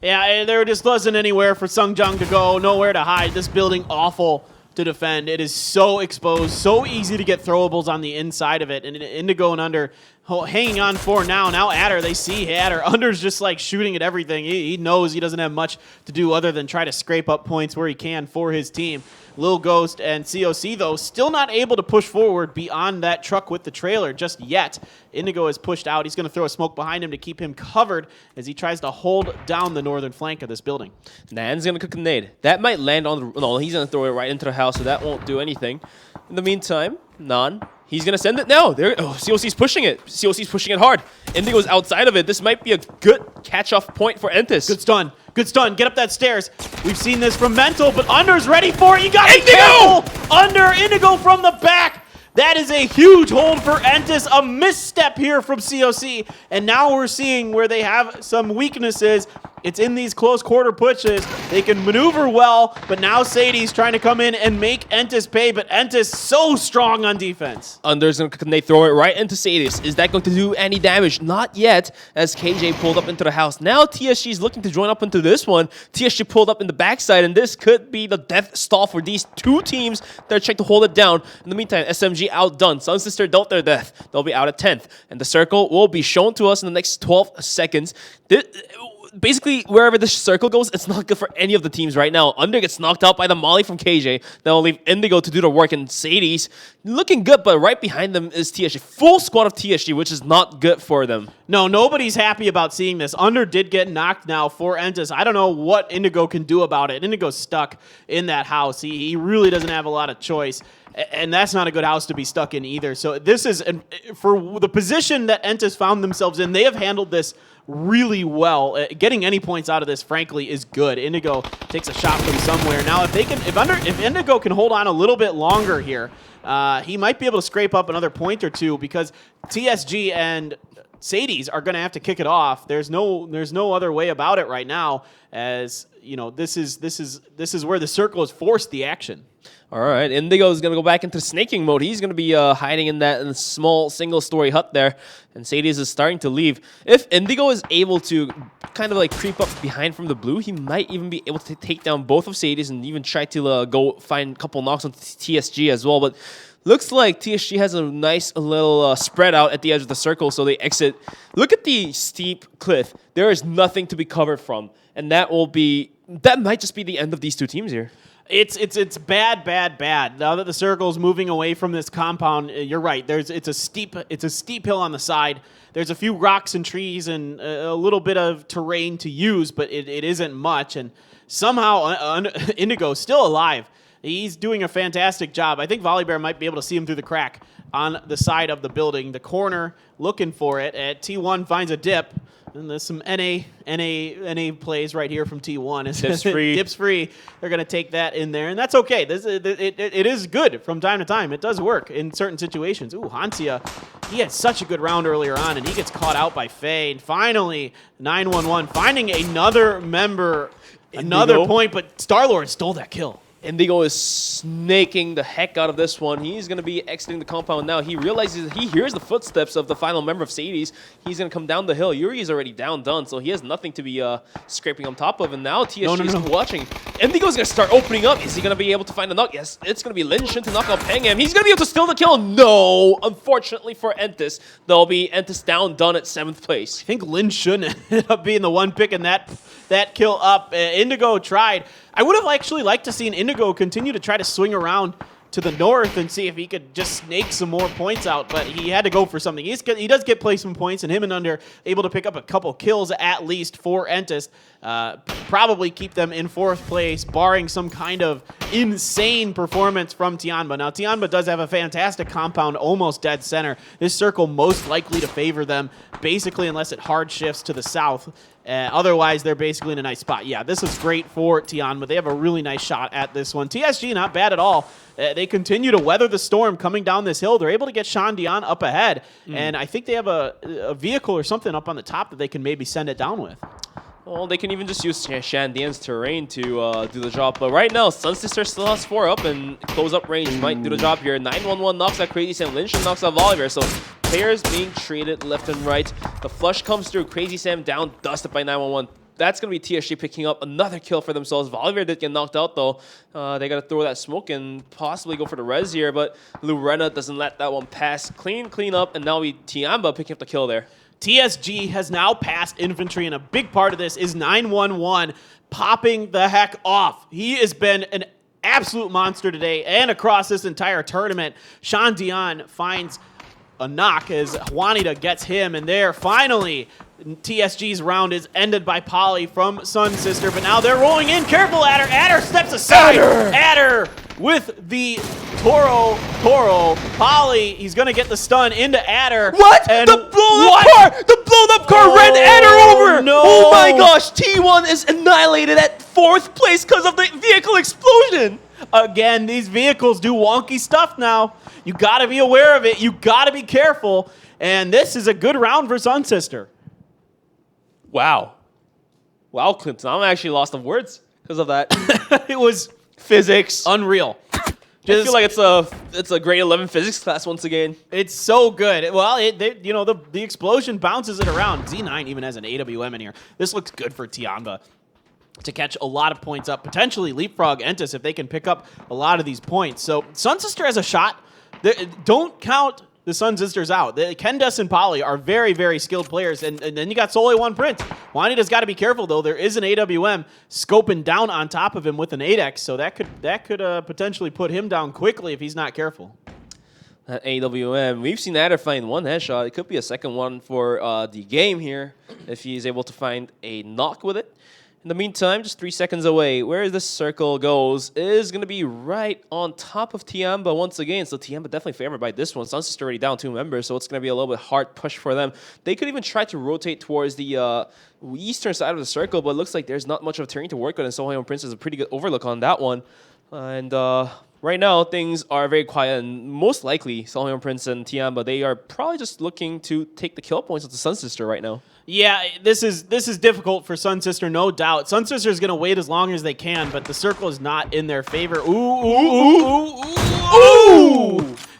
Yeah, there just wasn't anywhere for Sungjang to go, nowhere to hide. This building awful to defend. It is so exposed, so easy to get throwables on the inside of it. And Indigo and Under hanging on for now. Now Adder, they see Adder. Under's just like shooting at everything. He knows he doesn't have much to do other than try to scrape up points where he can for his team. Lil Ghost and COC, though, still not able to push forward beyond that truck with the trailer just yet. Indigo is pushed out. He's going to throw a smoke behind him to keep him covered as he tries to hold down the northern flank of this building. Nan's going to cook a nade. That might land on the... No, he's going to throw it right into the house, so that won't do anything. In the meantime, Nan, he's going to send it now. There. Oh, COC's pushing it. COC's pushing it hard. Indigo's outside of it. This might be a good catch-off point for Entis. Good stun. Good stun. Get up that stairs. We've seen this from Mental, but Under's ready for it. You got Indigo! Under Indigo from the back. That is a huge hold for Entis. A misstep here from COC. And now we're seeing where they have some weaknesses. It's in these close quarter pushes. They can maneuver well, but now Sadie's trying to come in and make Entis pay, but Entis so strong on defense. Under's going to throw it right into Sadie's. Is that going to do any damage? Not yet, as KJ pulled up into the house. Now TSG is looking to join up into this one. TSG pulled up in the backside, and this could be the death stall for these two teams that are trying to hold it down. In the meantime, SMG outdone. Sun Sister dealt their death. They'll be out at 10th, and the circle will be shown to us in the next 12 seconds. Basically, wherever this circle goes, it's not good for any of the teams right now. Under gets knocked out by the molly from KJ. That'll leave Indigo to do the work, and Sadie's looking good, but right behind them is TSG. Full squad of TSG, which is not good for them. No, nobody's happy about seeing this. Under did get knocked now for Entis. I don't know what Indigo can do about it. Indigo's stuck in that house. He really doesn't have a lot of choice. And that's not a good house to be stuck in either. So this is, for the position that Entis found themselves in, they have handled this really well. Getting any points out of this, frankly, is good. Indigo takes a shot from somewhere. Now, if Indigo can hold on a little bit longer here, he might be able to scrape up another point or two because TSG and Sadie's are going to have to kick it off. There's no other way about it right now, as you know, this is where the circle has forced the action. All right, Indigo is going to go back into snaking mode. He's going to be hiding in that small single-story hut there, and Sadie's is starting to leave. If Indigo is able to kind of like creep up behind from the blue, he might even be able to take down both of Sadie's and even try to go find a couple knocks on TSG as well. But looks like TSG has a nice little spread out at the edge of the circle, so they exit. Look at the steep cliff. There is nothing to be covered from, and that might just be the end of these two teams here. It's bad. Now that the circle is moving away from this compound, you're right. It's a steep hill on the side. There's a few rocks and trees and a little bit of terrain to use, but it isn't much. And somehow Indigo's still alive. He's doing a fantastic job. I think Volleybear might be able to see him through the crack on the side of the building, the corner, looking for it. T1 finds a dip. And there's some NA plays right here from T1. Dips free. Dips free. They're going to take that in there, and that's okay. It is good from time to time. It does work in certain situations. Ooh, Hansia, he had such a good round earlier on, and he gets caught out by Faye. And finally, 911 finding another member, another point, but Starlord stole that kill. Indigo is snaking the heck out of this one. He's going to be exiting the compound now. He realizes he hears the footsteps of the final member of Sadie's. He's going to come down the hill. Yuri is already done, so he has nothing to be scraping on top of. And now TSG is watching. Indigo's going to start opening up. Is he going to be able to find a knock? Yes, it's going to be Lin Shin to knock out Pengham. He's going to be able to steal the kill. No, unfortunately for Entis, there'll be Entis done at 7th place. I think Lin Shin ended up being the one picking that kill up. Indigo tried. I would have actually liked to see an Indigo continue to try to swing around to the north and see if he could just snake some more points out, but he had to go for something. He does get placement points, and him and Under able to pick up a couple kills at least for Entis. Probably keep them in 4th place, barring some kind of insane performance from Tianba. Now, Tianba does have a fantastic compound, almost dead center. This circle most likely to favor them, basically, unless it hard shifts to the south. Otherwise, they're basically in a nice spot. Yeah, this is great for Tianba. They have a really nice shot at this one. TSG, not bad at all. They continue to weather the storm coming down this hill. They're able to get Sean Dion up ahead, and I think they have a vehicle or something up on the top that they can maybe send it down with. Well, they can even just use Shandian's terrain to do the job. But right now, Sun Sister still has 4 up, and close-up range might do the job here. 911 knocks out Crazy Sam. Lynch knocks out Volibear. So players being traded left and right. The flush comes through. Crazy Sam down, dusted by 911. That's going to be TSG picking up another kill for themselves. Volibear did get knocked out, though. They got to throw that smoke and possibly go for the res here, but Lorena doesn't let that one pass. Clean up, and now Tianba picking up the kill there. TSG has now passed Infantry, and a big part of this is 911 popping the heck off. He has been an absolute monster today and across this entire tournament. Sean Dion finds a knock as Juanita gets him, and there finally TSG's round is ended by Polly from Sun Sister, but now they're rolling in. Careful, Adder. Adder steps aside. Adder with the Toro. Polly, he's going to get the stun into Adder. What? And the blown up car ran Adder over. No. Oh my gosh. T1 is annihilated at 4th place because of the vehicle explosion. Again, these vehicles do wonky stuff now. You got to be aware of it. You got to be careful. And this is a good round for Sun Sister. Wow, Clinton, I'm actually lost of words because of that. It was physics. Unreal. I feel like it's a grade 11 physics class once again. It's so good. Well, the explosion bounces it around. Z9 even has an AWM in here. This looks good for Tianba to catch a lot of points up, potentially leapfrog Entis if they can pick up a lot of these points. So Sun Sister has a shot. Don't count the Sun Sisters out. Kendes and Polly are very, very skilled players, and then you got Sole 1 Prince. Juanita's got to be careful, though. There is an AWM scoping down on top of him with an 8X, so that could potentially put him down quickly if he's not careful. That AWM, we've seen Adder find 1 headshot. It could be a second one for the game here if he's able to find a knock with it. In the meantime, just 3 seconds away, where this circle goes is going to be right on top of Tianba once again. So Tianba definitely favored by this one. Sun's already down 2 members, so it's going to be a little bit hard push for them. They could even try to rotate towards the eastern side of the circle, but it looks like there's not much of a terrain to work on, and Sohayon Prince has a pretty good overlook on that one. And Right now, things are very quiet, and most likely, Seolheon Prince and Tiamba, they are probably just looking to take the kill points with the Sun Sister right now. Yeah, this is difficult for Sun Sister, no doubt. Sun Sister is going to wait as long as they can, but the circle is not in their favor. Ooh!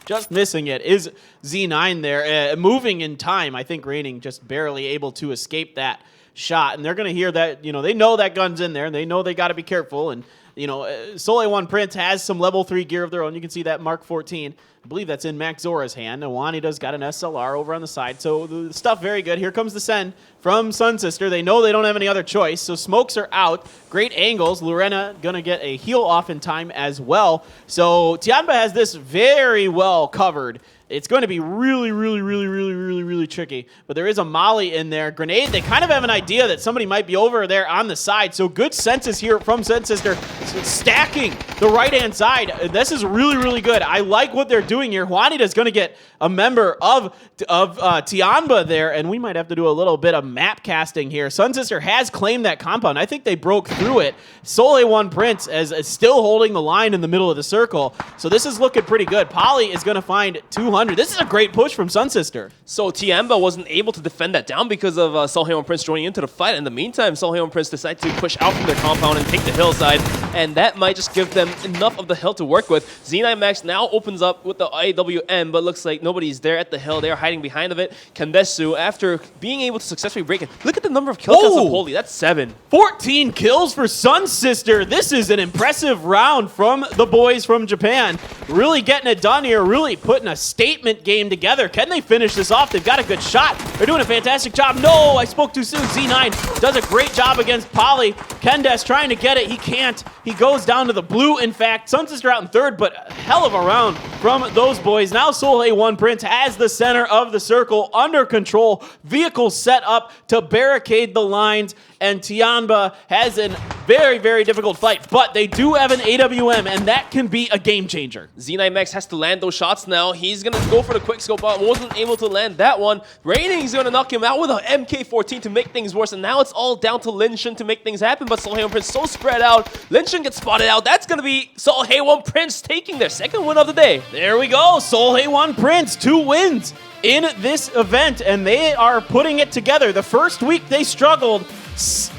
Just missing it is Z9 there, moving in time. I think Reigning just barely able to escape that shot, and they're going to hear that, they know that gun's in there, and they know they got to be careful, and Seolheon Prince has some level 3 gear of their own. You can see that Mark 14. I believe that's in Max Zora's hand. And Juanida's got an SLR over on the side. So the stuff very good. Here comes the send from Sun Sister. They know they don't have any other choice. So smokes are out. Great angles. Lorena going to get a heal off in time as well. So Tianba has this very well covered. It's going to be really, really, really, really, really, really tricky. But there is a molly in there. Grenade, they kind of have an idea that somebody might be over there on the side. So good senses here from Sun Sister. Stacking the right-hand side. This is really, really good. I like what they're doing here. Juanida's going to get a member of Tianba there. And we might have to do a little bit of map casting here. Sun Sister has claimed that compound. I think they broke through it. Seolheon Prince is still holding the line in the middle of the circle. So this is looking pretty good. Polly is going to find 200. This is a great push from Sun Sister. So Tiamba wasn't able to defend that down because of Seolheon Prince joining into the fight. In the meantime, Seolheon Prince decided to push out from their compound and take the hillside, and that might just give them enough of the hill to work with. Z9 Max now opens up with the AWM, but looks like nobody's there at the hill. They're hiding behind of it. Kandesu, after being able to successfully break it, look at the number of kill counts of Holy. That's 7. 14 kills for Sun Sister. This is an impressive round from the boys from Japan. Really getting it done here, really putting a statement game together. Can they finish this off? They've got a good shot. They're doing a fantastic job. No, I spoke too soon. Z9 does a great job against Polly. Kendes trying to get it. He can't. He goes down to the blue, in fact. Sun Sister out in third, but a hell of a round from those boys. Now Seolheon Prince has the center of the circle under control. Vehicles set up to barricade the lines, and Tianba has a very, very difficult fight, but they do have an AWM, and that can be a game changer. Z9 Max has to land those shots now. He's going to go for the quick scope, but wasn't able to land that one. Reigning's going to knock him out with an MK14 to make things worse, and now it's all down to Linshin to make things happen, but Seolheon Prince so spread out. Linshin gets spotted out. That's going to be Seolheon Prince taking their second win of the day. There we go. Seolheon Prince, 2 wins in this event, and they are putting it together. The first week they struggled.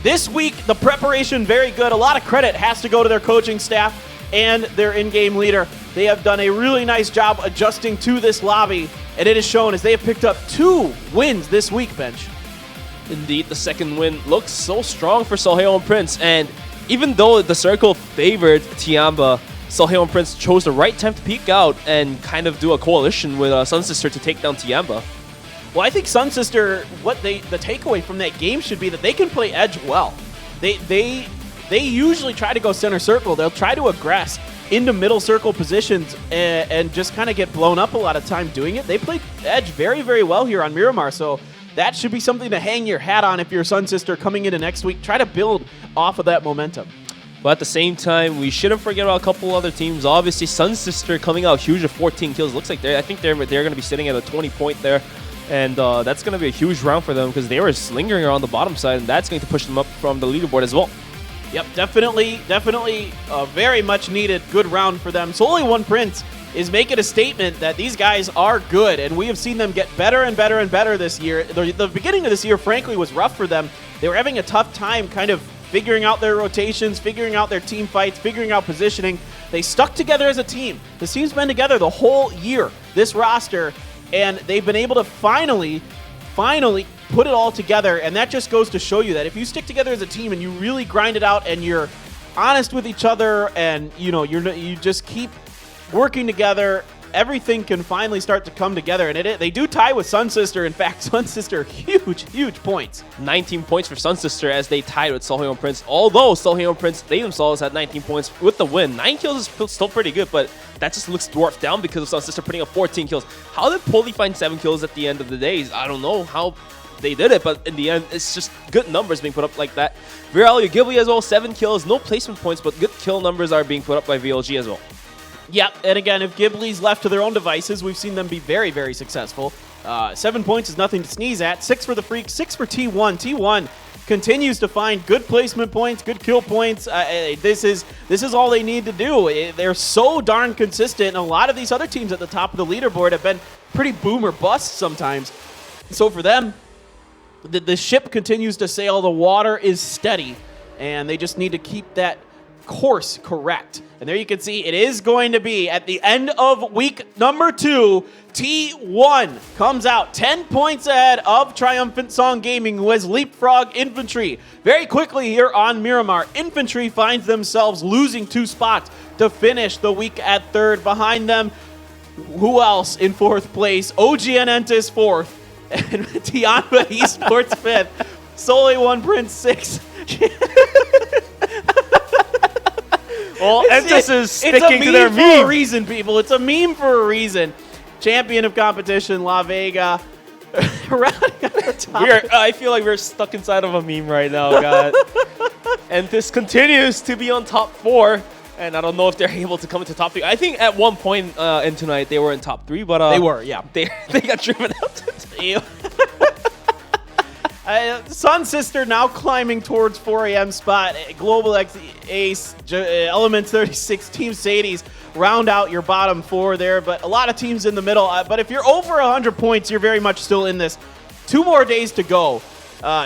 This week, the preparation very good. A lot of credit has to go to their coaching staff and their in-game leader. They have done a really nice job adjusting to this lobby, and it is shown as they have picked up 2 wins this week, Bench. Indeed, the second win looks so strong for Seolheon Prince, and even though the circle favored Tiamba, Seolheon Prince chose the right time to peek out and kind of do a coalition with Sun Sister to take down Tiamba. Well, I think Sun Sister, the takeaway from that game should be that they can play edge well. They usually try to go center circle. They'll try to aggress into middle circle positions and just kind of get blown up a lot of time doing it. They played edge very, very well here on Miramar, so that should be something to hang your hat on if you're Sun Sister coming into next week. Try to build off of that momentum. But at the same time, we shouldn't forget about a couple other teams. Obviously, Sun Sister coming out huge at 14 kills. Looks like I think they're going to be sitting at a 20 point there. And that's going to be a huge round for them because they were lingering around the bottom side, and that's going to push them up from the leaderboard as well. Yep, definitely a very much needed good round for them. Seolheon Prince is making a statement that these guys are good, and we have seen them get better and better and better this year. The beginning of this year, frankly, was rough for them. They were having a tough time kind of figuring out their rotations, figuring out their team fights, figuring out positioning. They stuck together as a team. This team's been together the whole year, this roster, and they've been able to finally put it all together, and that just goes to show you that if you stick together as a team and you really grind it out and you're honest with each other and you just keep working together, everything can finally start to come together. And they do tie with Sun Sister. In fact, Sun Sister, huge points. 19 points for Sun Sister as they tied with Seolheon Prince. Although Seolheon Prince, they themselves had 19 points with the win. 9 kills is still pretty good, but that just looks dwarfed down because of Sun Sister putting up 14 kills. How did Poli find 7 kills at the end of the day? I don't know how they did it, but in the end, it's just good numbers being put up like that. Erangel Ghibli as well, 7 kills. No placement points, but good kill numbers are being put up by VLG as well. Yep, and again, if Ghibli's left to their own devices, we've seen them be very, very successful. 7 points is nothing to sneeze at. 6 for the Freak, 6 for T1. T1 continues to find good placement points, good kill points. This is all they need to do. They're so darn consistent, and a lot of these other teams at the top of the leaderboard have been pretty boom or bust sometimes. So for them, the ship continues to sail, the water is steady, and they just need to keep that course correct. And there you can see it is going to be at the end of week number 2. T1 comes out 10 points ahead of Triumphant Song Gaming, who has leapfrog Infantry. Very quickly here on Miramar, Infantry finds themselves losing 2 spots to finish the week at 3rd. Behind them, who else in 4th place? OGN Entis 4th, and Tianba Esports 5th. Solely One Prince 6th. Well, Entis is sticking to their meme. It's a meme for a reason, people. It's a meme for a reason. Champion of competition, La Vega. Rounding out the top. I feel like we're stuck inside of a meme right now, God. Entis continues to be on top 4. And I don't know if they're able to come into top 3. I think at one point in tonight they were in top 3, but they were, yeah. They got driven out. Sun Sister now climbing towards 4 a.m. spot. Global X Ace, Elements 36, Team Sadie's round out your bottom 4 there, but a lot of teams in the middle. But if you're over 100 points, you're very much still in this. 2 more days to go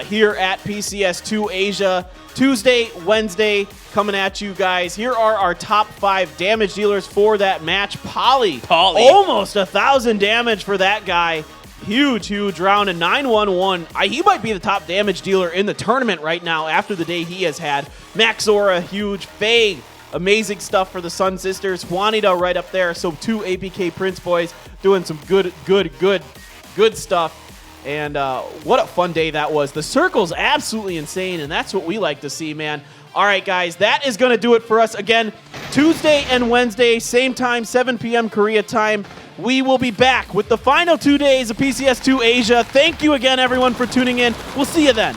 here at PCS2 Asia. Tuesday, Wednesday, coming at you guys. Here are our top 5 damage dealers for that match. Polly. Almost 1,000 damage for that guy. Huge round, and 911. He might be the top damage dealer in the tournament right now after the day he has had. Maxora, huge. Faye, amazing stuff for the Sun Sisters. Juanita right up there. So 2 APK Prince boys doing some good stuff. And what a fun day that was. The circle's absolutely insane, and that's what we like to see, man. All right, guys, that is going to do it for us. Again, Tuesday and Wednesday, same time, 7 p.m. Korea time. We will be back with the final 2 days of PCS2 Asia. Thank you again, everyone, for tuning in. We'll see you then.